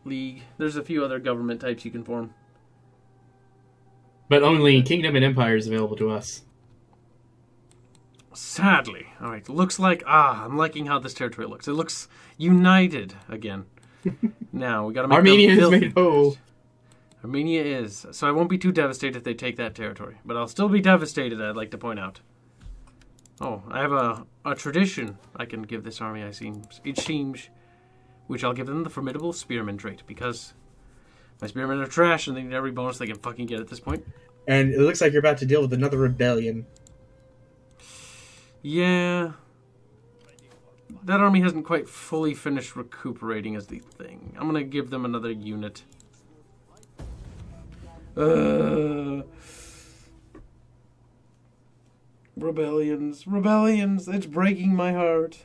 League. There's a few other government types you can form. But only Kingdom and Empire is available to us. Sadly. Alright, looks like... I'm liking how this territory looks. It looks united again. Now, we gotta make Armenia is made whole. Armenia is. So I won't be too devastated if they take that territory. But I'll still be devastated, I'd like to point out. Oh, I have a tradition I can give this army, it seems, which I'll give them the formidable spearman trait, because my spearmen are trash and they need every bonus they can fucking get at this point. And it looks like you're about to deal with another rebellion. Yeah. That army hasn't quite fully finished recuperating as the thing. I'm gonna give them another unit. Rebellions. Rebellions. It's breaking my heart.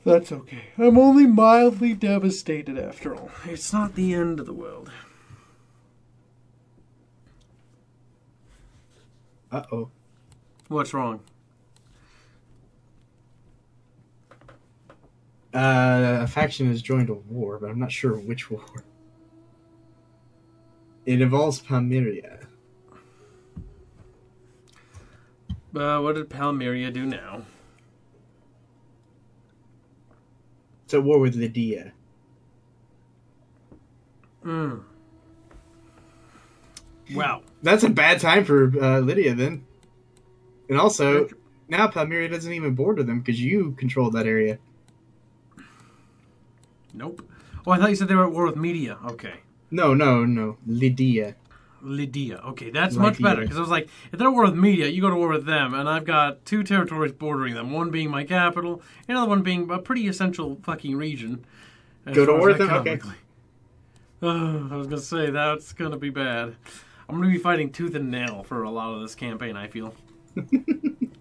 That's okay. I'm only mildly devastated after all. It's not the end of the world. Uh-oh. What's wrong? A faction has joined a war, but I'm not sure which war. It involves Palmyria. What did Palmyria do now? It's at war with Lydia. Wow. That's a bad time for Lydia, then. And also, now Palmyria doesn't even border them because you control that area. Nope. Oh, I thought you said they were at war with Media. Okay. No. Lydia. Lydia. Okay, that's much better. Because I was like, if they're at war with Media, you go to war with them. And I've got 2 territories bordering them. One being my capital, another one being a pretty essential fucking region. Go to war with them? Okay. I was going to say, that's going to be bad. I'm going to be fighting tooth and nail for a lot of this campaign, I feel.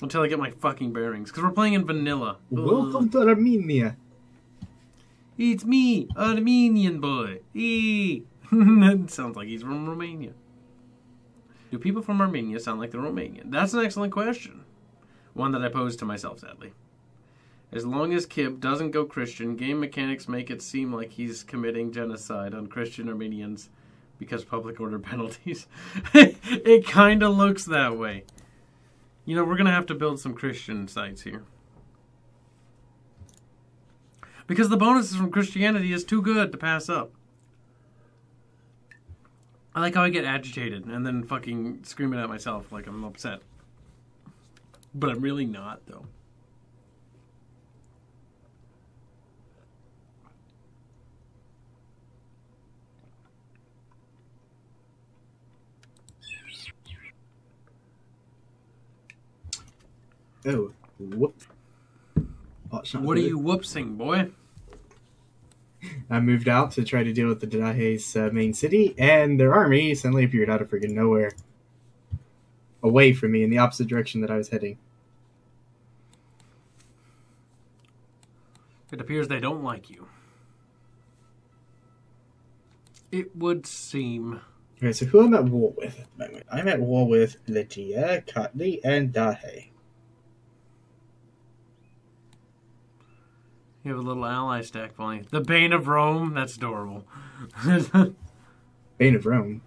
Until I get my fucking bearings. Because we're playing in vanilla. Welcome to Armenia. It's me, Armenian boy. That sounds like he's from Romania. Do people from Armenia sound like they're Romanian? That's an excellent question. One that I posed to myself, sadly. As long as Kib doesn't go Christian, game mechanics make it seem like he's committing genocide on Christian Armenians because public order penalties. It kind of looks that way. You know, we're going to have to build some Christian sites here. Because the bonuses from Christianity is too good to pass up. I like how I get agitated and then fucking screaming at myself like I'm upset. But I'm really not, though. Oh, whoop. Oh, what are you whoopsing, boy? I moved out to try to deal with the Dahe's main city, and their army suddenly appeared out of friggin' nowhere. Away from me, in the opposite direction that I was heading. It appears they don't like you. It would seem. Okay, so who I'm at war with at the moment? I'm at war with Lydia, Kotley, and Dahe. You have a little ally stack falling. The Bane of Rome? That's adorable. Bane of Rome?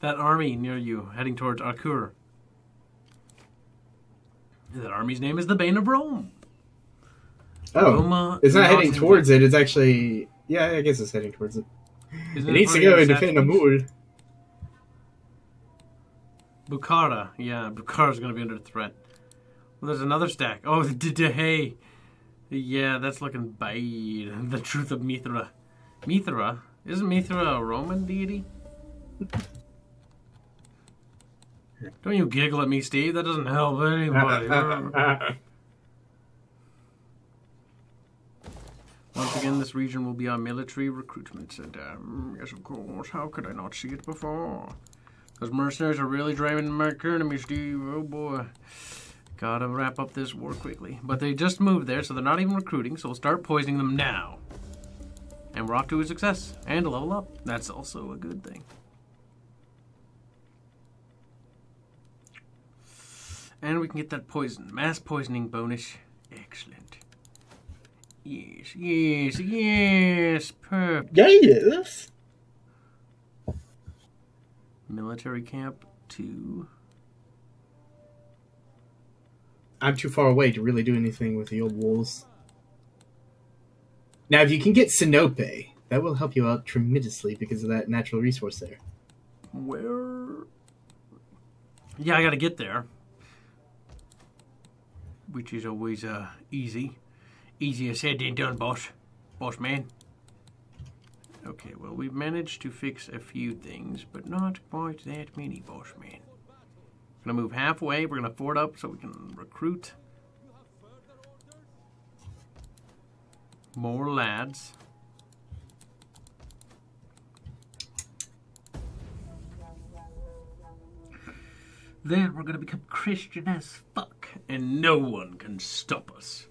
That army near you, heading towards Akur. That army's name is the Bane of Rome. Oh, Roma, it's not heading towards it, it's actually... Yeah, I guess it's heading towards it. It needs to go and defend Amul. Bukhara. Yeah, Bukhara's going to be under threat. Well, there's another stack. Oh, the Dahe. Yeah, that's looking bad. The truth of Mithra. Mithra? Isn't Mithra a Roman deity? Don't you giggle at me, Steve. That doesn't help anybody. Once again, this region will be our military recruitment center. Yes, of course. How could I not see it before? Those mercenaries are really driving my economy, Steve. Oh, boy. Gotta wrap up this war quickly. But they just moved there, so they're not even recruiting, so we'll start poisoning them now. And we're off to a success. And a level up. That's also a good thing. And we can get that poison. Mass poisoning bonus. Excellent. Yes, yes, yes. Perfect. Yes! Military camp 2. I'm too far away to really do anything with the old walls. Now, if you can get Sinope, that will help you out tremendously because of that natural resource there. Where? Yeah, I gotta get there. Which is always easy. Easier said than done, boss. Boss man. Okay, well, we've managed to fix a few things, but not quite that many, boss man. We're going to move halfway. We're going to fort up so we can recruit more lads. Then we're going to become Christian as fuck, and no one can stop us.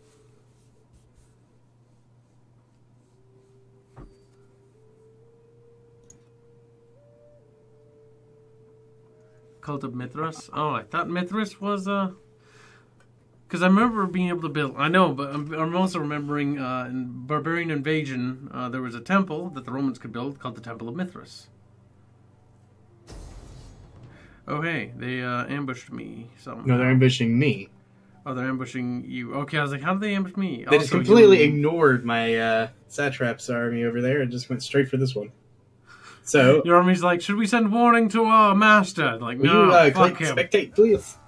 Cult of Mithras? Oh, I thought Mithras was, because I remember being able to build... I know, but I'm also remembering in Barbarian Invasion, there was a temple that the Romans could build called the Temple of Mithras. Oh, hey, they ambushed me. No, they're ambushing me. Oh, they're ambushing you. Okay, I was like, how did they ambush me? They just completely ignored my satrap's army over there and just went straight for this one. So your army's like, should we send warning to our master? Like, no, fuck him. Spectate, please.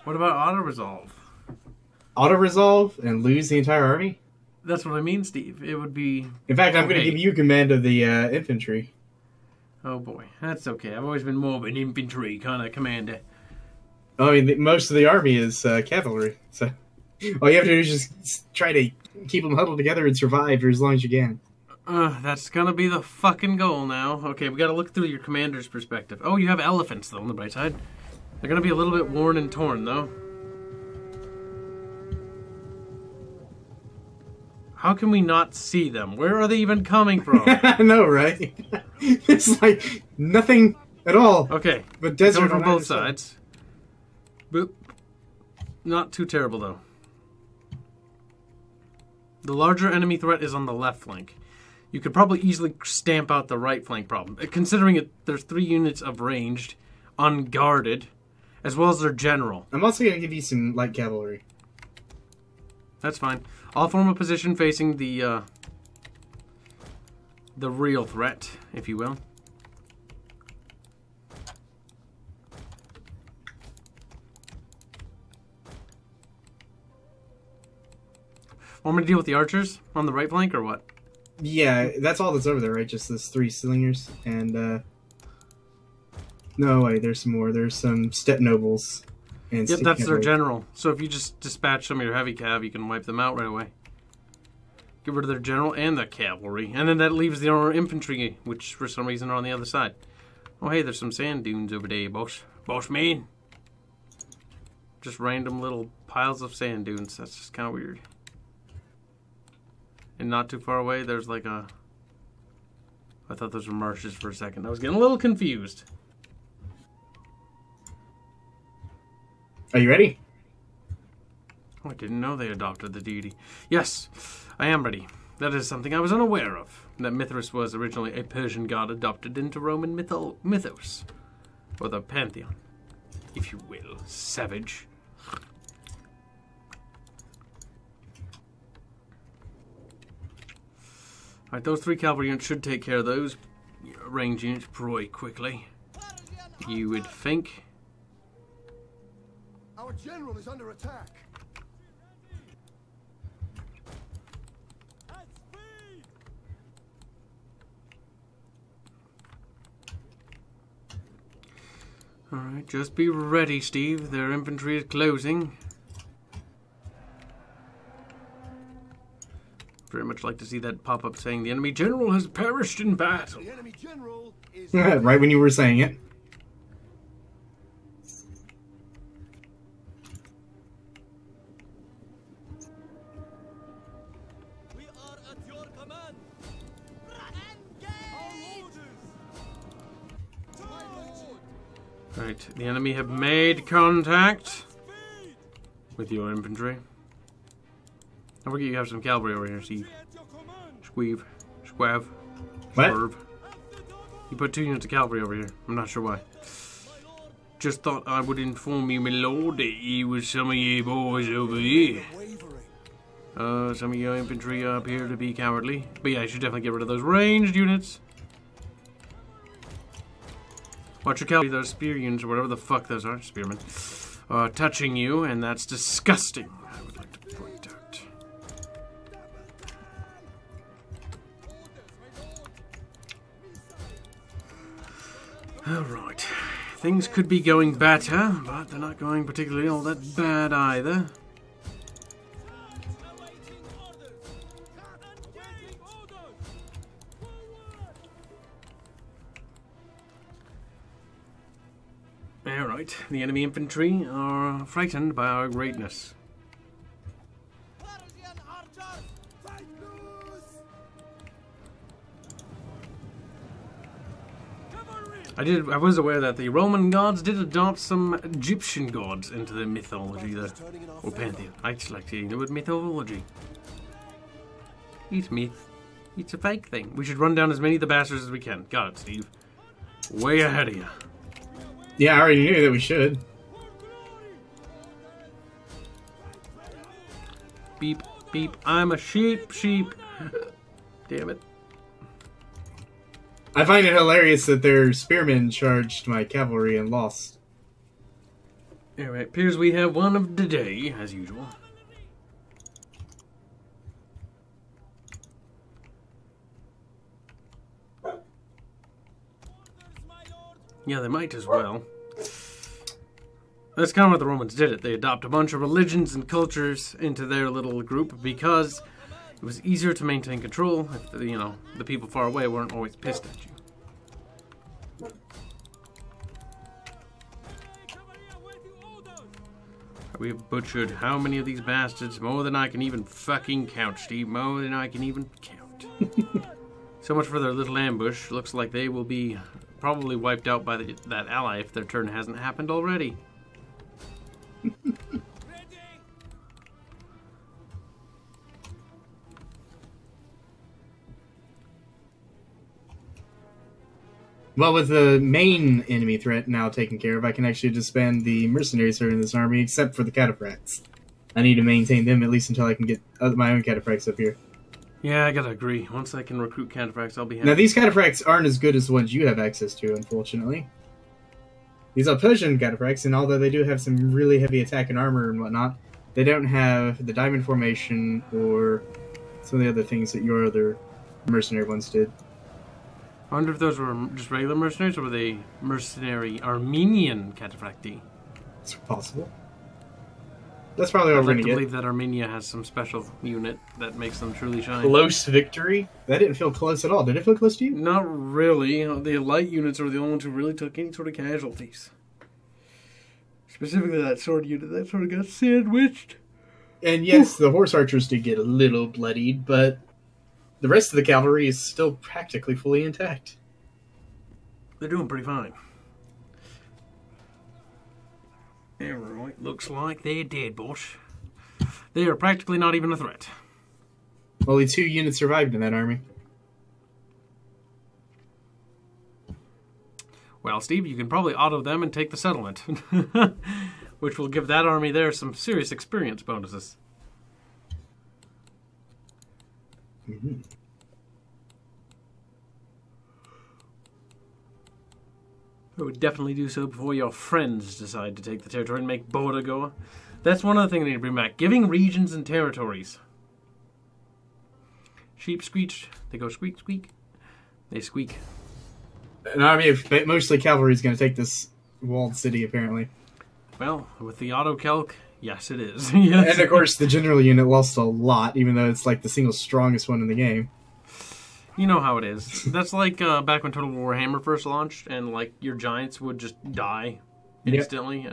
What about auto-resolve? Auto-resolve and lose the entire army? That's what I mean, Steve. It would be... In fact, I'm going to give you command of the infantry. Oh, boy. That's okay. I've always been more of an infantry kind of commander. I mean, most of the army is cavalry, so all you have to do is just try to keep them huddled together and survive for as long as you can. That's gonna be the fucking goal now. Okay, we gotta look through your commander's perspective. Oh, you have elephants, though, on the bright side. They're gonna be a little bit worn and torn, though. How can we not see them? Where are they even coming from? I know, right? It's like nothing at all. Okay, but desert from both sides. Boop. Not too terrible, though. The larger enemy threat is on the left flank. You could probably easily stamp out the right flank problem. Considering there's 3 units of ranged, unguarded, as well as their general. I'm also going to give you some light cavalry. That's fine. I'll form a position facing the real threat, if you will. Want me to deal with the archers on the right flank, or what? Yeah, that's all that's over there, right? Just those 3 slingers, and, no, wait, there's some more. There's some steppe nobles. And yep, that's their general. So if you just dispatch some of your heavy cav, you can wipe them out right away. Get rid of their general and the cavalry. And then that leaves the infantry, which for some reason are on the other side. Oh, hey, there's some sand dunes over there, boss. Boss man. Just random little piles of sand dunes. That's just kind of weird. And not too far away, there's like a... I thought those were marshes for a second. I was getting a little confused. Are you ready? Oh, I didn't know they adopted the deity. Yes, I am ready. That is something I was unaware of. That Mithras was originally a Persian god adopted into Roman mythos. Or the pantheon, if you will. Savage. Alright, those 3 cavalry units should take care of those range units pretty quickly. You would think. Our general is under attack. Alright, just be ready, Steve. Their infantry is closing. Very much like to see that pop up saying the enemy general has perished in battle. The enemy general is right when you were saying it. We are at your command. Right, the enemy have made contact with your infantry. Don't forget you have some cavalry over here, Steve. Squeeve. Squav. What? Swerve. You put 2 units of cavalry over here. I'm not sure why. Just thought I would inform you, my lord, that you was some of you boys over here. Some of your infantry appear to be cowardly. But yeah, I should definitely get rid of those ranged units. Watch your cavalry, those spear units, or whatever the fuck those are, spearmen, touching you, and that's disgusting, I would like to point out. Alright. Things could be going better, but they're not going particularly all that bad either. Alright, the enemy infantry are frightened by our greatness. I was aware that the Roman gods did adopt some Egyptian gods into their mythology, or pantheon. I just like to know it mythology. It's myth. It's a fake thing. We should run down as many of the bastards as we can. Got it, Steve. Way ahead of you. Yeah, I already knew that we should. Beep, beep. I'm a sheep, sheep. Damn it. I find it hilarious that their spearmen charged my cavalry and lost. Alright, appears we have one of the day, as usual. Yeah, they might as well. That's kind of what the Romans did it. They adopt a bunch of religions and cultures into their little group because it was easier to maintain control if, the people far away weren't always pissed at you. We have butchered how many of these bastards? More than I can even fucking count, Steve. More than I can even count. So much for their little ambush. Looks like they will be probably wiped out by that ally if their turn hasn't happened already. Well, with the main enemy threat now taken care of, I can actually disband the mercenaries who are in this army, except for the cataphracts. I need to maintain them at least until I can get my own cataphracts up here. Yeah, I gotta agree. Once I can recruit cataphracts, I'll be happy. Now, these cataphracts aren't as good as the ones you have access to, unfortunately. These are Persian cataphracts, and although they do have some really heavy attack and armor and whatnot, they don't have the diamond formation or some of the other things that your other mercenary ones did. I wonder if those were just regular mercenaries, or were they mercenary Armenian cataphracti? It's possible. That's probably what we're going to get. I believe that Armenia has some special unit that makes them truly shine. Close victory? That didn't feel close at all. Did it feel close to you? Not really. The light units are the only ones who really took any sort of casualties. Specifically that sword unit that sort of got sandwiched. And yes, the horse archers did get a little bloodied, but the rest of the cavalry is still practically fully intact. They're doing pretty fine. Alright, looks like they're dead, boss. They are practically not even a threat. Only 2 units survived in that army. Well, Steve, you can probably auto them and take the settlement. Which will give that army there some serious experience bonuses. Mm-hmm. I would definitely do so before your friends decide to take the territory and make border go. That's one other thing they need to bring back. Giving regions and territories. Sheep screech. They go squeak, squeak. They squeak. An army of mostly cavalry is going to take this walled city, apparently. Well, with the auto-calc, yes it is. Yes. And of course, the general unit lost a lot, even though it's like the single strongest one in the game. You know how it is. That's like back when Total Warhammer first launched, and like your giants would just die instantly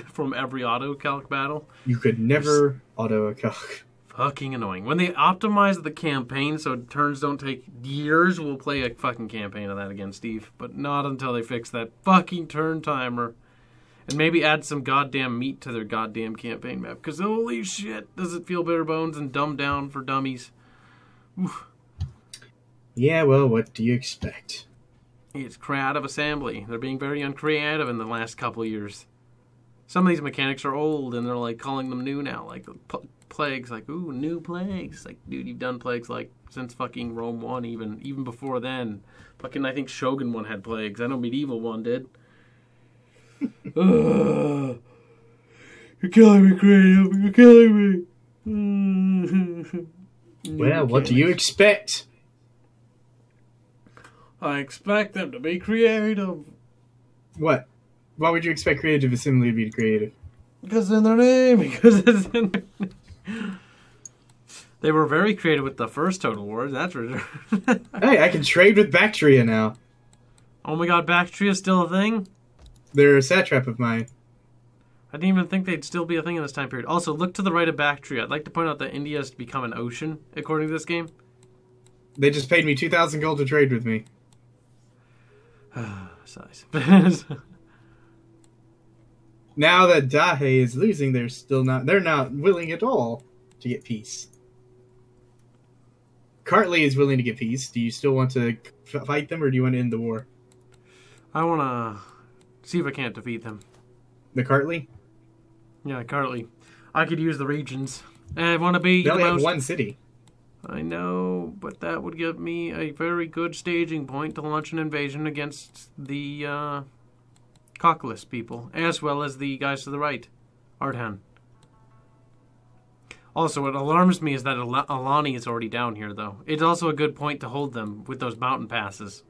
from every auto-calc battle. You could never auto-calc. Fucking annoying. When they optimize the campaign so turns don't take years, we'll play a fucking campaign of that again, Steve. But not until they fix that fucking turn timer. And maybe add some goddamn meat to their goddamn campaign map. Because holy shit, does it feel bare bones and dumbed down for dummies. Oof. Yeah, well, what do you expect? It's creative assembly. They're being very uncreative in the last couple of years. Some of these mechanics are old, and they're like calling them new now. Like plagues, like, ooh, new plagues. Like, dude, you've done plagues like since fucking Rome 1, even before then. Fucking, I think Shogun 1 had plagues. I know Medieval 1 did. You're killing me, creative. You're killing me. Well, what do you expect? I expect them to be creative. What? Why would you expect creative assembly to be creative? Because in their name. Because it's in their name. They were very creative with the first Total War. That's for sure. Hey, I can trade with Bactria now. Oh my god, Bactria is still a thing? They're a satrap of mine. I didn't even think they'd still be a thing in this time period. Also, look to the right of Bactria. I'd like to point out that India has become an ocean, according to this game. They just paid me 2,000 gold to trade with me. Size. Now that Dahe is losing, they're not willing at all to get peace. Kartli is willing to get peace. Do you still want to fight them, or do you want to end the war? I want to See if I can't defeat them. The Kartli? Yeah, Kartli. I could use the regions. I want to be They the only have most... one city. I know, but that would give me a very good staging point to launch an invasion against the Caucasus people, as well as the guys to the right, Artan. Also, what alarms me is that Alani is already down here, though. It's also a good point to hold them with those mountain passes.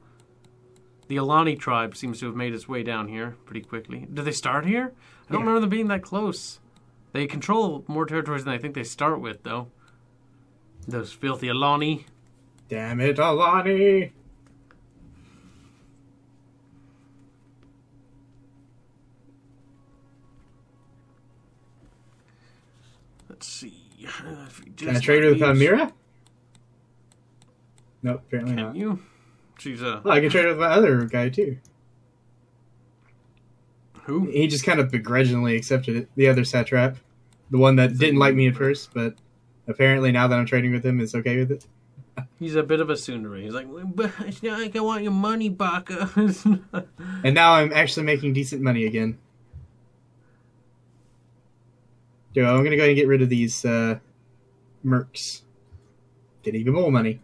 The Alani tribe seems to have made its way down here pretty quickly. Did they start here? I don't remember them being that close. They control more territories than I think they start with, though. Those filthy Alani. Damn it, Alani! Let's see. Can I trade with Mira? Nope, apparently not. Can you? She's a... Oh, I can trade with my other guy, too. Who? He just kind of begrudgingly accepted it. The other satrap. The one that didn't like me at first, but apparently now that I'm trading with him, is okay with it. He's a bit of a tsundere. He's like, but it's not like I want your money, Baka. And now I'm actually making decent money again. So I'm going to go ahead and get rid of these mercs. Get even more money.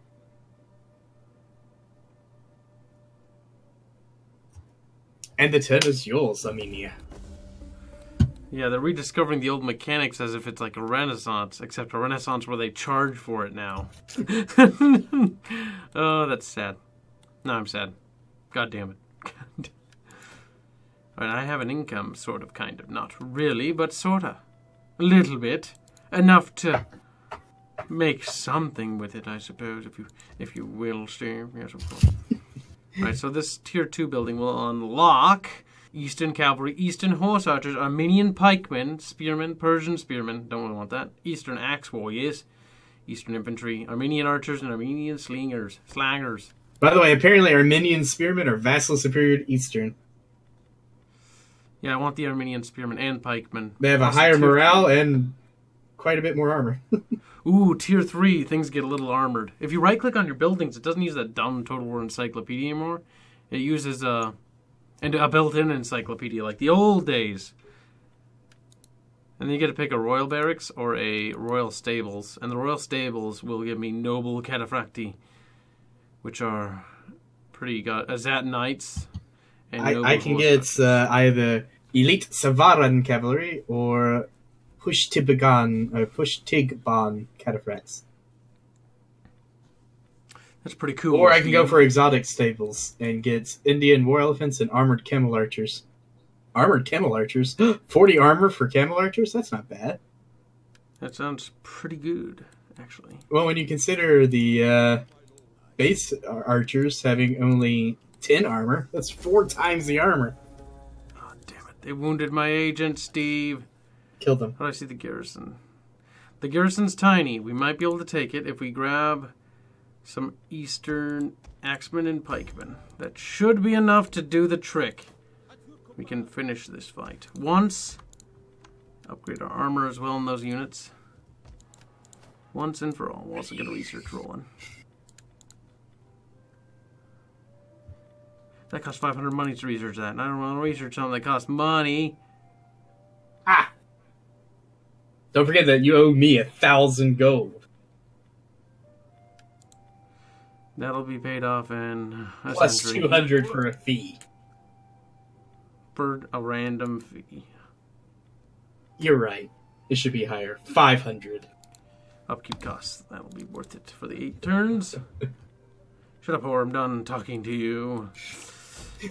And the turn is yours, Armenia. Yeah, they're rediscovering the old mechanics as if it's like a Renaissance, except a Renaissance where they charge for it now. Oh, that's sad. No, I'm sad. God damn it. Alright, I have an income, sort of, kind of. Not really, but sorta. A little bit. Enough to make something with it, I suppose, if you will, Steve. Yes, of course. Alright, so this Tier 2 building will unlock Eastern Cavalry, Eastern Horse Archers, Armenian Pikemen, Spearmen, Persian Spearmen, don't really want that, Eastern Axe Warriors, Eastern Infantry, Armenian Archers, and Armenian Slangers. By the way, apparently Armenian Spearmen are vastly superior to Eastern. Yeah, I want the Armenian Spearmen and Pikemen. They have a higher morale and quite a bit more armor. Ooh, Tier 3, things get a little armored. If you right-click on your buildings, it doesn't use that dumb Total War Encyclopedia anymore. It uses a built-in encyclopedia, like the old days. And then you get to pick a Royal Barracks or a Royal Stables. And the Royal Stables will give me Noble Cataphracti, which are pretty good. Azat Knights. And I can get either Elite Savaran Cavalry or Pushtigban Cataphracts. That's pretty cool. Or I can go for exotic stables and get Indian War Elephants and Armored Camel Archers. Armored Camel Archers? 40 armor for Camel Archers? That's not bad. That sounds pretty good, actually. Well, when you consider the base archers having only 10 armor, that's 4 times the armor. Oh, damn it. They wounded my agent, Steve. Killed them. How do I see the garrison? The garrison's tiny. We might be able to take it if we grab some Eastern Axemen and Pikemen. That should be enough to do the trick. We can finish this fight. Once, upgrade our armor as well in those units. Once and for all. We'll also get a research rolling. That costs 500 money to research that. And I don't want to research something that costs money. Ah! Don't forget that you owe me 1,000 gold. That'll be paid off in a Plus century. 200 for a fee. For a random fee. You're right. It should be higher. 500. Upkeep costs. That'll be worth it for the 8 turns. Shut up, or I'm done talking to you.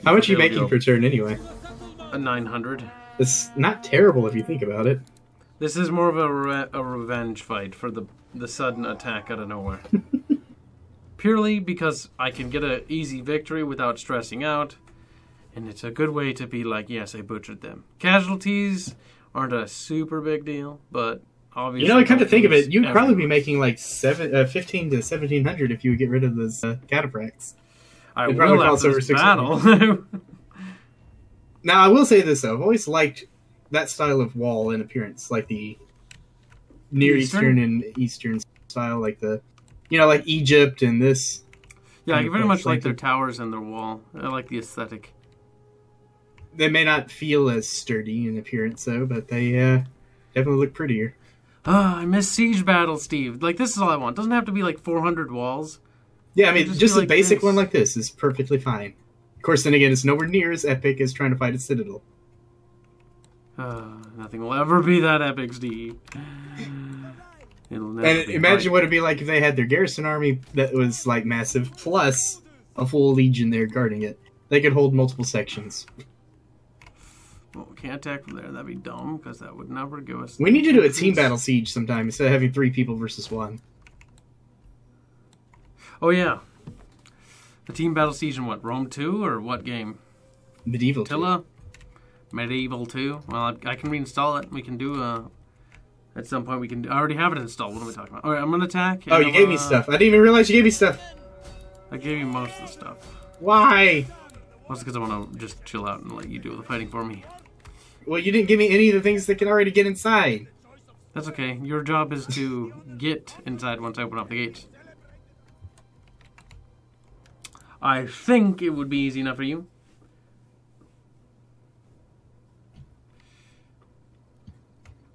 How much are you making per turn anyway? A 900. It's not terrible if you think about it. This is more of a revenge fight for the sudden attack out of nowhere. Purely because I can get an easy victory without stressing out. And it's a good way to be like, yes, I butchered them. Casualties aren't a super big deal, but obviously... You know, I come to think of it, you'd probably be making like 15 to 1,700 if you would get rid of those cataphracts. I will after this battle. Now, I will say this, though. I've always liked that style of wall in appearance, like the Near Eastern and Eastern style, like the, you know, like Egypt and this. Yeah, I very much like their towers and their wall. I like the aesthetic. They may not feel as sturdy in appearance, though, but they definitely look prettier. I miss siege battles, Steve. Like, this is all I want. Doesn't have to be like 400 walls. Yeah, I mean, just a like basic this. one like this is perfectly fine. Of course, then again, it's nowhere near as epic as trying to fight a citadel. Nothing will ever be that epic, Steve. It'll never And be imagine quite. what it'd be like if they had their garrison army that was, like, massive, plus a full legion there guarding it. They could hold multiple sections. Well, we can't attack from there. That'd be dumb, because that would never give us... We need to do a team battle siege sometime instead of having 3 people versus 1. Oh, yeah. The team battle siege in what? Rome 2 or what game? Medieval. Attila? Medieval 2? Well, I can reinstall it. We can do at some point we can... I already have it installed. What am I talking about? Alright, I'm gonna attack. Oh, you gave me stuff. I didn't even realize you gave me stuff. I gave you most of the stuff. Why? Mostly because I want to just chill out and let you do the fighting for me. Well, you didn't give me any of the things that can already get inside. That's okay. Your job is to get inside once I open up the gates. I think it would be easy enough for you.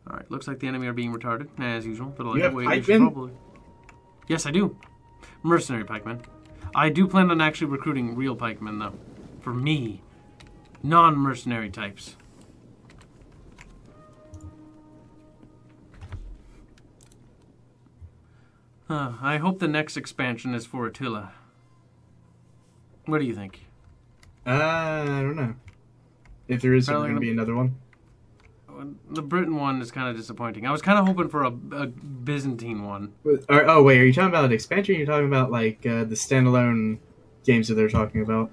Alright, looks like the enemy are being retarded, as usual. But You have we should pikemen? probably... Yes, I do. Mercenary pikemen. I do plan on actually recruiting real pikemen, though. For me. Non-mercenary types. I hope the next expansion is for Attila. What do you think? I don't know. If there is Probably going to be another one. The Britain one is kind of disappointing. I was kind of hoping for a Byzantine one. Oh, wait, are you talking about an expansion or are you talking about, like, the standalone games that they're talking about?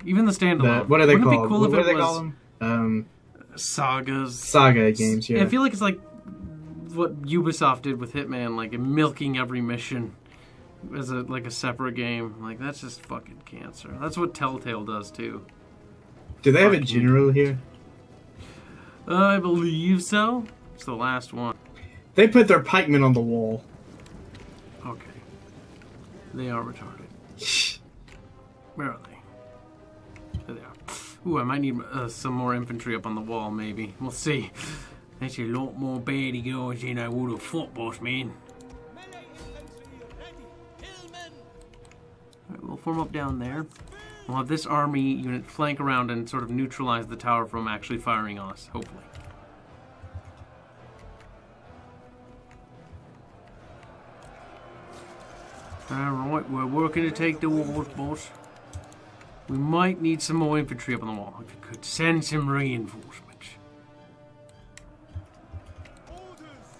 Even the standalone. What are they Wouldn't called? It be cool What if do they was call them? sagas. Saga games, yeah. I feel like it's like what Ubisoft did with Hitman, like milking every mission as a separate game. Like, that's just fucking cancer. That's what Telltale does too. Do they have a general here? I believe so. It's the last one. They put their pikemen on the wall. Okay. They are retarded. Where are they? There they are. Ooh, I might need some more infantry up on the wall, maybe. We'll see. That's a lot more baddie guys than I would have thought, boss man. Alright, we'll form up down there. We'll have this army unit flank around and sort of neutralize the tower from actually firing on us, hopefully. Alright, we're working to take the walls, boss. We might need some more infantry up on the wall. If you could send some reinforcements.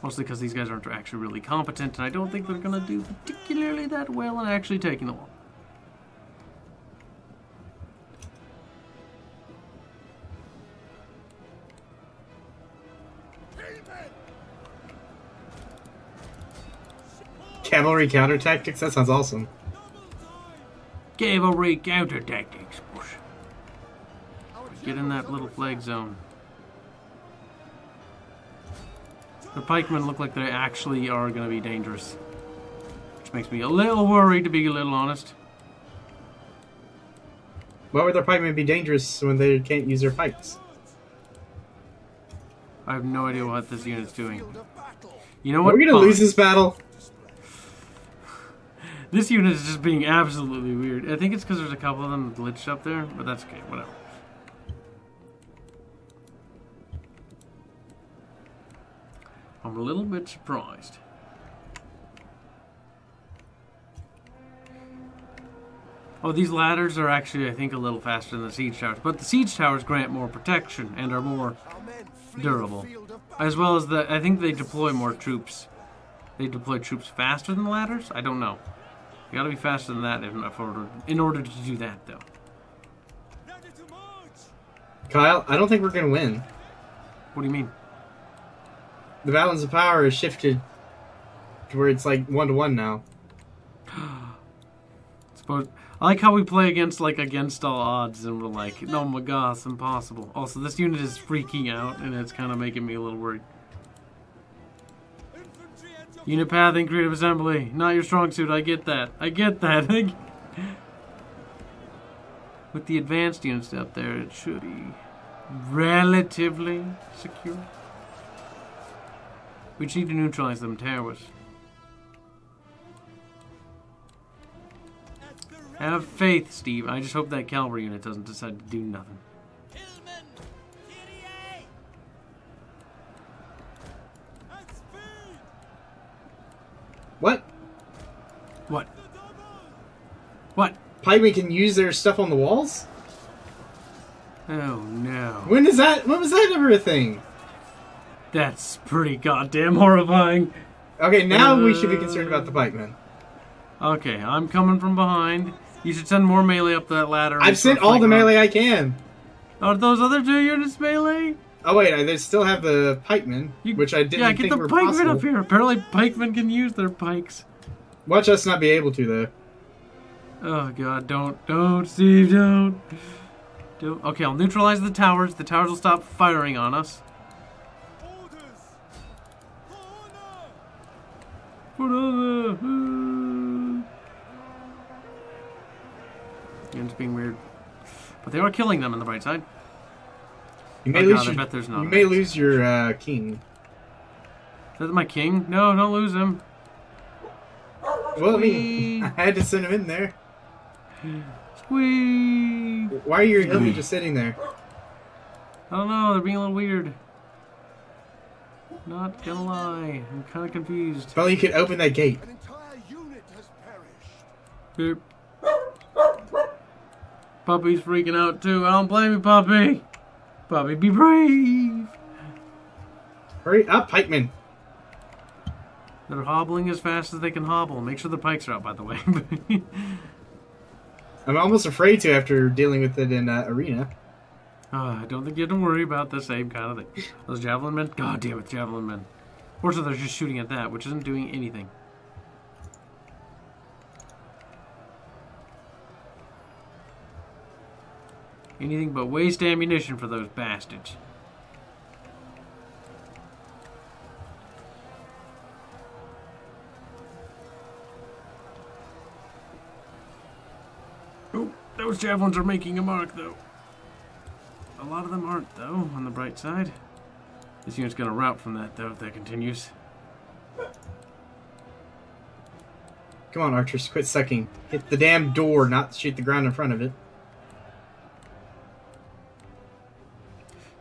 Mostly because these guys aren't actually really competent, and I don't think they're going to do particularly that well in actually taking the wall. Cavalry counter tactics? That sounds awesome. Cavalry counter tactics, push. Get in that little flag zone. The pikemen look like they actually are going to be dangerous. Which makes me a little worried, to be a little honest. Why would their pikemen be dangerous when they can't use their pikes? I have no idea what this unit's doing. You know what? We're going to Fine. lose this battle. This unit is just being absolutely weird. I think it's because there's a couple of them glitched up there, but that's okay, whatever. I'm a little bit surprised. Oh, these ladders are actually, I think, a little faster than the siege towers. But the siege towers grant more protection and are more durable. As well as I think they deploy more troops. They deploy troops faster than the ladders? I don't know. You gotta be faster than that in order to do that, though. Kyle, I don't think we're going to win. What do you mean? The balance of power has shifted to where it's like 1-to-1 now. Suppose I like how we play against all odds, and we're like, oh my god, it's impossible. Also, this unit is freaking out, and it's kind of making me a little worried. Unit pathing, creative assembly, not your strong suit. I get that. I get that. With the advanced units out there, it should be relatively secure. We just need to neutralize them towers. Have faith, Steve. I just hope that cavalry unit doesn't decide to do nothing. What? What? What? Pikemen can use their stuff on the walls? Oh no. When was that ever a thing? That's pretty goddamn horrifying. Okay, now we should be concerned about the pikemen. Okay, I'm coming from behind. You should send more melee up that ladder. I've sent all the melee I can. Are those other 2 units melee? Oh wait, I still have the pikemen, which I didn't think were possible. Yeah, get the pikemen up here. Apparently pikemen can use their pikes. Watch us not be able to, though. Oh god, don't, Steve, don't. Okay, I'll neutralize the towers. The towers will stop firing on us. It's being weird. But they are killing them on the bright side. You may lose your king. Is that my king? No, don't lose him. Well, I mean, I had to send him in there. Squee! Why are your army just sitting there? I don't know, they're being a little weird. Not gonna lie, I'm kind of confused. Well, you could open that gate. An entire unit has perished. Beep. Puppy's freaking out too. I don't blame you, Puppy. Puppy, be brave. Hurry up, pikemen. They're hobbling as fast as they can hobble. Make sure the pikes are out, by the way. I'm almost afraid to after dealing with it in Arena. I don't think you have to worry about the same kind of thing. Those javelin men? God damn it, javelin men. Fortunately, they're just shooting at that, which isn't doing anything. Anything but waste ammunition for those bastards. Oh, those javelins are making a mark, though. A lot of them aren't, though, on the bright side. This unit's gonna rout from that, though, if that continues. Come on, archers, quit sucking. Hit the damn door, not shoot the ground in front of it.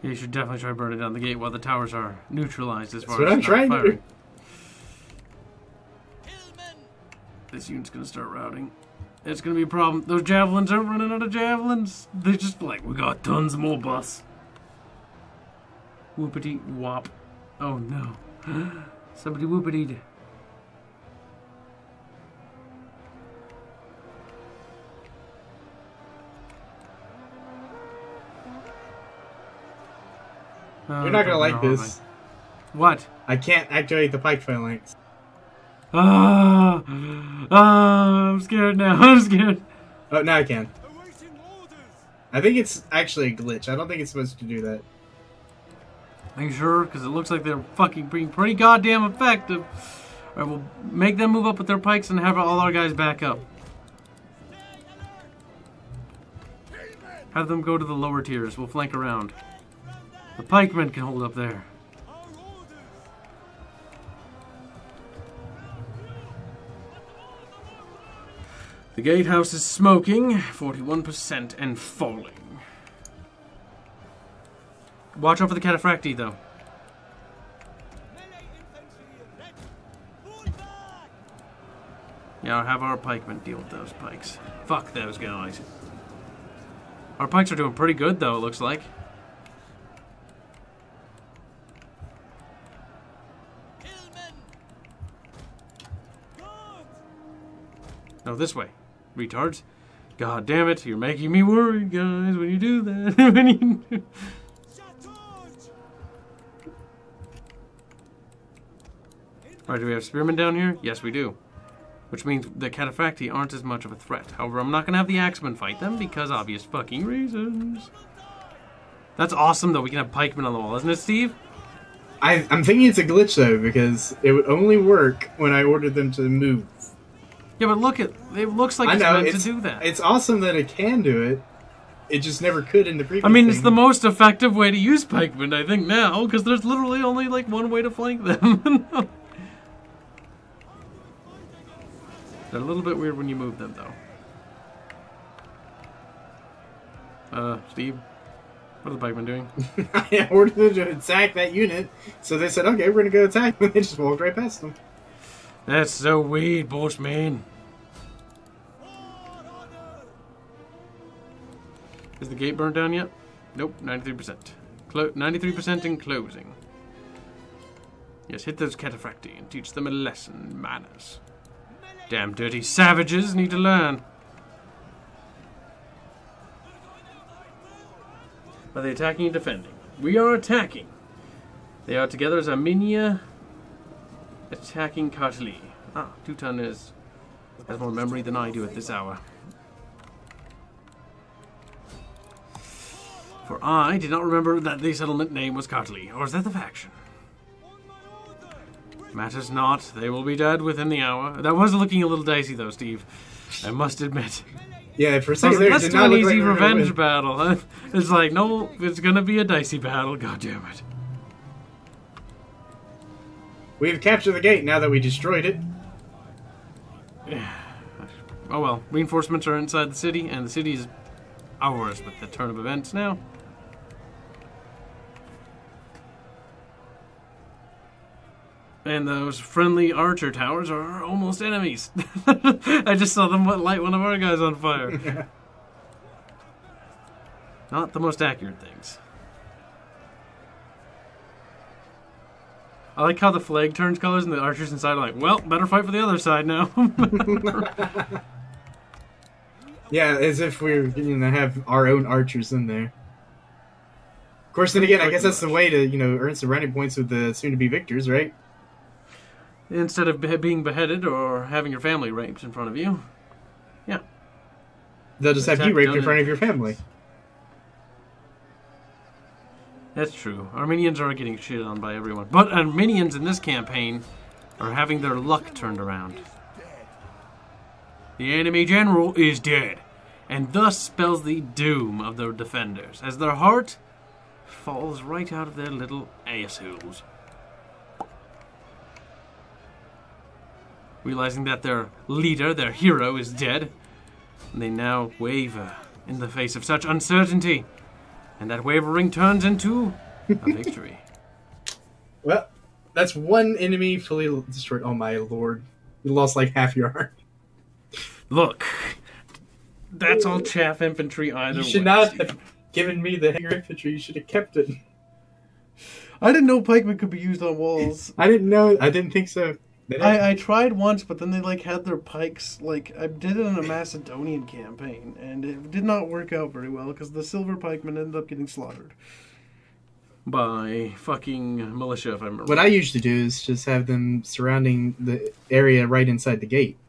Yeah, you should definitely try burning down the gate while the towers are neutralized as far That's what I'm trying to do. This unit's gonna start routing. It's gonna be a problem. Those javelins aren't running out of javelins. They're just like, we got tons more, boss. Whoopity wop. Oh no. Somebody whoopitied. You're not gonna like this. What? I can't activate the pike phalanx. I'm scared now. I'm scared. Oh, now I can. I think it's actually a glitch. I don't think it's supposed to do that. Are you sure? Because it looks like they're fucking being pretty goddamn effective. Alright, we'll make them move up with their pikes and have all our guys back up. Have them go to the lower tiers. We'll flank around. The pikemen can hold up there. The gatehouse is smoking, 41% and falling. Watch out for the cataphracti, though. Yeah, I'll have our pikemen deal with those pikes. Fuck those guys. Our pikes are doing pretty good, though, it looks like. No, this way. Retards. God damn it, you're making me worried, guys, when you do that. Alright, do we have spearmen down here? Yes, we do. Which means the cataphracti aren't as much of a threat. However, I'm not going to have the axemen fight them because obvious fucking reasons. That's awesome, though. We can have pikemen on the wall, isn't it, Steve? I'm thinking it's a glitch, though, because it would only work when I ordered them to move. Yeah, but look, it looks like it's meant to do that. It's awesome that it can do it, It just never could in the previous I mean, thing. it's the most effective way to use pikemen, I think, now, because there's literally only, like, one way to flank them. They're a little bit weird when you move them, though. Steve? What are the pikemen doing? I ordered them to attack that unit, so they said, okay, we're going to go attack them, and they just walked right past them. That's so weird, boss man. Is the gate burned down yet? Nope, 93%. 93% in closing. Yes, hit those cataphracti and teach them a lesson. Manners. Damn dirty savages need to learn. Are they attacking and defending? We are attacking. They are together as Armenia attacking Kartli. Ah, Teuton has more memory than I do at this hour. For I did not remember that the settlement name was Kartli, or is that the faction? Matters not, they will be dead within the hour. That was looking a little dicey though, Steve. I must admit. Yeah, for a second there, it let's did do not an look easy like we were gonna revenge win. battle. Huh? It's like, no, it's gonna be a dicey battle, god damn it. We've captured the gate now that we destroyed it. Oh well, reinforcements are inside the city, and the city is ours with the turn of events now. And those friendly archer towers are almost enemies. I just saw them light one of our guys on fire. Not the most accurate things. I like how the flag turns colors and the archers inside are like, well, better fight for the other side now. Yeah, as if we're going to have our own archers in there. Of course, then again, I guess that's the way to, earn some brownie points with the soon-to-be victors, right? Instead of being beheaded or having your family raped in front of you. Yeah. They'll just have you raped in front of your family. That's true. Armenians are getting shit on by everyone. But Armenians in this campaign are having their luck turned around. The enemy general is dead, and thus spells the doom of their defenders, as their heart falls right out of their little assholes. Realizing that their leader, their hero, is dead, they now waver in the face of such uncertainty. And that wavering turns into a victory. Well, that's one enemy fully destroyed. Oh my lord. You lost like half your army. Look, that's all chaff infantry either way. You should not have given me the heavier infantry. You should have kept it. I didn't know pikemen could be used on walls. I didn't know. I didn't think so. I tried once, but then they had their pikes, I did it in a Macedonian campaign, and it did not work out very well, because the silver pikemen ended up getting slaughtered. By fucking militia, if I remember. What I usually do is just have them surrounding the area right inside the gate.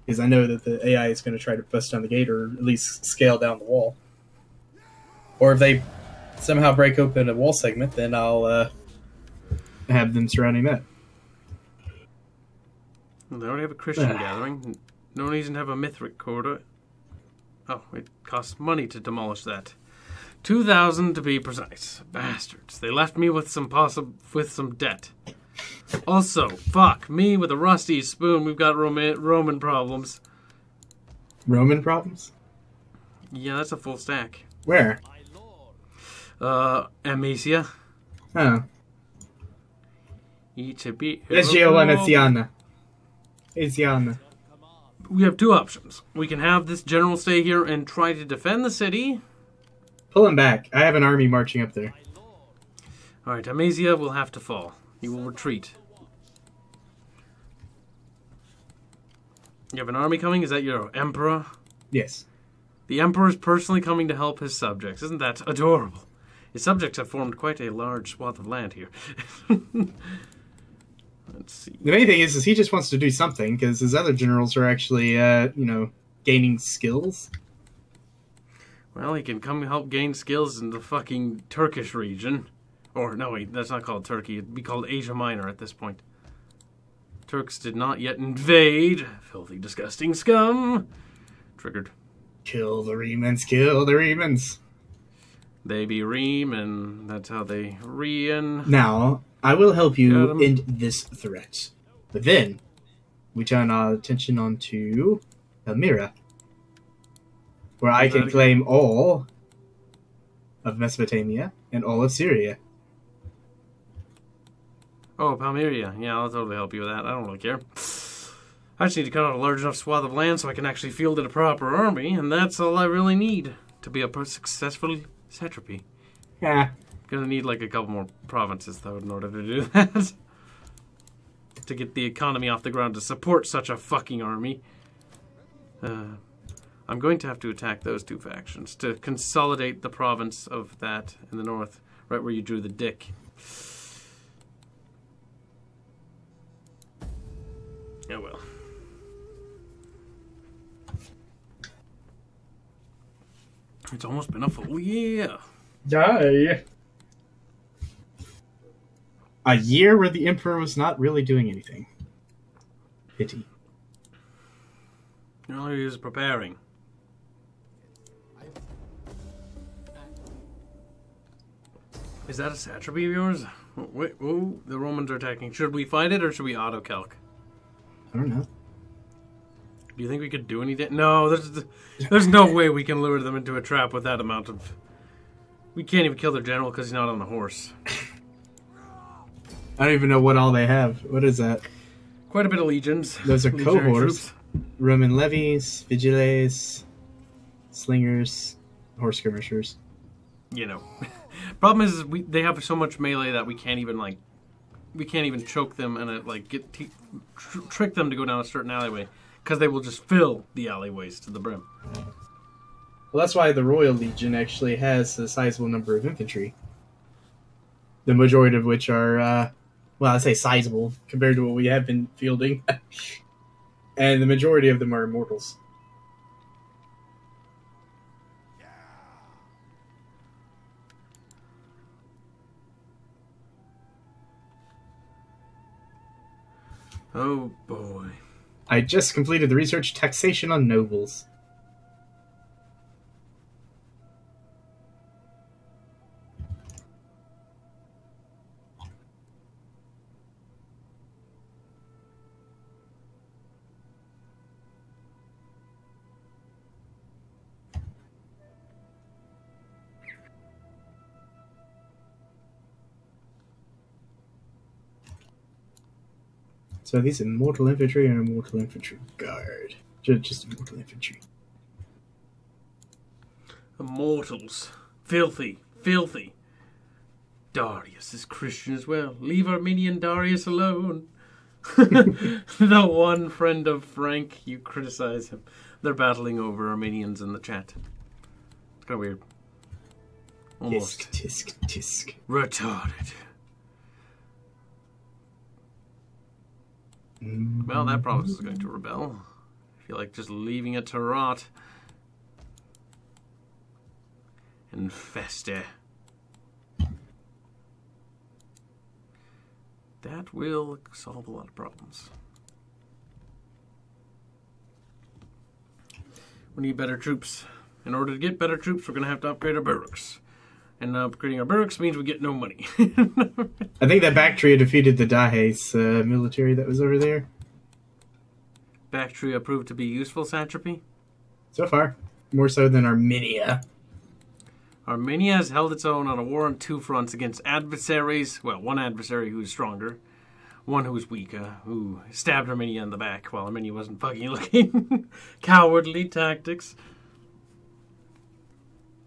Because I know that the AI is going to try to bust down the gate, or at least scale down the wall. Or if they somehow break open a wall segment, then I'll have them surrounding that. Well, they already have a Christian gathering. No reason to have a Mithric quarter. Oh, it costs money to demolish that. 2,000 to be precise. Bastards. They left me with some debt. Also, fuck me with a rusty spoon. We've got Roman problems. Roman problems? Yeah, that's a full stack. Where? Amicia. Oh. It's a bit. We have two options. We can have this general stay here and try to defend the city. Pull him back. I have an army marching up there. Alright, Amasia will have to fall. He will retreat. You have an army coming? Is that your emperor? Yes. The emperor is personally coming to help his subjects. Isn't that adorable? His subjects have formed quite a large swath of land here. Let's see. The main thing is he just wants to do something, because his other generals are actually, gaining skills. Well, he can come help gain skills in the fucking Turkish region. Or, no, wait, that's not called Turkey. It'd be called Asia Minor at this point. Turks did not yet invade. Filthy, disgusting scum. Triggered. Kill the Remans, kill the Remans. They be ream, and that's how they rein. Now, I will help you end this threat. But then, we turn our attention onto Elmira, where I can claim all of Mesopotamia and all of Syria. Oh, Palmyra. Yeah, I'll totally help you with that. I don't really care. I just need to cut out a large enough swath of land so I can actually field a proper army, and that's all I really need to be a successful satrapy. Yeah. Gonna need like a couple more provinces, though, in order to do that. To get the economy off the ground to support such a fucking army. I'm going to have to attack those two factions to consolidate the province of that in the north, right where you drew the dick. Oh well. It's almost been a full year. Die. A year where the Emperor was not really doing anything. Pity. No, he was preparing. Is that a satrapy of yours? Wait, oh, the Romans are attacking. Should we fight it or should we auto-calc? I don't know. Do you think we could do anything? No, there's no way we can lure them into a trap with that amount of... We can't even kill their general because he's not on the horse. I don't even know what all they have. What is that? Quite a bit of legions. Those are Legionary cohorts. Roman levies, vigiles, slingers, horse skirmishers. You know. Problem is they have so much melee that we can't even choke them and trick them to go down a certain alleyway because they will just fill the alleyways to the brim. Well, that's why the Royal Legion actually has a sizable number of infantry. The majority of which are, well, I say sizable compared to what we have been fielding. And the majority of them are immortals. Oh boy. I just completed the research taxation on nobles. So these immortal infantry and immortal infantry guard. Just immortal infantry. Immortals. Filthy. Filthy. Darius is Christian as well. Leave Armenian Darius alone. The one friend of Frank, you criticize him. They're battling over Armenians in the chat. It's kind of weird. Almost. Tisk, tisk, tisk. Retarded. Well, that province is going to rebel. I feel like just leaving it to rot. And fester. That will solve a lot of problems. We need better troops. In order to get better troops, we're going to have to upgrade our barracks. And upgrading our barracks means we get no money. I think that Bactria defeated the Dahes military that was over there. Bactria proved to be useful satrapy? So far. More so than Armenia. Armenia has held its own on a war on two fronts against adversaries. Well, one adversary who's stronger. One who's weaker, who stabbed Armenia in the back while Armenia wasn't fucking looking. Cowardly tactics.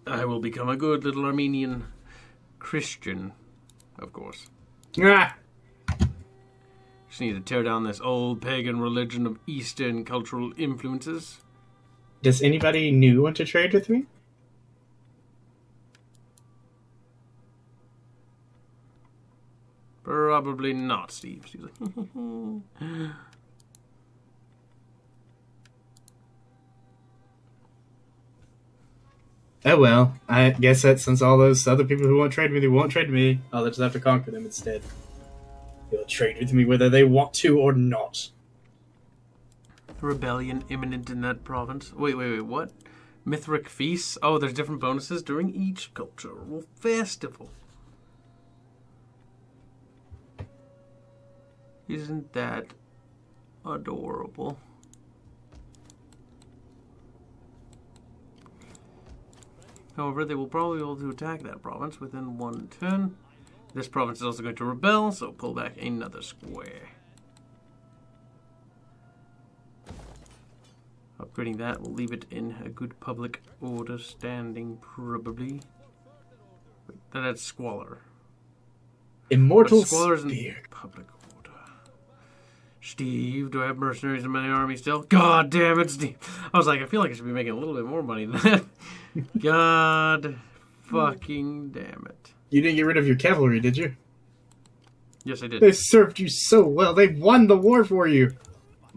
I will become a good little Armenian Christian, of course. Ah! Just need to tear down this old pagan religion of Eastern cultural influences. Does anybody new want to trade with me? Probably not, Steve. Steve's like, oh well, I guess that since all those other people who won't trade with me won't trade with me, I'll just have to conquer them instead. They'll trade with me whether they want to or not. Rebellion imminent in that province. Wait, what? Mithric feasts. Oh, there's different bonuses during each cultural festival. Isn't that adorable? However, they will probably be able to attack that province within 1 turn. This province is also going to rebel, so pull back another square. Upgrading that will leave it in a good public order standing, probably. Wait, that adds squalor. Immortal Squalor's in public order. Steve, do I have mercenaries in my army still? God damn it, Steve. I was like, I feel like I should be making a little bit more money than that. God fucking damn it. You didn't get rid of your cavalry, did you? Yes, I did. They served you so well. They won the war for you.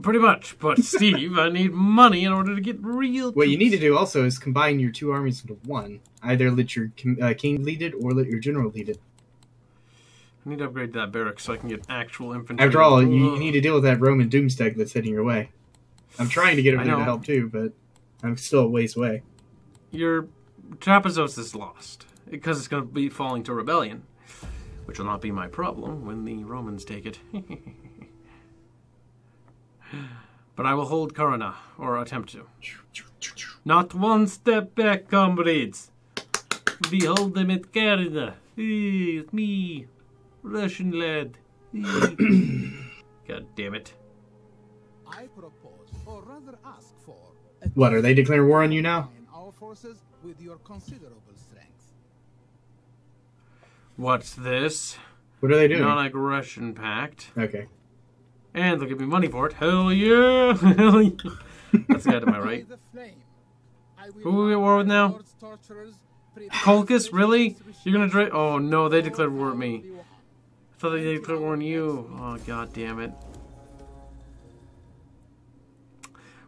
Pretty much. But, Steve, I need money in order to get real What you need to do also is combine your 2 armies into one. Either let your king lead it or let your general lead it. I need to upgrade that barracks so I can get actual infantry. After all, you need to deal with that Roman doomsday that's heading your way. I'm trying to get over there to help too, but I'm still a ways away. Your Trapezost is lost because it's going to be falling to rebellion, which will not be my problem when the Romans take it. But I will hold Corona, or attempt to. Not one step back, comrades. Behold them at Corona. It's me, Russian lad. God damn it. I propose, or rather ask for... What, are they declaring war on you now? ...our forces with your considerable strength. What's this? What are they doing? Non-aggression pact. Okay. And they'll give me money for it. Hell yeah! Hell yeah. That's the guy to my right. Who are we at war with now? Colchis? Really? You're gonna try? Oh no, they declared war at me. I thought they declared war on you. Oh god damn it.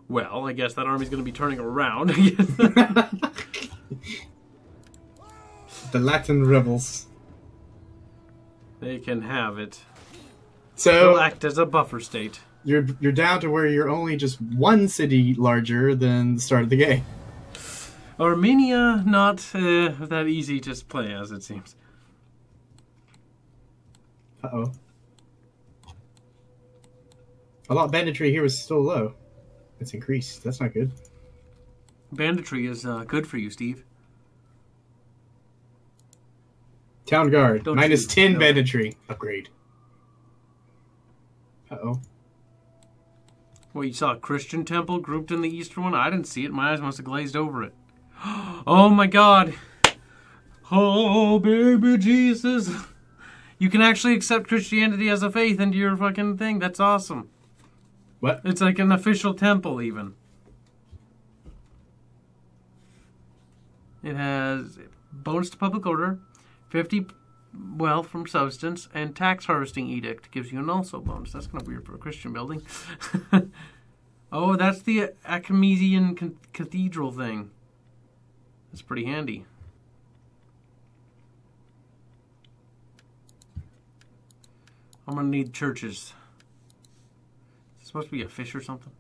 Well, I guess that army's gonna be turning around. The Latin rebels. They can have it. So they'll act as a buffer state. You're down to where you're only just 1 city larger than the start of the game. Armenia, not that easy to play as it seems. Uh-oh. I thought banditry here was still low. It's increased. That's not good. Banditry is good for you, Steve. Town guard. Don't Minus you 10 know banditry. Upgrade. Uh-oh. Well, you saw a Christian temple grouped in the eastern one? I didn't see it. My eyes must have glazed over it. Oh my god. Oh, baby Jesus. You can actually accept Christianity as a faith into your fucking thing. That's awesome. What? It's like an official temple, even. It has bonus to public order, 50 wealth from substance, and tax harvesting edict gives you an also bonus. That's kind of weird for a Christian building. Oh, that's the Academesian cathedral thing. That's pretty handy. I'm gonna need churches. Is it supposed to be a fish or something?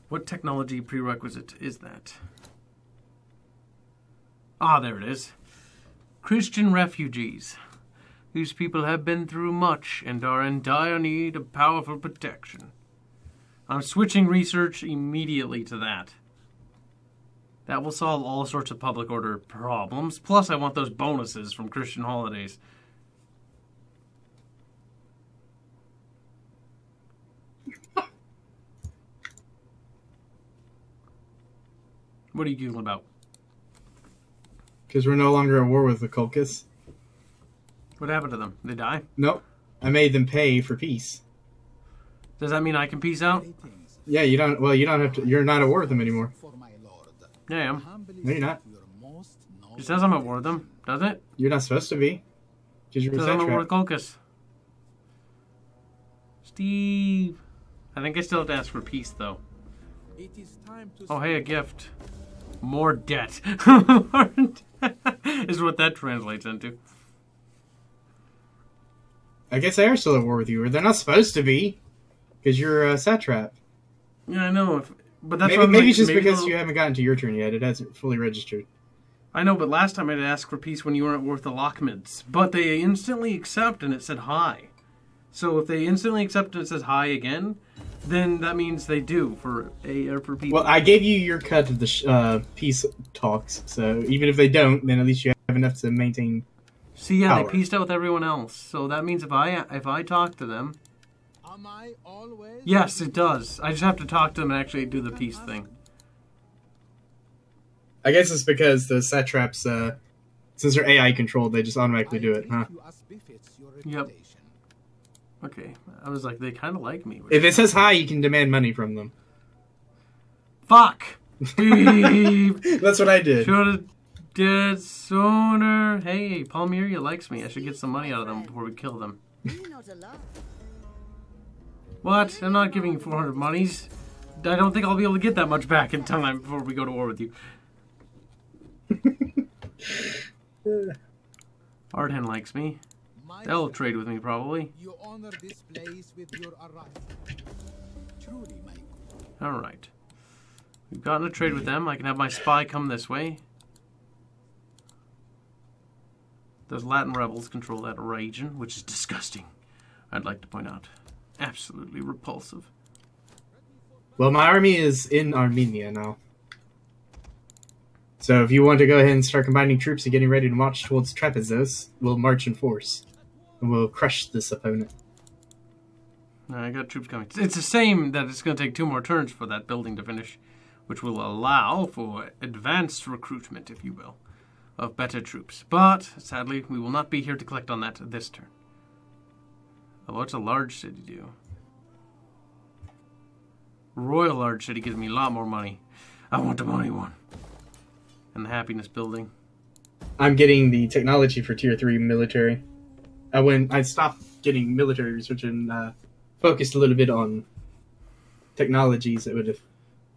What technology prerequisite is that? Ah, there it is. Christian refugees. These people have been through much and are in dire need of powerful protection. I'm switching research immediately to that. That will solve all sorts of public order problems. Plus, I want those bonuses from Christian holidays. What are you giggling about? Because we're no longer at war with the Colchis. What happened to them? They die? Nope. I made them pay for peace. Does that mean I can peace out? Yeah, you don't. Well, you don't have to. You're not at war with them anymore. Yeah, I am. No, you're not. It says I'm at war with them, doesn't it? You're not supposed to be. Because you're It a says I'm at war with satrap. Colchis. Steve. I think I still have to ask for peace, though. It is time to Oh, hey, a gift. More debt. More debt is what that translates into. I guess they are still at war with you, or they're not supposed to be. because you're a satrap. Yeah, I know. But that's maybe it's just because you haven't gotten to your turn yet. It hasn't fully registered. I know, but last time I had asked for peace when you weren't worth the Lockmids. But they instantly accept and it said hi. So if they instantly accept and it says hi again, then that means they do for peace. Well, I gave you your cut of the peace talks, so even if they don't, then at least you have enough to maintain. See, yeah, power. They peaced out with everyone else. So that means if I talk to them. Am I always? Yes, it does. I just have to talk to them and actually do the peace thing. I guess it's because the satraps, since they're AI controlled, they just automatically do it, huh? Yep. Okay, I was like, they kind of like me. If it says hi, you can demand money from them. Fuck! Beep! That's what I did. Should've did sooner. Hey, Palmyra likes me. I should get some money out of them before we kill them. What? I'm not giving you 400 monies. I don't think I'll be able to get that much back in time before we go to war with you. Ardhen likes me. They'll trade with me, probably. You honor this place with your arrival. Truly, my Alright. We've gotten a trade with them. I can have my spy come this way. Those Latin rebels control that region, which is disgusting. I'd like to point out. Absolutely repulsive. Well, my army is in Armenia now. So if you want to go ahead and start combining troops and getting ready to march towards Trapezos, we'll march in force. And we'll crush this opponent. I got troops coming. It's the same that it's going to take 2 more turns for that building to finish, which will allow for advanced recruitment, if you will, of better troops. But, sadly, we will not be here to collect on that this turn. Although it's a large city, do. Royal large city gives me a lot more money. I want the money one. And the happiness building. I'm getting the technology for tier 3 military. I stopped getting military research and focused a little bit on technologies that would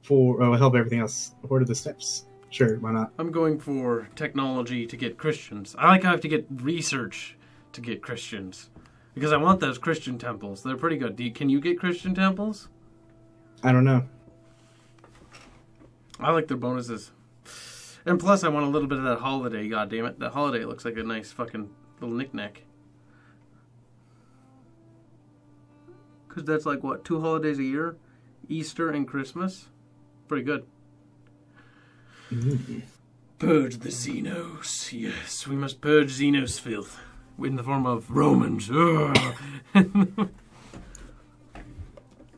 help everything else. What are the steps? Sure, why not? I'm going for technology to get Christians. I have to get research to get Christians. Because I want those Christian temples. They're pretty good. Can you get Christian temples? I don't know. I like their bonuses. And plus I want a little bit of that holiday, goddammit. That holiday looks like a nice fucking little knick-knack. Because that's like, what, 2 holidays a year? Easter and Christmas? Pretty good. Mm-hmm. Purge the Xenos. Yes, we must purge Xenos filth. In the form of Romans.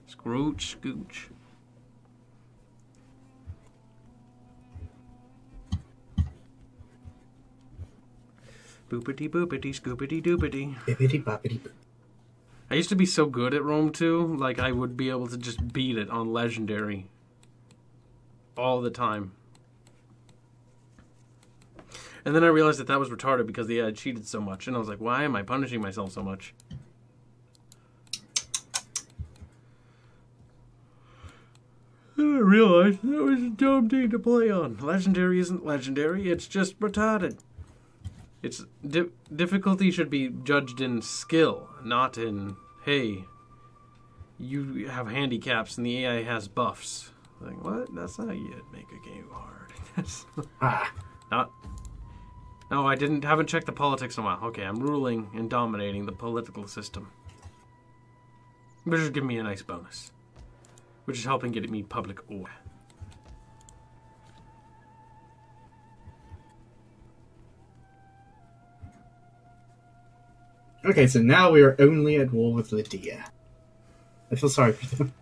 Scrooge, scooch. Boopity boopity scoopity doopity. Bippity boppity boop. I used to be so good at Rome 2, like I would be able to just beat it on Legendary. All the time. And then I realized that was retarded because I had cheated so much. And I was like, why am I punishing myself so much? And I realized that was a dumb thing to play on. Legendary isn't legendary, it's just retarded. It's difficulty should be judged in skill, not in, hey, you have handicaps and the AI has buffs. Like, what? That's not how you make a game hard. Not... No, I haven't checked the politics in a while. Okay, I'm ruling and dominating the political system. Which is giving me a nice bonus. Which is helping get me public order. Okay, so now we are only at war with Lydia. I feel sorry for them.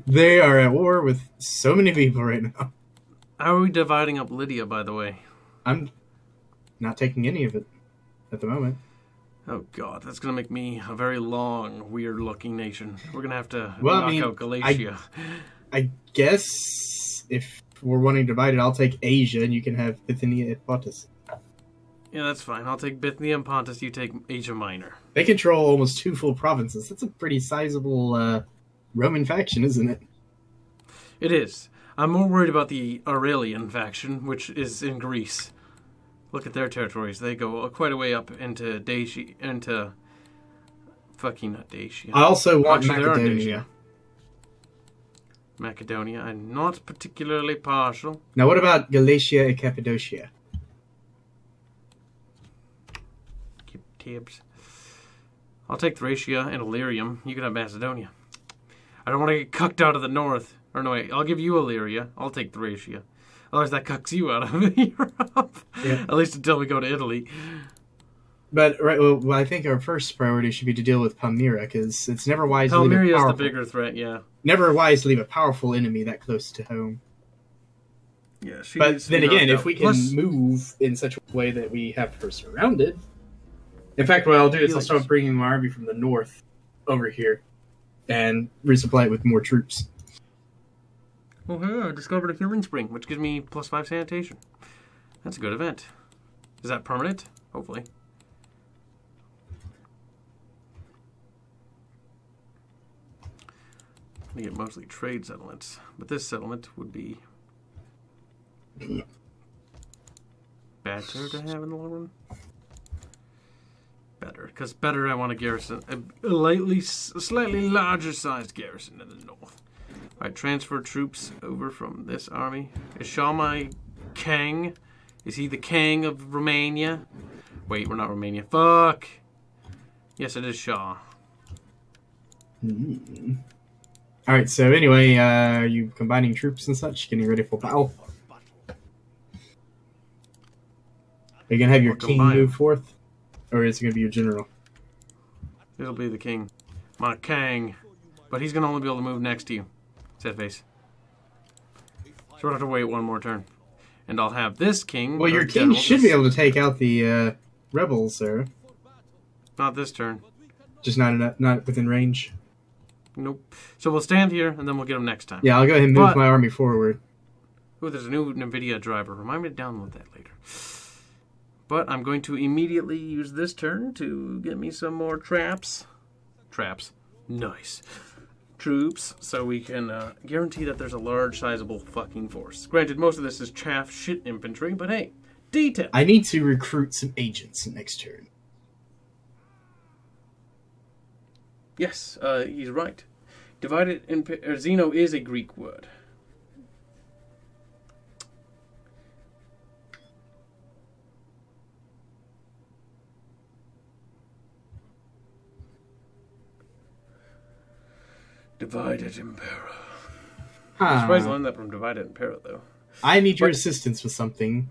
They are at war with so many people right now. How are we dividing up Lydia, by the way? I'm not taking any of it at the moment. Oh god, that's going to make me a very long, weird-looking nation. We're going to have to knock out Galatia. I guess if we're wanting to divide it, I'll take Asia and you can have Bithynia and Pontus. Yeah, that's fine. I'll take Bithynia and Pontus, you take Asia Minor. They control almost 2 full provinces. That's a pretty sizable Roman faction, isn't it? It is. I'm more worried about the Aurelian faction, which is in Greece. Look at their territories. They go quite a way up into Dacia, fucking not Dacia. I also want Macedonia. Macedonia, I'm not particularly partial. Now, what about Galatia and Cappadocia? Keep tabs. I'll take Thracia and Illyrium. You can have Macedonia. I don't want to get cucked out of the north. Or no, wait, I'll give you Illyria. I'll take Thracia. Otherwise, that cucks you out of Europe. Yeah. At least until we go to Italy. But right, well, I think our first priority should be to deal with Palmyra, because it's never wise to leave Palmyra is the bigger threat, yeah. Never wise to leave a powerful enemy that close to home. Yeah, but then again, if we can move in such a way that we have her surrounded. In fact, what I'll do is I'll start bringing my army from the north over here and resupply it with more troops. Oh, hey, I discovered a healing spring, which gives me +5 sanitation. That's a good event. Is that permanent? Hopefully. I get mostly trade settlements, but this settlement would be better to have in the long run. Better, because better I want a garrison, a slightly larger sized garrison in the north. Alright, transfer troops over from this army. Is Shah my king? Is he the king of Romania? Wait, we're not Romania. Fuck! Yes, it is Shah. Alright, so anyway, are you combining troops and such? Getting ready for battle? Are you going to have your king move forth? Or is it going to be your general? It'll be the king. My king. But he's going to only be able to move next to you. Set face. So we'll have to wait one more turn. And I'll have this king. Well, your king should be able to take out the rebels, sir. Not this turn. Just not within range? Nope. So we'll stand here, and then we'll get them next time. Yeah, I'll go ahead and move my army forward. Ooh, there's a new NVIDIA driver. Remind me to download that later. But I'm going to immediately use this turn to get me some more traps. Traps. Nice. Troops, so we can guarantee that there's a large, sizable fucking force. Granted, most of this is chaff shit infantry, but hey, detail. I need to recruit some agents next turn. Yes, he's right. Divided Zeno is a Greek word. Divided Impera. I'm surprised I learned that from Divided Impera, though. I need your assistance with something.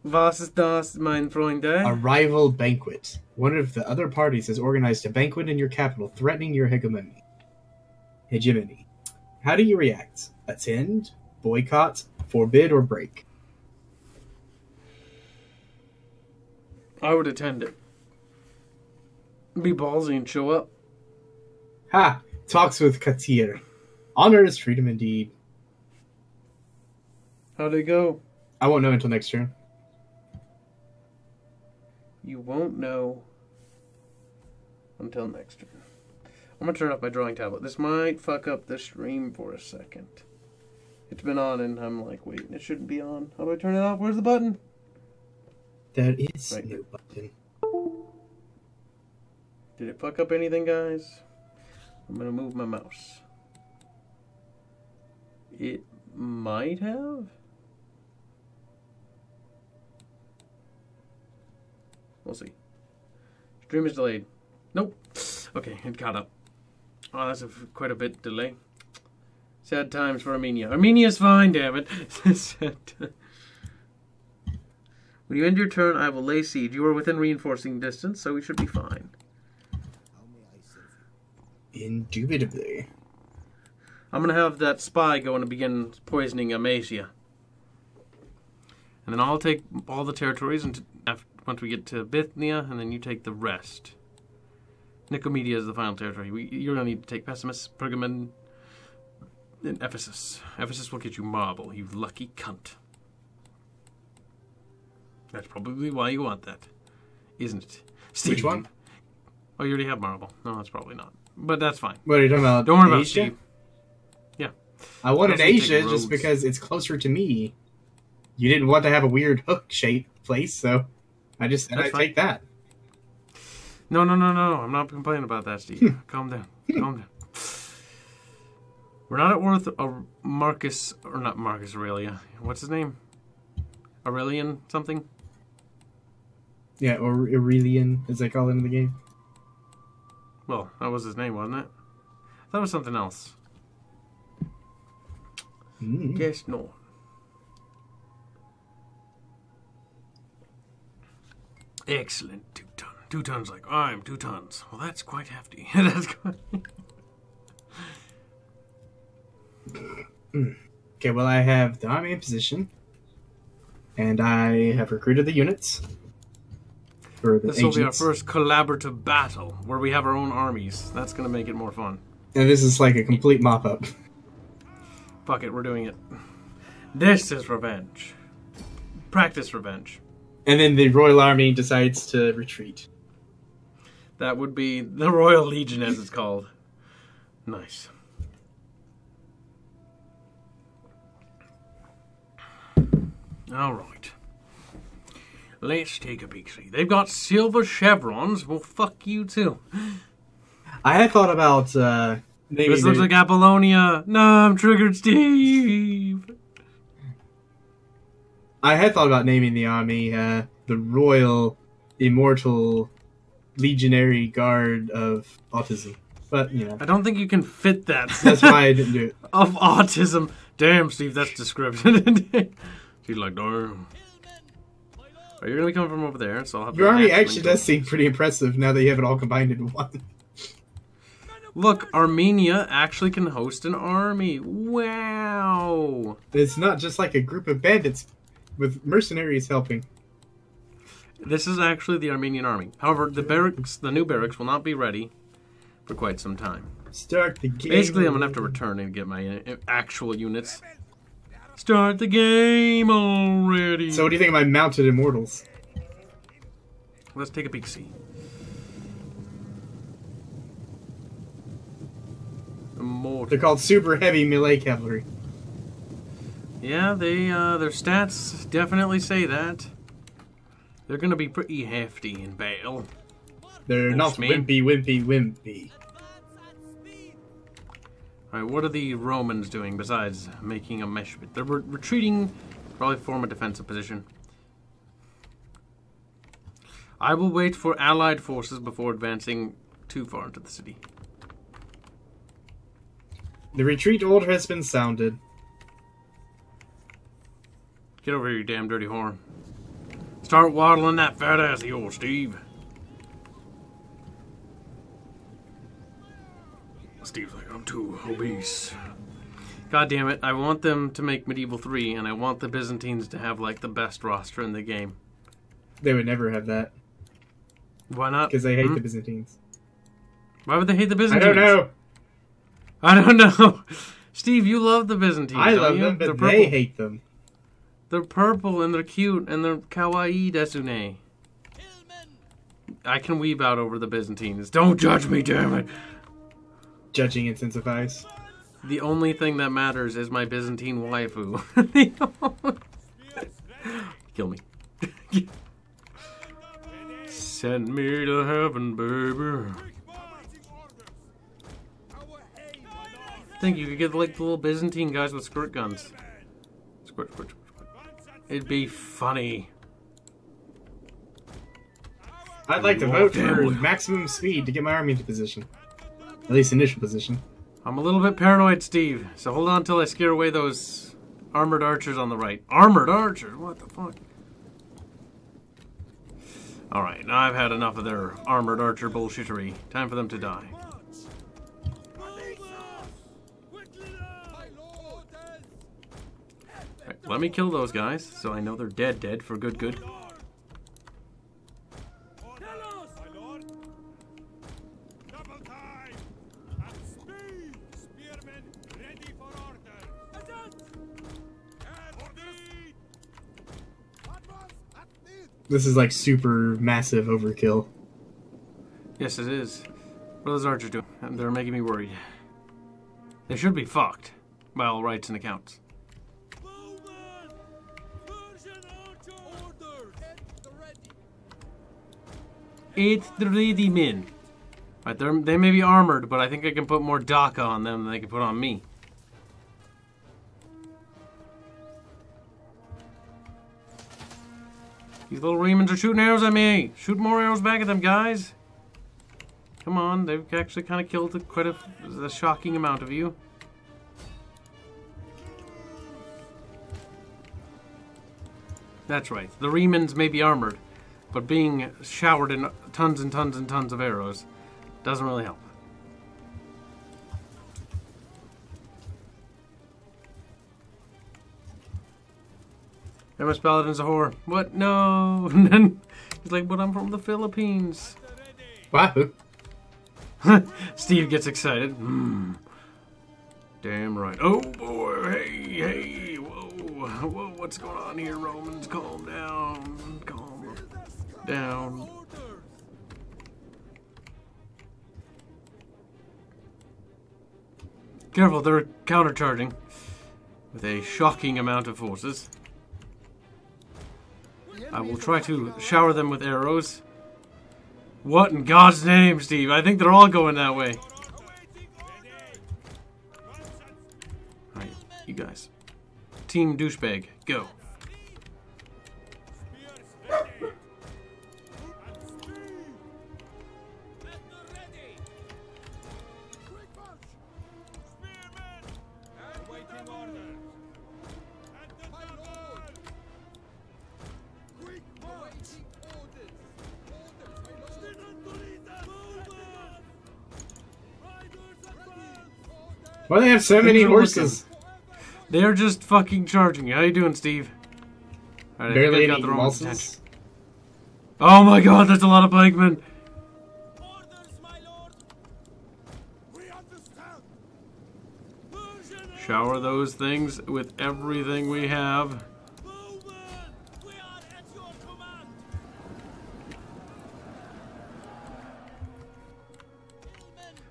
Was ist das, mein Freunde? A rival banquet. One of the other parties has organized a banquet in your capital, threatening your hegemony. How do you react? Attend, boycott, forbid, or break? I would attend it. Be ballsy and show up. Ha! Talks with Katir. Honor is freedom indeed. How'd it go? I won't know until next turn. You won't know until next turn. I'm going to turn off my drawing tablet. This might fuck up the stream for a second. It's been on and I'm like, wait, it shouldn't be on. How do I turn it off? Where's the button? There is no button. Did it fuck up anything, guys? I'm going to move my mouse. It might have. We'll see. Stream is delayed. Nope. Okay, it caught up. Oh, that's quite a bit delay. Sad times for Armenia. Armenia's fine, damn it. When you end your turn, I will lay siege. You are within reinforcing distance, so we should be fine. Indubitably. I'm going to have that spy go and begin poisoning Amasia. And then I'll take all the territories once we get to Bithynia, and then you take the rest. Nicomedia is the final territory. You're going to need to take Pessimus, Pergamon, and Ephesus. Ephesus will get you marble, you lucky cunt. That's probably why you want that, isn't it? Steve. Which one? Oh, you already have marble. No, that's probably not. But that's fine. What are you talking about? Don't worry about Asia? Steve. Yeah. I wanted Asia just because it's closer to me. You didn't want to have a weird hook-shaped place, so I just said I'd take that. No. I'm not complaining about that, Steve. Calm down. Calm down. We're not at worth Marcus, or not Marcus Aurelia. What's his name? Aurelian something? Yeah, or Aurelian, as they call it in the game. Well, that was his name, wasn't it? That was something else. Guess not. Excellent. 2 ton. 2 tons like, I'm 2 tons. Well, that's quite hefty. That's quite... Okay, well, I have the army in position. And I have recruited the units. For the This will be our first collaborative battle, where we have our own armies. That's going to make it more fun. And this is like a complete mop-up. Fuck it, we're doing it. This is revenge. Practice revenge. And then the Royal Army decides to retreat. That would be the Royal Legion, as it's called. Nice. Alright. Let's take a peek. See, they've got silver chevrons. Well, fuck you too. I had thought about naming This looks like Apollonia. No, I'm triggered, Steve. I had thought about naming the army the Royal Immortal Legionary Guard of Autism. But, you know. I don't think you can fit that. That's why I didn't do it. Of autism. Damn, Steve, that's descriptive. She's like, darn. Are you going to be coming from over there? So I'll have Your army actually does seem pretty impressive now that you have it all combined in one. Look, Armenia actually can host an army. Wow. It's not just like a group of bandits with mercenaries helping. This is actually the Armenian army. However, the barracks, the new barracks, will not be ready for quite some time. Start the game. Basically, I'm going to have to return and get my actual units. Start the game already. So what do you think of my mounted immortals? Let's take a peek, see. They're called super heavy melee cavalry. Yeah, they their stats definitely say that. They're gonna be pretty hefty in battle. They're not wimpy. Alright, what are the Romans doing besides making a mesh pit? They're retreating, probably form a defensive position. I will wait for allied forces before advancing too far into the city. The retreat order has been sounded. Get over here, you damn dirty whore. Start waddling that fat ass of yours, Steve. Steve's like, I'm too obese. God damn it, I want them to make Medieval 3, and I want the Byzantines to have, like, the best roster in the game. They would never have that. Why not? Because they hate the Byzantines. Why would they hate the Byzantines? I don't know. I don't know. Steve, you love the Byzantines. I love them, but they hate them. They're purple and they're cute and they're kawaii desune. I can weeb out over the Byzantines. Don't judge me, damn it. Judging intensifies. The only thing that matters is my Byzantine waifu. Kill me. Send me to heaven, baby. Think you could get like the little Byzantine guys with squirt guns. Squirt, squirt, squirt, squirt. It'd be funny. I'd like to vote for maximum speed to get my army into position. At least initial position. I'm a little bit paranoid, Steve. So hold on till I scare away those armored archers on the right. Armored archers? What the fuck? Alright, now I've had enough of their armored archer bullshittery. Time for them to die. Right, let me kill those guys, so I know they're dead for good. This is like super massive overkill. Yes, it is. What are those archers doing? They're making me worried. They should be fucked by all rights and accounts. It's the ready men. Right, they may be armored, but I think I can put more DACA on them than they can put on me. These little Remans are shooting arrows at me. Shoot more arrows back at them, guys. Come on, they've actually kind of killed quite a shocking amount of you. That's right. The Remans may be armored, but being showered in tons and tons and tons of arrows doesn't really help. MS Paladin's a whore. What? No. And then he's like, but I'm from the Philippines. Wahoo. Steve gets excited. Damn right. Oh boy. Hey. Whoa. What's going on here, Romans? Calm down. Calm down. Careful, they're countercharging with a shocking amount of forces. I will try to shower them with arrows. What in God's name, Steve? I think they're all going that way. Alright, you guys. Team Douchebag, go. Why do they have so many horses? They're just fucking charging you. How you doing, Steve? Right, Barely got any the wrong losses. attention. Oh my God, that's a lot of pikemen. Shower those things with everything we have.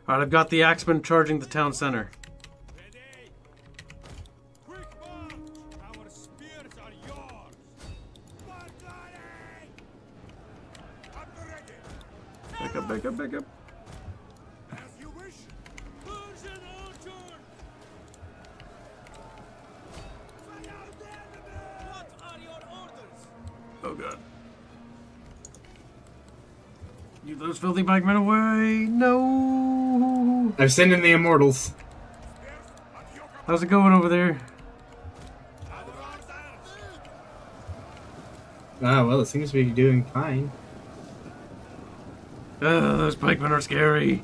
Alright, I've got the axemen charging the town center. Back up. As you wish. Persian archer. What are your orders? Oh God. You those filthy pikemen away! No! I've sent in the immortals. How's it going over there? Ah, well, it seems to be doing fine. Those pikemen are scary.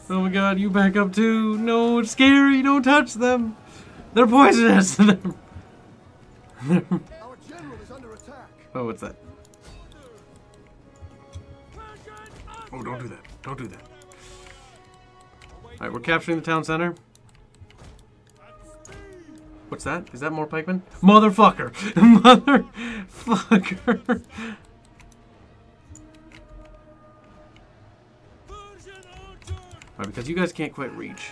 Oh my God, you back up too. No, it's scary. Don't touch them. They're poisonous. Our general is under attack. Oh, what's that? Oh, don't do that. Don't do that. Alright, we're capturing the town center. What's that? Is that more pikemen? Motherfucker! Motherfucker! Alright, because you guys can't quite reach.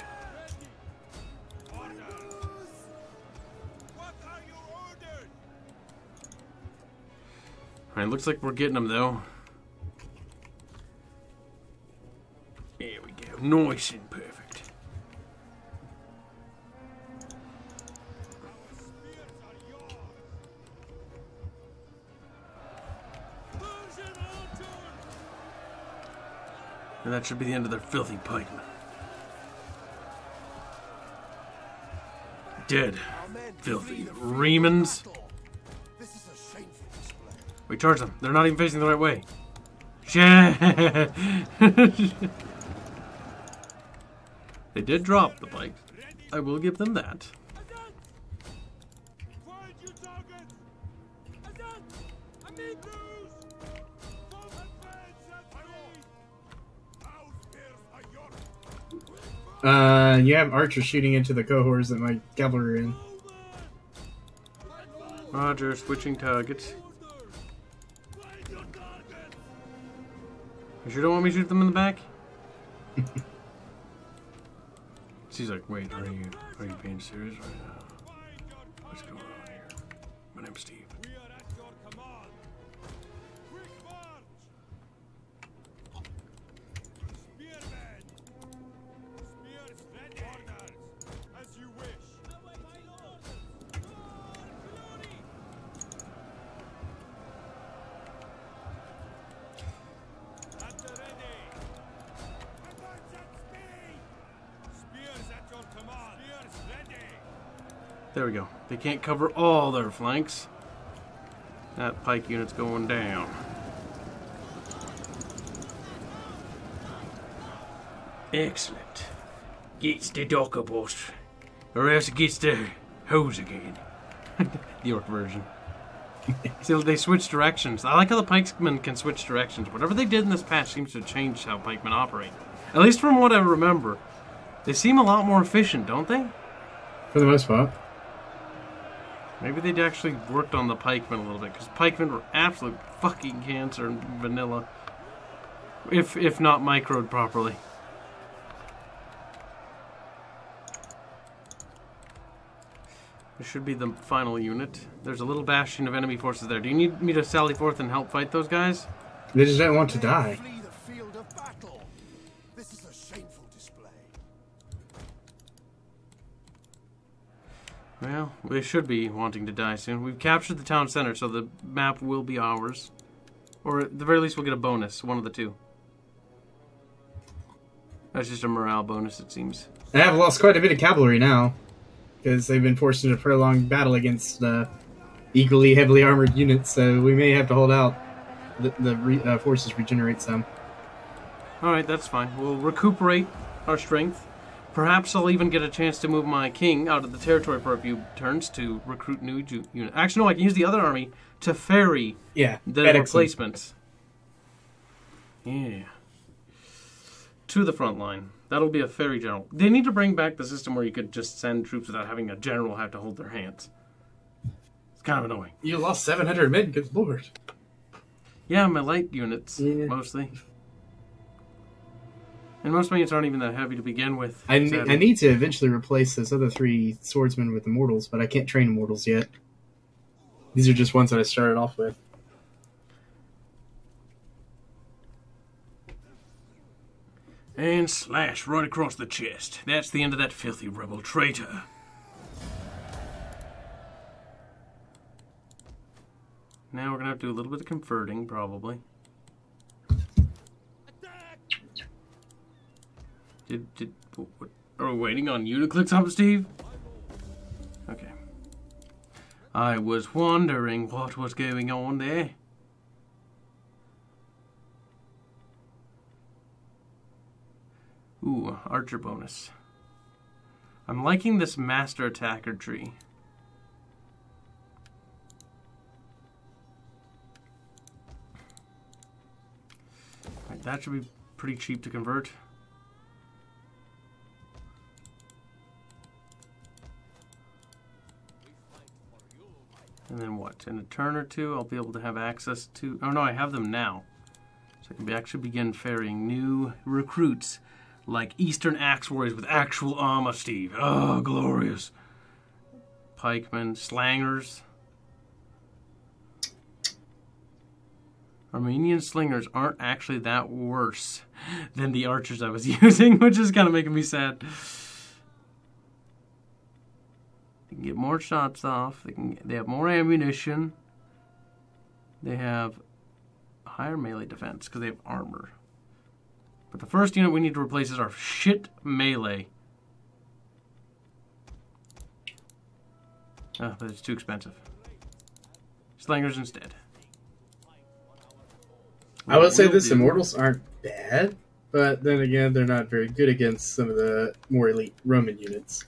Alright, looks like we're getting them though. There we go. Nice and perfect. And that should be the end of their filthy pikemen. Dead. Filthy Remans. This is a shameful display. We charge them. They're not even facing the right way. Shit. They did drop the pikes. I will give them that. Find your target. Amigos. You have archers shooting into the cohorts that my cavalry are in. Roger, switching targets. You sure don't want me to shoot them in the back? She's like, wait, are you being serious right now? What's going on here? My name's Steve. We are at your command. Quick march. Spearmen. Spears ready. Orders. As you wish. There we go. They can't cover all their flanks. That pike unit's going down. Excellent. Gets the docker, boss. Or else it gets the hose again. The orc version. See, they switch directions. I like how the pikemen can switch directions. Whatever they did in this patch seems to have changed how pikemen operate. At least from what I remember. They seem a lot more efficient, don't they? For the most part. Maybe they'd actually worked on the pikemen a little bit, because pikemen were absolute fucking cancer in vanilla. If not microed properly. This should be the final unit. There's a little bastion of enemy forces there. Do you need me to sally forth and help fight those guys? They just don't want to die. Flee the field of battle. This is a shameful display. Well, they should be wanting to die soon. We've captured the town center, so the map will be ours. Or at the very least we'll get a bonus, one of the two. That's just a morale bonus, it seems. I have lost quite a bit of cavalry now, because they've been forced into a prolonged battle against equally heavily armored units, so we may have to hold out. The forces regenerate some. Alright, that's fine. We'll recuperate our strength. Perhaps I'll even get a chance to move my king out of the territory for a few turns to recruit new units. Actually, no, I can use the other army to ferry the replacements. Yeah. To the front line. That'll be a ferry general. They need to bring back the system where you could just send troops without having a general have to hold their hands. It's kind of annoying. You lost 700 men, good lord. Yeah, my light units, mostly. And most units aren't even that heavy to begin with. I need to eventually replace those other 3 swordsmen with immortals, but I can't train immortals yet. These are just ones that I started off with. And slash right across the chest. That's the end of that filthy rebel traitor. Now we're going to have to do a little bit of converting, probably. What, are we waiting on you to click something, Steve? Okay. I was wondering what was going on there. Ooh, archer bonus. I'm liking this master attacker tree. Right, that should be pretty cheap to convert. And then what? In a turn or two, I'll be able to have access to... Oh no, I have them now. So I can actually begin ferrying new recruits. Like Eastern Axe Warriors with actual armor, Steve. Oh, glorious. Pikemen, slangers. Armenian slingers aren't actually that worse than the archers I was using, which is kind of making me sad. They can get more shots off. They have more ammunition. They have higher melee defense because they have armor. But the first unit we need to replace is our shit melee. Oh, but it's too expensive. Slangers instead. I would say the immortals aren't bad, but then again, they're not very good against some of the more elite Roman units.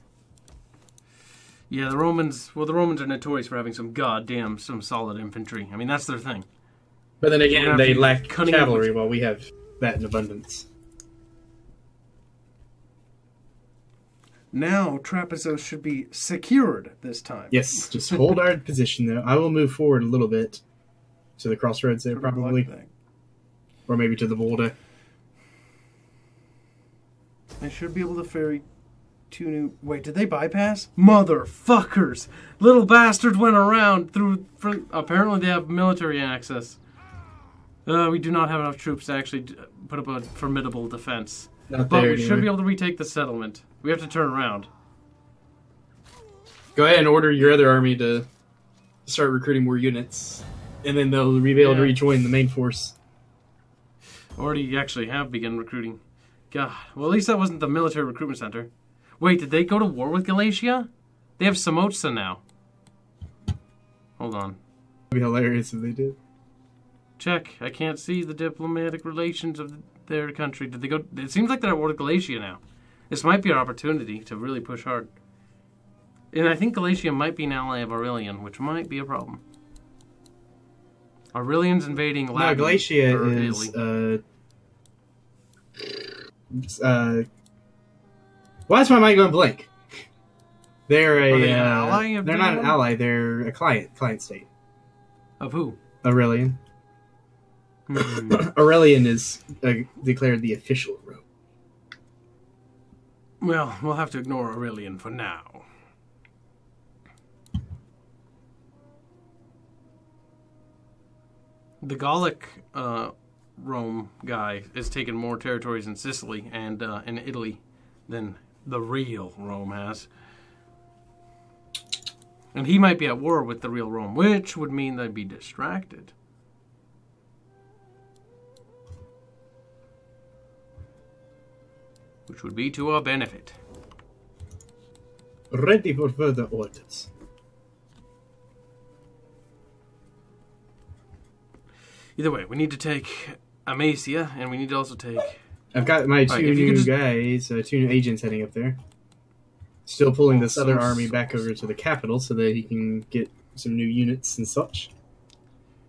Yeah, the Romans are notorious for having some solid infantry. I mean, that's their thing. But then again, they lack cavalry while we have that in abundance. Now, Trapezoes should be secured this time. Yes, just hold our position, though. I will move forward a little bit to the crossroads there, probably. Or maybe to the border. I should be able to ferry 2 new... Wait, did they bypass? Motherfuckers! Little bastards went around through... Apparently they have military access. We do not have enough troops to actually put up a formidable defense. But we should be able to retake the settlement. We have to turn around. Go ahead and order your other army to start recruiting more units. And then they'll be able to rejoin the main force. Already actually have begun recruiting. God. Well, at least that wasn't the military recruitment center. Wait, did they go to war with Galatia? They have samosa now. Hold on. It'd be hilarious if they did. Check. I can't see the diplomatic relations of their country. Did they go? It seems like they're at war with Galatia now. This might be our opportunity to really push hard. And I think Galatia might be an ally of Aurelian, which might be a problem. Aurelian's invading Latin. No, Galatia is why is my mind going blank? They're Are they an ally of they're not an anyone? ally. They're a client state. Of who? Aurelian. Hmm. Aurelian is declared the official Rome. Well, we'll have to ignore Aurelian for now. The Gallic Rome guy is taking more territories in Sicily and in Italy than the real Rome has. And he might be at war with the real Rome, which would mean they'd be distracted. Which would be to our benefit. Ready for further orders. Either way, we need to take Amasia, and we need to also take... I've got my Alright, if you could just- two new agents heading up there. Still pulling this other army back over to the capital so that he can get some new units and such.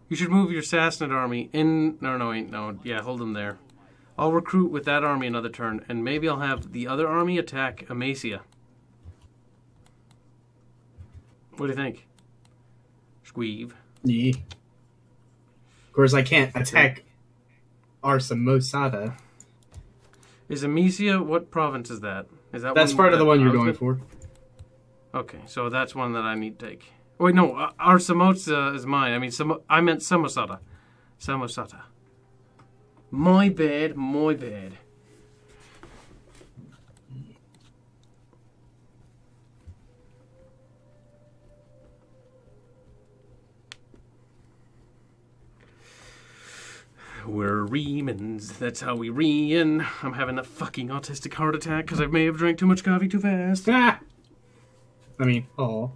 You should move your Sassanid army in... No. Yeah, hold them there. I'll recruit with that army another turn, and maybe I'll have the other army attack Amasia. What do you think? Squeeve. Yeah. Of course, I can't attack Arsamosata. Is Amasia... What province is that? Is that That's part of the one you're going for. Okay, so that's one that I need to take. Wait, no, Arsamosa is mine. I mean, I meant Samosata. Samosata. My bad, my bad. We're Remans. That's how we rean. I'm having a fucking autistic heart attack because I may have drank too much coffee too fast. Ah! I mean, oh.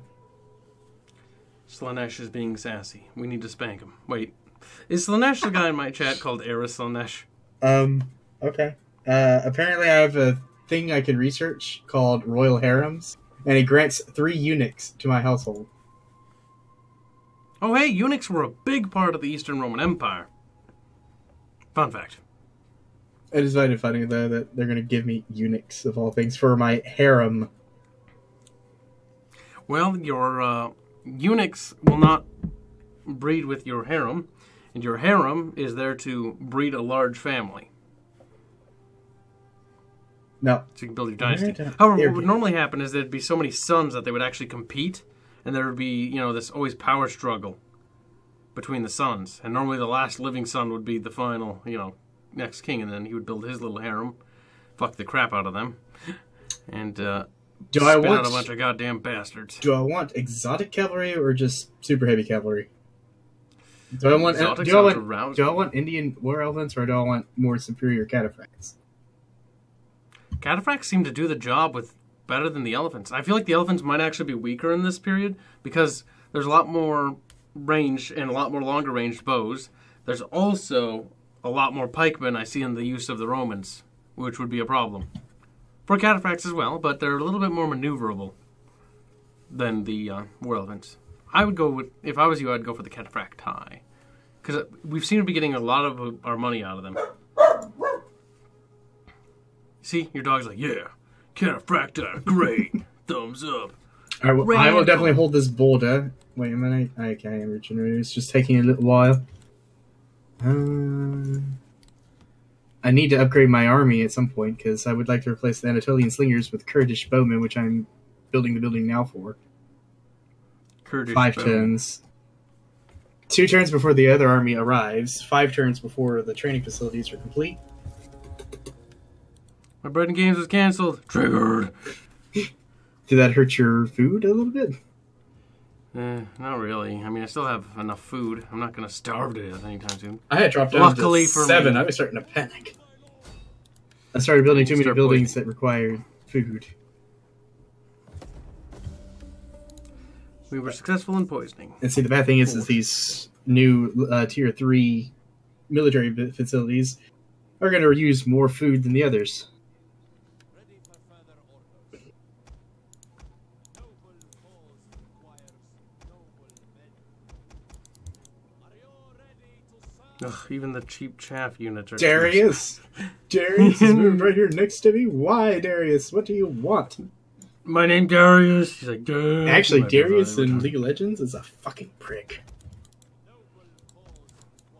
Slanesh is being sassy. We need to spank him. Wait. Is Slanesh the guy in my chat called Eris Slanesh? Okay. Apparently I have a thing I can research called Royal Harems, and it grants 3 eunuchs to my household. Oh, hey, eunuchs were a big part of the Eastern Roman Empire. Fun fact. I just find it funny, though, that they're going to give me eunuchs, of all things, for my harem. Well, your eunuchs will not breed with your harem, and your harem is there to breed a large family. No. So you can build your dynasty. However, what would normally happen is there'd be so many sons that they would actually compete, and there would be, this always power struggle between the sons. And normally the last living son would be the final, next king, and then he would build his little harem, fuck the crap out of them, and spit out a bunch of goddamn bastards. Do I want exotic cavalry or just super heavy cavalry? Do I want Indian war elephants, or do I want more superior cataphracts? Cataphracts seem to do the job with better than the elephants. I feel like the elephants might actually be weaker in this period because there's a lot more range and a lot more longer ranged bows. There's also a lot more pikemen I see in the use of the Romans, which would be a problem. For cataphracts as well, but they're a little bit more maneuverable than the war elephants. I would go with, if I was you, I'd go for the cataphracti. Because we've seemed to be getting a lot of our money out of them. See, your dog's like, yeah, cataphracti, great, thumbs up. I will definitely hold this border. Wait a minute, okay, regenerate. It's just taking a little while. I need to upgrade my army at some point, because I would like to replace the Anatolian slingers with Kurdish bowmen, which I'm building the building now for. Kurdish 5 bowmen. turns. 2 turns before the other army arrives. 5 turns before the training facilities are complete. My bread and games was cancelled. Triggered. Did that hurt your food a little bit? Not really. I mean, I still have enough food. I'm not going to starve to death anytime soon. I had dropped down Luckily to for 7. me. I was starting to panic. I started building too many Start buildings that required food. We were successful in poisoning. And see, the bad thing is these new tier 3 military facilities are going to use more food than the others. Ready for further orders. Noble cause requires noble men. Are you ready to serve? Ugh, even the cheap chaff units are... Darius! Darius is moving right here next to me. Why, Darius? What do you want? My name Darius. He's like, Darius. Actually, Darius in League of Legends is a fucking prick.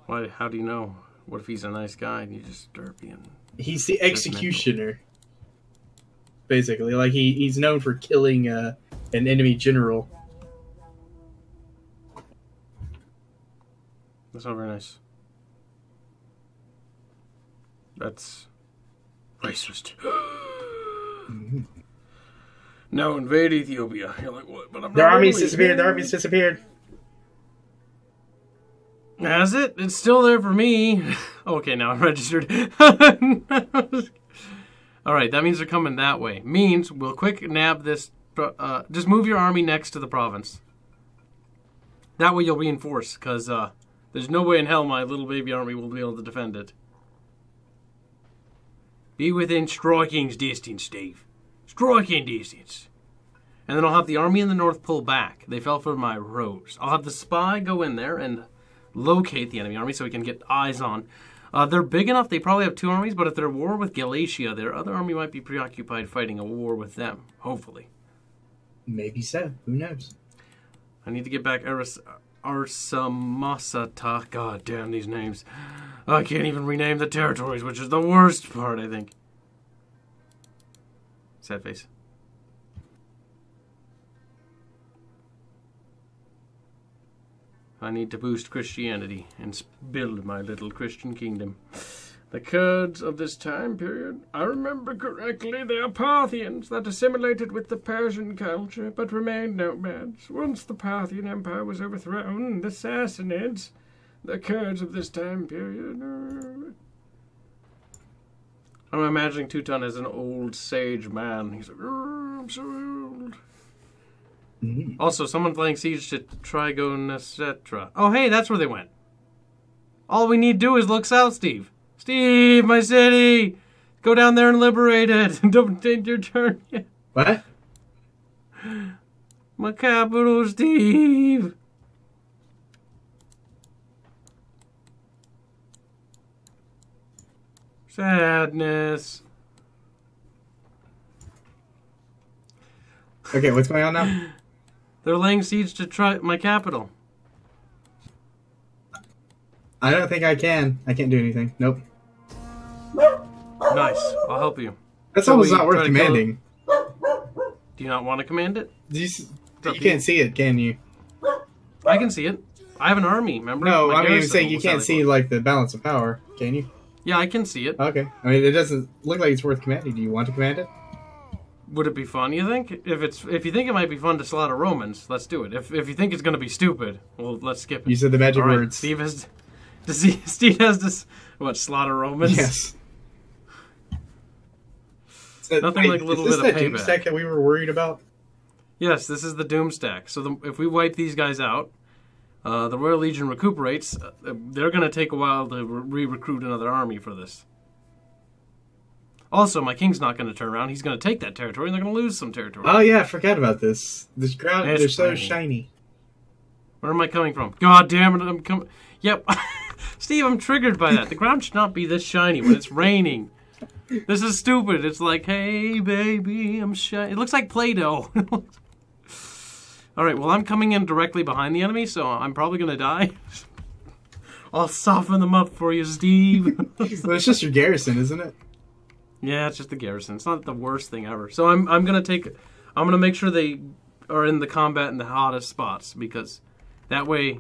Why? How do you know? What if he's a nice guy and you just start being... He's the executioner. Basically, like he's known for killing an enemy general. That's not very nice. That's racist. Now invade Ethiopia. You're like, what? But I'm Their not army's really disappeared. here. Their army's disappeared. Has it? It's still there for me. Okay, now I'm registered. Alright, that means they're coming that way. Means we'll quick nab this... just move your army next to the province. That way you'll reinforce, because there's no way in hell my little baby army will be able to defend it. Be within striking distance, Steve. Striking distance. And then I'll have the army in the north pull back. They fell for my rose. I'll have the spy go in there and locate the enemy army so we can get eyes on. They're big enough, they probably have 2 armies, but if they're at war with Galatia, their other army might be preoccupied fighting a war with them. Hopefully. Maybe so. Who knows? I need to get back Arsamasata. God damn these names. I can't even rename the territories, which is the worst part, I think. Sad face. I need to boost Christianity and build my little Christian kingdom. The Kurds of this time period, I remember correctly, they are Parthians that assimilated with the Persian culture, but remained nomads. Once the Parthian Empire was overthrown, the Sassanids, the Kurds of this time period... I'm imagining Teuton as an old sage man. He's like, I'm so old. Mm-hmm. Also, someone playing Siege to Trigonocetra. Oh, hey, that's where they went. All we need to do is look south, Steve. Steve, my city! Go down there and liberate it. Don't take your turn yet. What? My capital, Steve. Sadness. Okay, what's going on now? They're laying siege to my capital. I don't think I can. I can't do anything. Nope. Nice. I'll help you. That's Shall almost we not try worth to commanding. Do you not want to command it? You can't see it, can you? I can see it. I have an army, remember? No, My I mean, garrison saying you was can't out of see, like, the balance of power, can you? Yeah, I can see it. Okay. I mean, it doesn't look like it's worth commanding. Do you want to command it? Would it be fun, you think? If you think it might be fun to slaughter Romans, let's do it. If you think it's going to be stupid, well, let's skip it. You said the magic All right, words. Steve has this, what, slaughter Romans? Yes. Nothing like a little bit of Is this payback. the stack that we were worried about? Yes, this is the Doom stack. So if we wipe these guys out, the Royal Legion recuperates. They're going to take a while to re-recruit another army for this. Also, my king's not going to turn around. He's going to take that territory, and they're going to lose some territory. Oh yeah, I forgot about this. This ground, It's they're so funny. shiny. Where am I coming from? God damn it, I'm coming... Yep. Steve, I'm triggered by that. The ground should not be this shiny when it's raining. This is stupid. It's like, hey, baby, I'm shiny. It looks like Play-Doh. All right, well, I'm coming in directly behind the enemy, so I'm probably going to die. I'll soften them up for you, Steve. Well, it's just your garrison, isn't it? Yeah, it's just the garrison. It's not the worst thing ever. So I'm gonna make sure they are in the combat in the hottest spots, because that way,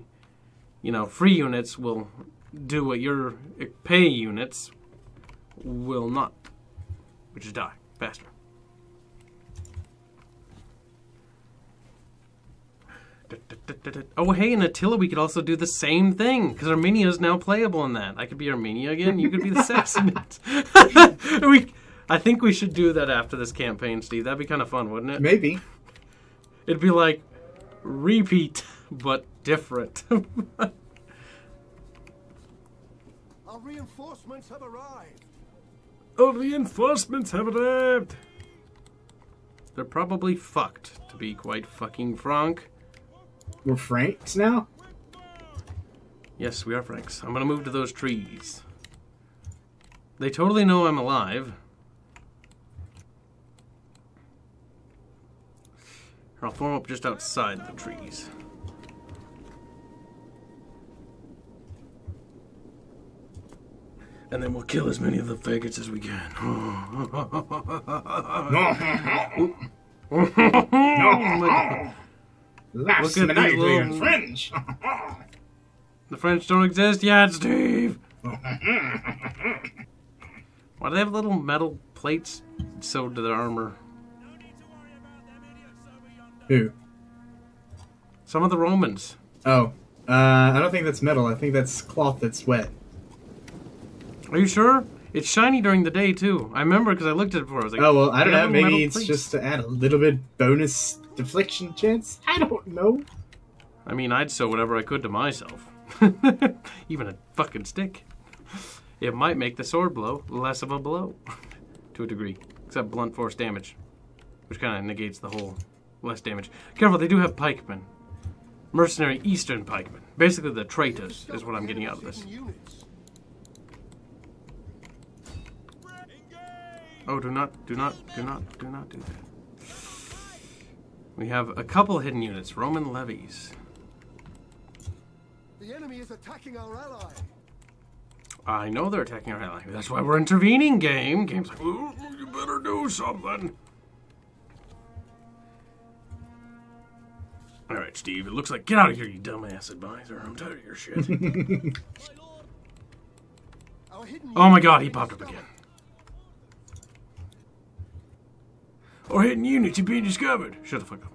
you know, free units will do what your pay units will not, which is die faster. Oh, hey, in Attila we could also do the same thing, because Armenia is now playable in that. I could be Armenia again, you could be the Sassanids. I think we should do that after this campaign, Steve. That'd be kind of fun, wouldn't it? Maybe. It'd be like, Repeat, but different. Our reinforcements have arrived. Oh, reinforcements have arrived. They're probably fucked, to be quite fucking frank. We're Franks now? Yes, we are Franks. I'm gonna move to those trees. They totally know I'm alive. I'll form up just outside the trees. And then we'll kill as many of the faggots as we can. Last Look at these little... French. The French don't exist yet, Steve! Why do they have little metal plates sewed to their armor? Who? Some of the Romans. Oh. I don't think that's metal. I think that's cloth that's wet. Are you sure? It's shiny during the day, too. I remember because I looked at it before. I was like, oh, well, I don't know. metal Maybe it's plates. just to add a little bit bonus deflection chance? I don't know. I mean, I'd sew whatever I could to myself. Even a fucking stick. It might make the sword blow less of a blow. To a degree. Except blunt force damage. Which kind of negates the whole less damage. Careful, they do have pikemen. Mercenary Eastern pikemen. Basically the traitors is what I'm getting out of this. Oh, do not do that. We have a couple hidden units. Roman levies. The enemy is attacking our ally. I know they're attacking our ally. That's why we're intervening, game. Game's like, ooh, you better do something. Alright, Steve, it looks like... Get out of here, you dumbass advisor. I'm tired of your shit. Oh my god, he popped up again. Our hidden units are being discovered. Shut the fuck up.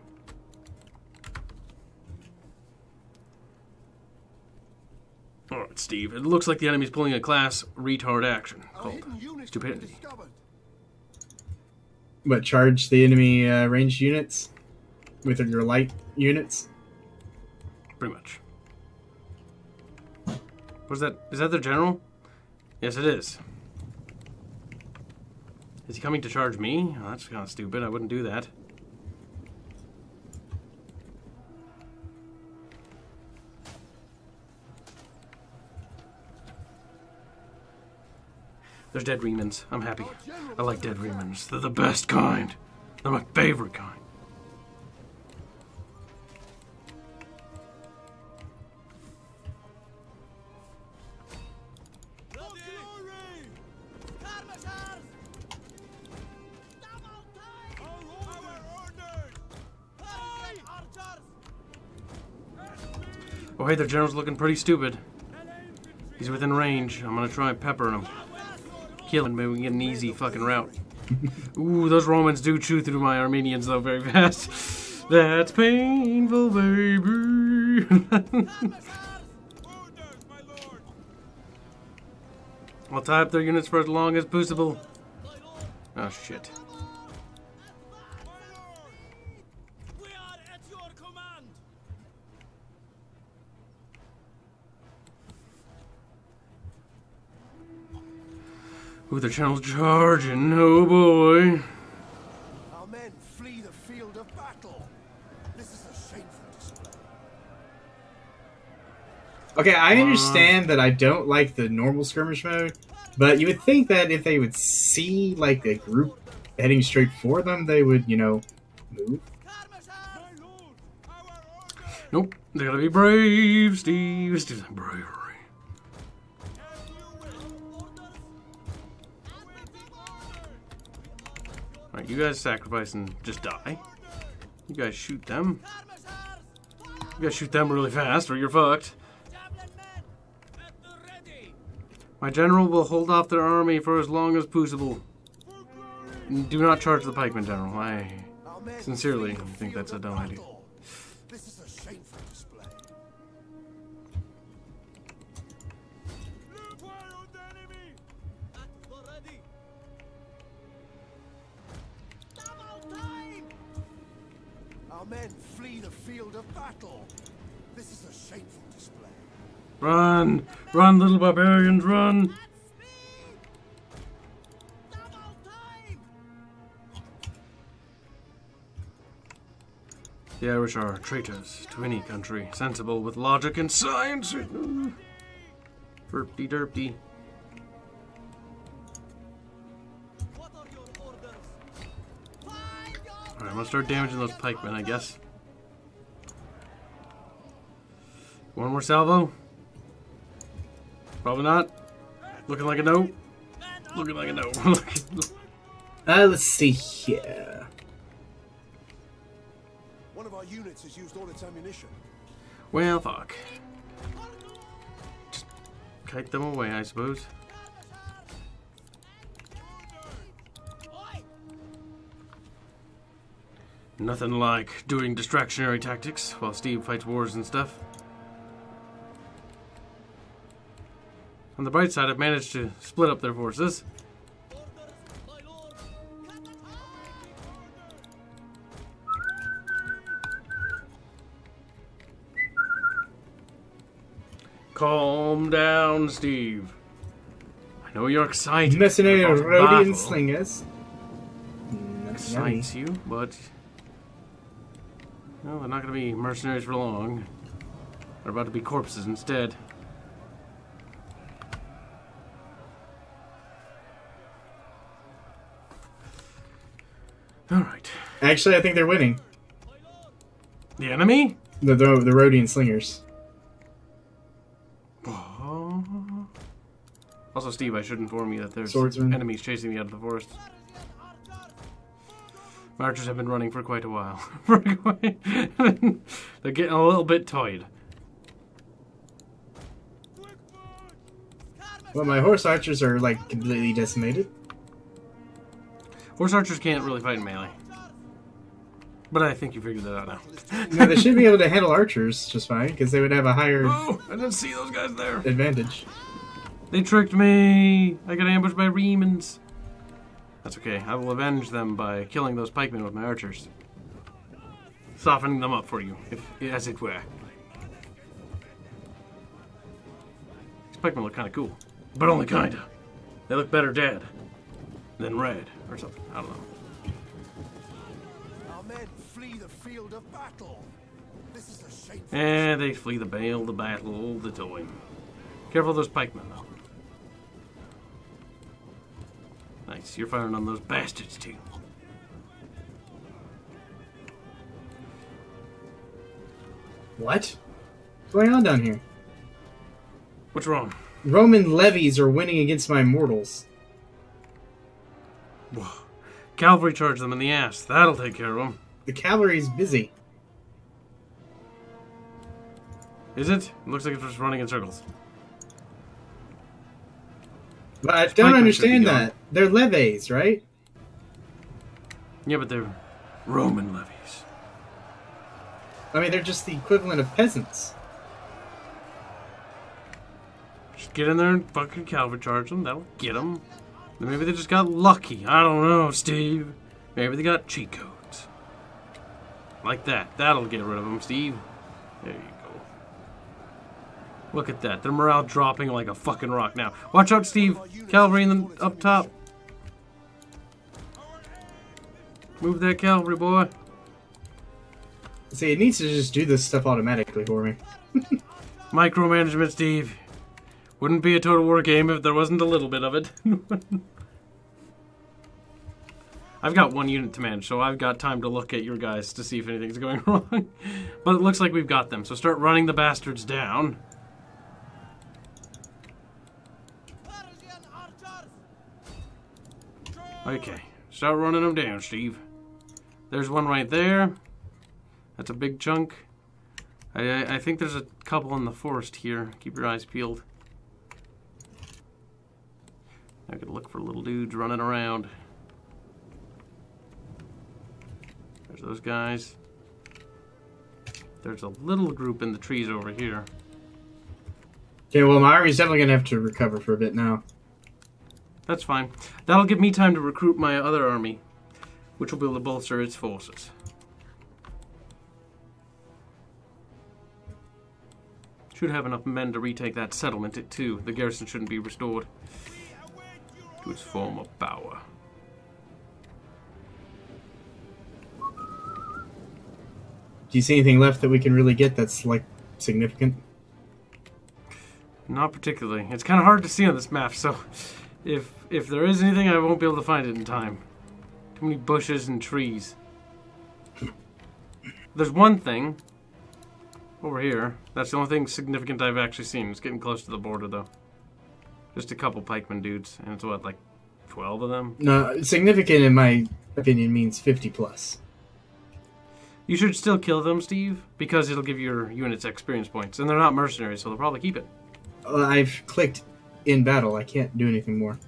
Alright, Steve, it looks like the enemy's pulling a class retard action called stupidity. But charge the enemy ranged units with your light units? Pretty much. What's that? Is that the general? Yes, it is. Is he coming to charge me? Oh, that's kind of stupid. I wouldn't do that. There's dead Remans. I'm happy. I like dead Remans. They're the best kind. They're my favorite kind. Oh, hey, their general's looking pretty stupid. He's within range. I'm gonna try peppering him. Kill him. Maybe we can get an easy fucking route. Ooh, those Romans do chew through my Armenians, though, very fast. That's painful, baby. I'll tie up their units for as long as possible. Oh, shit. Ooh, the channel's charging. Oh boy. Our men flee the field of battle. This is a shameful display. Okay, I understand that I don't like the normal skirmish mode, but you would think that if they would see, like, a group heading straight for them, they would, you know, move. Nope. They gotta be brave, Steve. Steve's like bravery. Alright, you guys sacrifice and just die. You guys shoot them. You guys shoot them really fast or you're fucked. My general will hold off their army for as long as possible. Do not charge the pikemen, General. I sincerely think that's a dumb idea. This is a shameful display. Our men flee the field of battle. This is a shameful display. Run! Run, little barbarians, run! The Irish are traitors to any country, sensible with logic and science. Derpy derpy. Alright, I'm gonna start damaging those pikemen, I guess. One more salvo? Probably not. Looking like a no. Looking like a no. Let's see here. One of our units has used all its ammunition. Well, fuck. Just kite them away, I suppose. Nothing like doing distractionary tactics while Steve fights wars and stuff. On the bright side, I've managed to split up their forces. Calm down, Steve. I know you're excited. Mercenary about the Rhodian battle. slingers. Excites you, but well, they're not going to be mercenaries for long. They're about to be corpses instead. All right. Actually, I think they're winning. The enemy? The Rhodian slingers. Oh. Also, Steve, I should inform you that there's Swordsman. enemies chasing me out of the forest. My archers have been running for quite a while. They're getting a little bit tired. Well, my horse archers are like completely decimated. Horse archers can't really fight in melee. But I think you figured that out now. No, they should be able to handle archers just fine, because they would have a higher Oh, I didn't see those guys there. advantage. They tricked me. I got ambushed by Remans. That's okay. I will avenge them by killing those pikemen with my archers. Softening them up for you, as it were. These pikemen look kind of cool. But only kinda. They look better dead than red or something. I don't know. Our men flee the field of battle. This is a shameful. They flee the battle all the time. Careful of those pikemen, though. Nice, you're firing on those bastards, too. What? What's going on down here? What's wrong? Roman levies are winning against my mortals. Whoa. Cavalry charge them in the ass. That'll take care of them. The cavalry's busy. Is it? It looks like it's just running in circles. But I don't pikemen understand should be that. They're levies, right? Yeah, but they're Roman levies. I mean, they're just the equivalent of peasants. Just get in there and fucking cavalry charge them. That'll get them. Maybe they just got lucky. I don't know, Steve. Maybe they got cheat codes. Like that. That'll get rid of them, Steve. There you go. Look at that. Their morale dropping like a fucking rock now. Watch out, Steve. Cavalry in the up top. Move that cavalry, boy. See, it needs to just do this stuff automatically for me. Micromanagement, Steve. Wouldn't be a Total War game if there wasn't a little bit of it. I've got one unit to manage, so I've got time to look at your guys to see if anything's going wrong. But it looks like we've got them, so start running the bastards down. Okay, start running them down, Steve. There's one right there. That's a big chunk. I think there's a couple in the forest here. Keep your eyes peeled. I could look for little dudes running around. There's those guys. There's a little group in the trees over here. Okay, well, my army's definitely going to have to recover for a bit now. That's fine. That'll give me time to recruit my other army, which will be able to bolster its forces. Should have enough men to retake that settlement, too. The garrison shouldn't be restored to its former power. Do you see anything left that we can really get that's, like, significant? Not particularly. It's kind of hard to see on this map, so if there is anything, I won't be able to find it in time. Too many bushes and trees. There's one thing over here. That's the only thing significant I've actually seen. It's getting close to the border, though. Just a couple pikemen dudes, and it's what, like 12 of them? No, significant in my opinion means 50 plus. You should still kill them, Steve, because it'll give your units experience points. And they're not mercenaries, so they'll probably keep it. I've clicked in battle. I can't do anything more.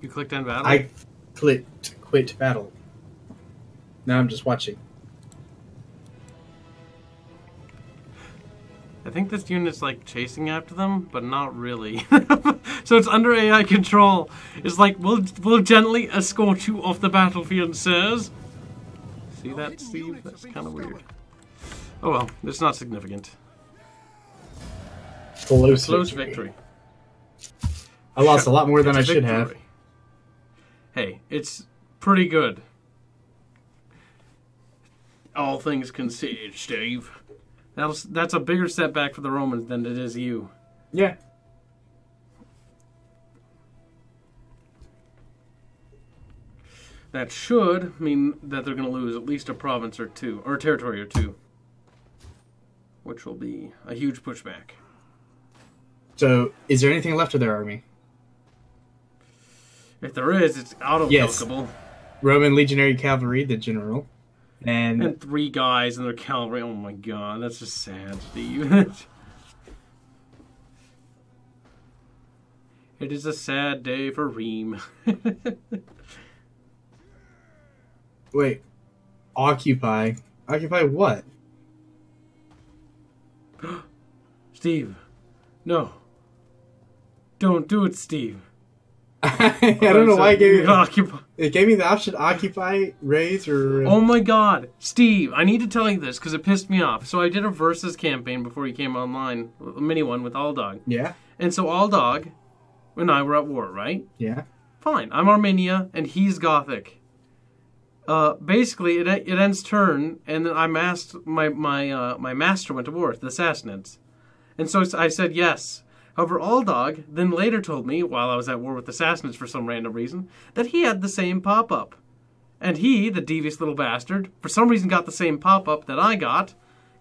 You clicked end battle? I clicked quit battle. Now I'm just watching. I think this unit's like chasing after them, but not really. So it's under AI control. It's like, we'll gently escort you off the battlefield, sirs. See that, Steve? That's kind of weird. Oh well, it's not significant. Close victory. I lost a lot more than I should have. Hey, it's pretty good. All things considered, Steve. That's a bigger setback for the Romans than it is you. Yeah. That should mean that they're going to lose at least a province or two, or a territory or two. Which will be a huge pushback. So, is there anything left of their army? If there is, it's auto-calcable. Yes. Roman legionary cavalry, the general. And 3 guys in their cavalry. Oh my god, that's just sad, Steve. It is a sad day for Reem. Wait. Occupy? Occupy what? Steve. No. Don't do it, Steve. I don't know why it gave me it gave me the option occupy, raise, or... Oh my god. Steve, I need to tell you this because it pissed me off. So I did a versus campaign before he came online, a mini one with Aldog. Yeah. And so Aldog and I were at war, right? Yeah. Fine. I'm Armenia and he's Gothic. Basically, it ends turn, and then my master went to war with the Sassanids. And so I said yes. However, Aldog then later told me, while I was at war with the Sassanids for some random reason, that he had the same pop-up. And he, the devious little bastard, for some reason got the same pop-up that I got,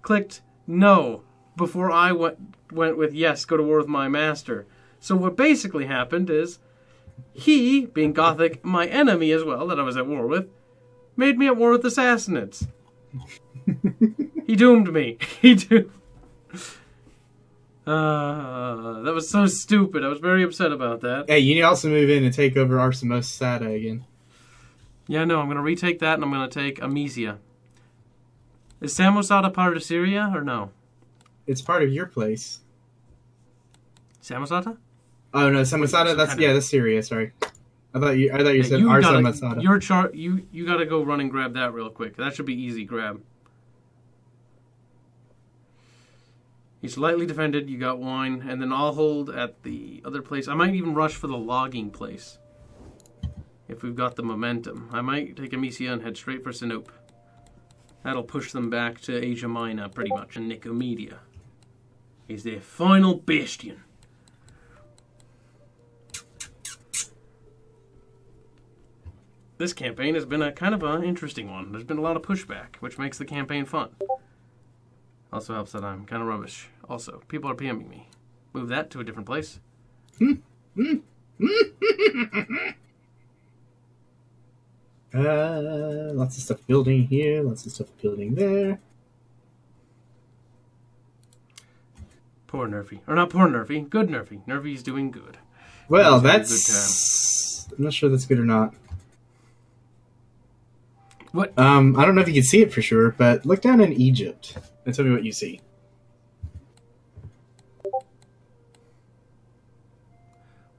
clicked no before I went with yes, go to war with my master. So what basically happened is, he, being Gothic, my enemy as well, that I was at war with, made me at war with the Sassanids. He doomed me. He doomed... that was so stupid. I was very upset about that. Hey, you need to also move in and take over Arsamosata again. Yeah, no, I'm going to retake that, and I'm going to take Amisia. Is Samosata part of Syria, or no? It's part of your place. Samosata? Oh, no, Samosata, that's Syria, sorry. I thought you said Arsamosata. You gotta go run and grab that real quick. That should be easy grab. He's lightly defended, you got wine, and then I'll hold at the other place. I might even rush for the logging place. If we've got the momentum. I might take Amisia and head straight for Sinope. That'll push them back to Asia Minor, pretty much, and Nicomedia is their final bastion. This campaign has been a kind of an interesting one. There's been a lot of pushback, which makes the campaign fun. Also helps that I'm kind of rubbish. Also, people are PMing me. Move that to a different place. Lots of stuff building here, lots of stuff building there. Poor Nerfy. Or not poor Nerfy, good Nerfy. Nerfy's doing good. Well, that's... I'm not sure that's good or not. What? I don't know if you can see it for sure, but look down in Egypt and tell me what you see.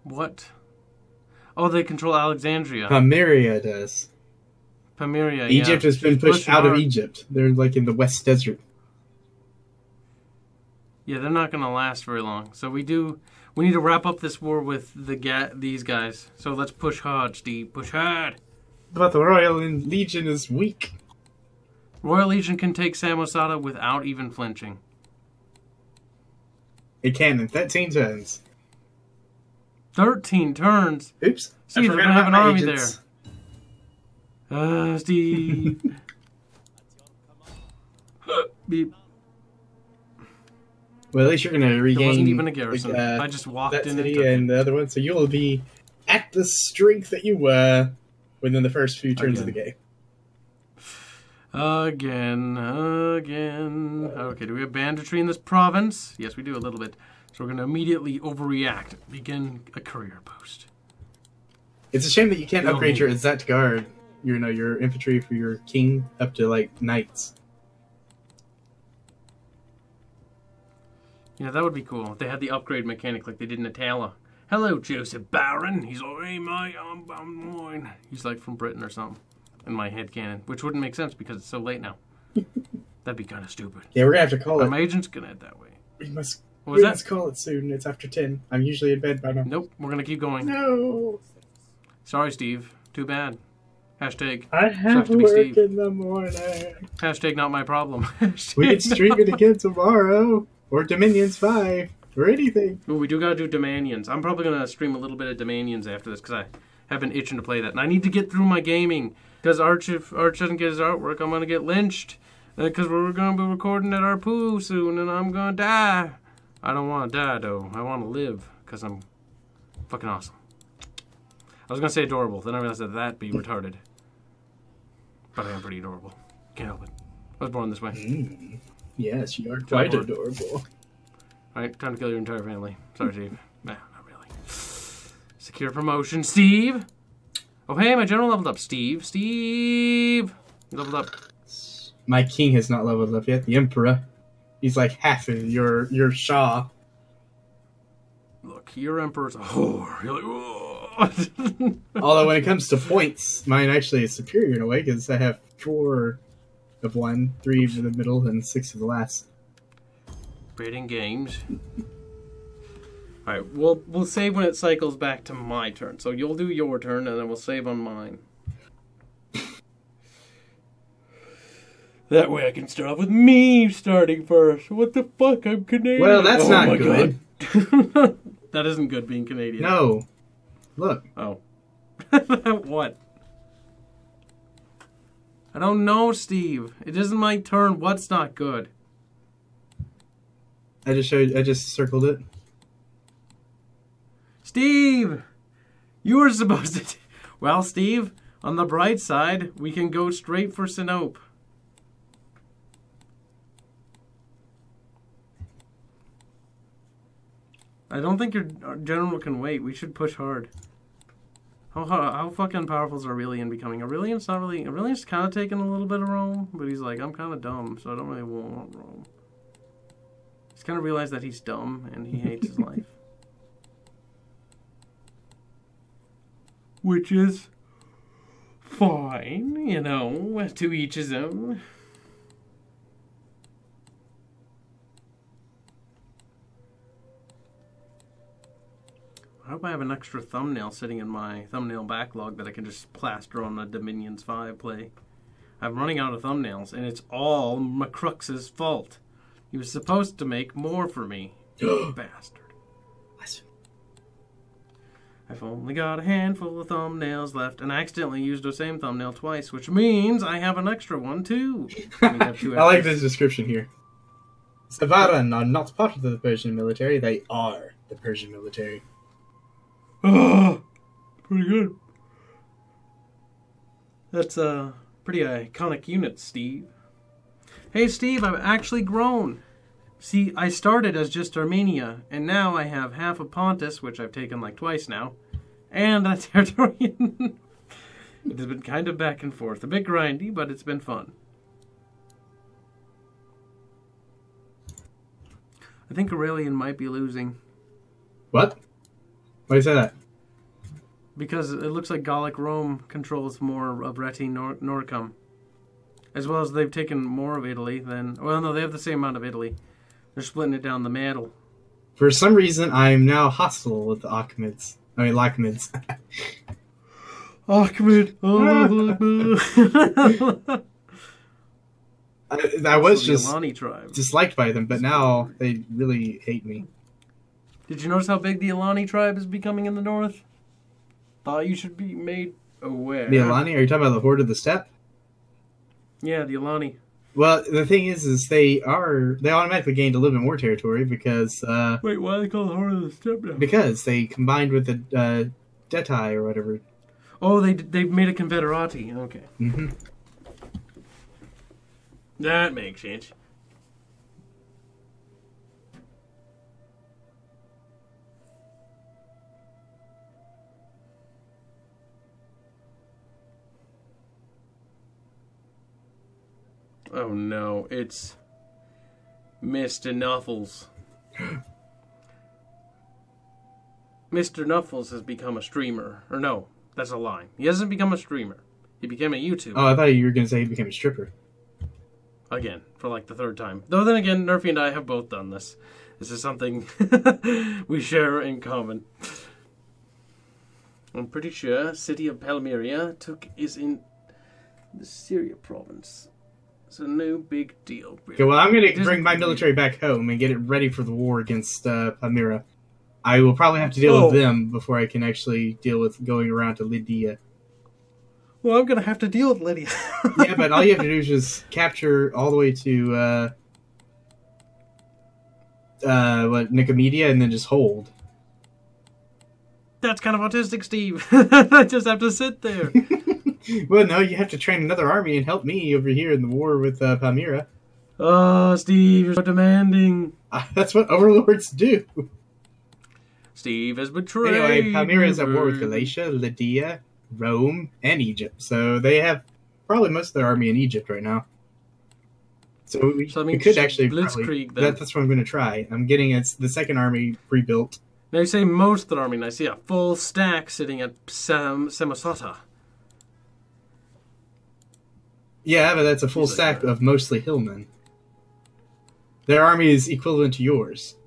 What? Oh, they control Alexandria. Pamiria does. Pamiria, Egypt has been pushed out of Egypt. They're like in the West Desert. Yeah, they're not going to last very long. So we need to wrap up this war with these guys. So let's push hard, Steve. Push hard. But the Royal Legion is weak. Royal Legion can take Samosata without even flinching. It can in 13 turns. 13 turns? Oops. Steve, we're going to have an army there. Steve. Beep. Well, at least you're going to regain... There wasn't even a garrison. I just walked that in city and the other one, so you'll be at the strength that you were within the first few turns of the game. Again. Okay, do we have banditry in this province? Yes, we do a little bit. So we're going to immediately overreact. Begin a career boost. It's a shame that you can't upgrade your Azet Guard, your infantry for your king up to, like, knights. Yeah, that would be cool if they had the upgrade mechanic like they did in Itala. Hello, Joseph Baron. He's like, hey, mate, I'm mine. He's like from Britain or something. In my head canon, which wouldn't make sense because it's so late now. That'd be kind of stupid. Yeah, we're gonna have to call it. My agent's gonna head that way. We must call it soon. It's after 10. I'm usually in bed by now. Nope, we're gonna keep going. No. Sorry, Steve. Too bad. Hashtag. I have to work in the morning. Hashtag not my problem. We can stream it again tomorrow. Or Dominions 5. Or anything. Ooh, we do gotta do Dominions. I'm probably gonna stream a little bit of Dominions after this because I have been itching to play that. And I need to get through my gaming. Because if Arch doesn't get his artwork, I'm going to get lynched. Because we're going to be recording at our poo soon, and I'm going to die. I don't want to die, though. I want to live, because I'm fucking awesome. I was going to say adorable, then I realized that'd be retarded. But I am pretty adorable. Can't help it. I was born this way. Yes, you are quite adorable. Alright, time to kill your entire family. Sorry, Steve. Nah, not really. Secure promotion, Steve! Oh, hey, my general leveled up. Steve. You leveled up. My king has not leveled up yet. The emperor. He's like half of your Shah. Look, your emperor's a whore. You're like, although when it comes to points, mine actually is superior in a way because I have 4 of one, 3 of the middle, and 6 of the last. Rating games. Alright, we'll save when it cycles back to my turn. So you'll do your turn, and then we'll save on mine. That way I can start off with me starting first. What the fuck? I'm Canadian. Well, that's not good. That isn't good being Canadian. No. Look. Oh. What? I don't know, Steve. It isn't my turn. What's not good? I just circled it. Steve! You were supposed to... Well, Steve, on the bright side, we can go straight for Sinope. I don't think your general can wait. We should push hard. How fucking powerful is Aurelian becoming? Aurelian's not really... Aurelian's kind of taking a little bit of Rome, but he's like, I'm kind of dumb, so I don't really want Rome. He's kind of realized that he's dumb, and he hates his life. Which is fine, you know, to each his own. I hope I have an extra thumbnail sitting in my thumbnail backlog that I can just plaster on a Dominions 5 play. I'm running out of thumbnails, and it's all McCrux's fault. He was supposed to make more for me. Bastard. I've only got a handful of thumbnails left, and I accidentally used the same thumbnail twice, which means I have an extra one, too. I like this description here. Savaran are not part of the Persian military, they are the Persian military. Oh, pretty good. That's a pretty iconic unit, Steve. Hey, Steve, I've actually grown. See, I started as just Armenia, and now I have half of Pontus, which I've taken like twice now, and a Territorian. It has been kind of back and forth. A bit grindy, but it's been fun. I think Aurelian might be losing. What? Why do you say that? Because it looks like Gallic Rome controls more of Reti Noricum. As well as they've taken more of Italy than... Well, no, they have the same amount of Italy. They're splitting it down the middle. For some reason, I am now hostile with the Akhmids. I mean, Lakhmids. Ahmed. I was So the just Alani tribe. disliked by them, but now they really hate me. Did you notice how big the Alani tribe is becoming in the north? Thought you should be made aware. The Alani? Are you talking about the Horde of the Steppe? Yeah, the Alani. Well, the thing is they automatically gained a little bit more territory because Wait, why are they called the Horde of the Steppe now? because they combined with the Detai or whatever. Oh, they made a confederati. Okay. Mm-hmm. That makes sense. Oh no, it's Mr. Nuffles. Mr. Nuffles has become a streamer. Or no, that's a lie. He hasn't become a streamer. He became a YouTuber. Oh, I thought you were going to say he became a stripper. Again, for like the third time. Though then again, Nerfy and I have both done this. This is something we share in common. I'm pretty sure city of Palmyra is in the Syria province. It's a no big deal. Really. Okay, well, I'm going to bring my military back home and get it ready for the war against Palmyra. I will probably have to deal with them before I can actually deal with going around to Lydia. Well, I'm going to have to deal with Lydia. Yeah, but all you have to do is just capture all the way to Nicomedia and then just hold. That's kind of autistic, Steve. I just have to sit there. Well, no, you have to train another army and help me over here in the war with Palmyra. Oh, Steve, you're so demanding. That's what overlords do. Steve has betrayed. Anyway, Palmyra is at war with Galatia, Lydia, Rome, and Egypt. So they have probably most of their army in Egypt right now. So we could actually Blitzkrieg. That's what I'm going to try. I'm getting the second army rebuilt. Now you say most of the army, and I see a full stack sitting at Samosata. Yeah, but that's a full stack of mostly hillmen. Their army is equivalent to yours.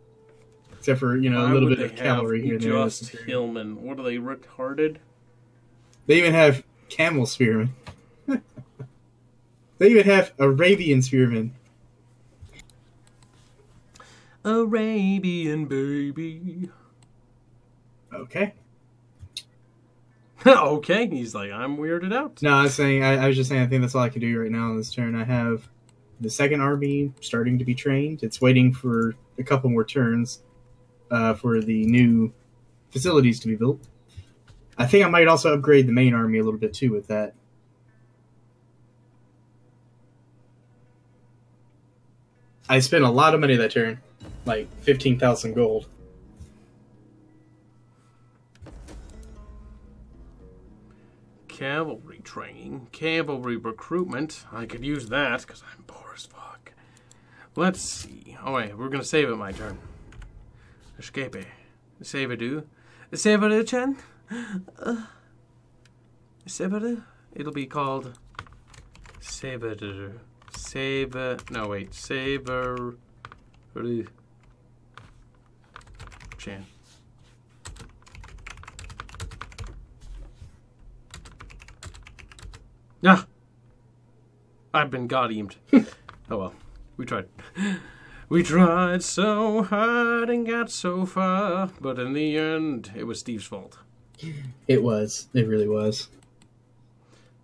Except for, a little bit of cavalry here and there. Just hillmen. What are they, retarded? They even have camel spearmen. They even have Arabian spearmen. Arabian baby. Okay. Okay, he's like, I'm weirded out. No, I was saying, I was just saying, I think that's all I can do right now on this turn. I have the second army starting to be trained. It's waiting for a couple more turns for the new facilities to be built. I think I might also upgrade the main army a little bit too with that. I spent a lot of money that turn, like 15,000 gold. Cavalry training, cavalry recruitment. I could use that because I'm poor as fuck. Let's see. Oh wait, we're gonna save it my turn. Escape. Save it do. Save it Chen. Save it. It'll be called Saber. Saber. No wait. Saber. Chan. Ah! I've been god-eamed. Oh well. We tried. We tried so hard and got so far, but in the end, it was Steve's fault. It was. It really was.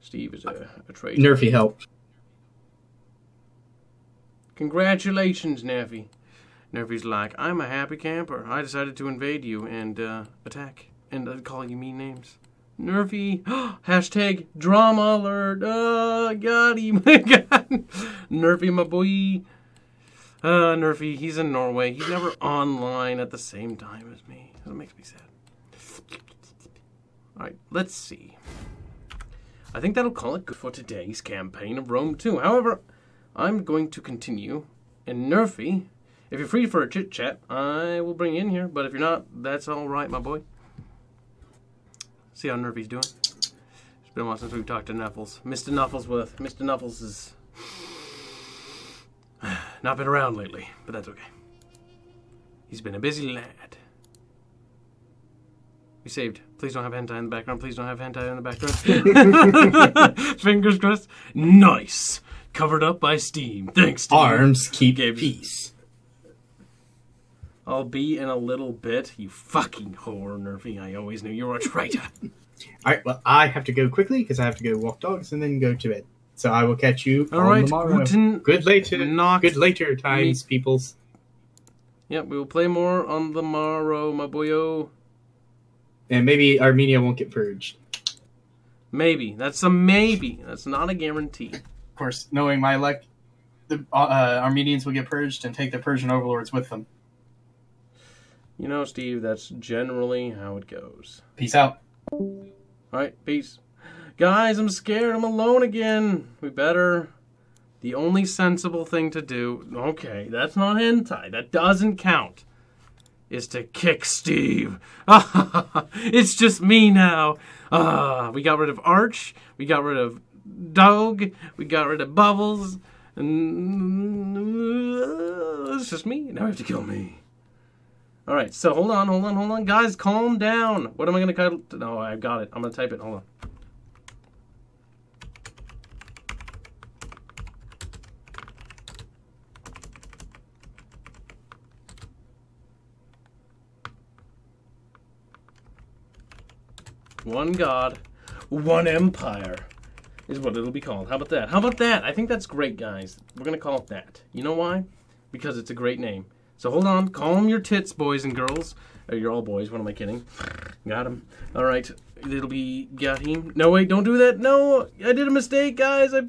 Steve is a traitor. Nerfy helped. Congratulations, Nerfy. Nerfy's like, I'm a happy camper. I decided to invade you and attack and call you mean names. Nerfy, hashtag drama alert. Oh, God, my God. Nerfy, my boy. Nerfy, he's in Norway. He's never online at the same time as me. That makes me sad. Alright, let's see. I think that'll call it good for today's campaign of Rome 2. However, I'm going to continue. And Nerfy, if you're free for a chit-chat, I will bring you in here. But if you're not, that's alright, my boy. See how Nerfy's doing? It's been a while since we've talked to Nuffles. Mr. Nufflesworth. Mr. Nuffles has not been around lately, but that's okay. He's been a busy lad. We saved. Please don't have hentai in the background. Please don't have hentai in the background. Fingers crossed. Nice. Covered up by Steam. Thanks, Steam. Arms keep peace. I'll be in a little bit. You fucking whore, Nerfy. I always knew you were a traitor. Alright, well, I have to go quickly because I have to go walk dogs and then go to bed. So I will catch you All on right, the morrow. Good later times, peoples. Yep, we will play more on the morrow, my boyo. And maybe Armenia won't get purged. Maybe. That's a maybe. That's not a guarantee. Of course, knowing my luck, the Armenians will get purged and take the Persian overlords with them. You know, Steve, that's generally how it goes. Peace out. Alright, peace. Guys, I'm scared. I'm alone again. We better... The only sensible thing to do... Okay, that's not hentai. That doesn't count. Is to kick Steve. It's just me now. We got rid of Arch. We got rid of Dog. We got rid of Bubbles. And it's just me. Now I have to kill me. Alright, so hold on. Guys, calm down. What am I going to cut? No, I got it. I'm going to type it. Hold on. One God, one empire is what it'll be called. How about that? How about that? I think that's great, guys. We're going to call it that. You know why? Because it's a great name. So hold on. Calm your tits, boys and girls. Oh, you're all boys. What am I kidding? Got him. All right. It'll be got him. No, wait. Don't do that. No. I did a mistake, guys. I pressed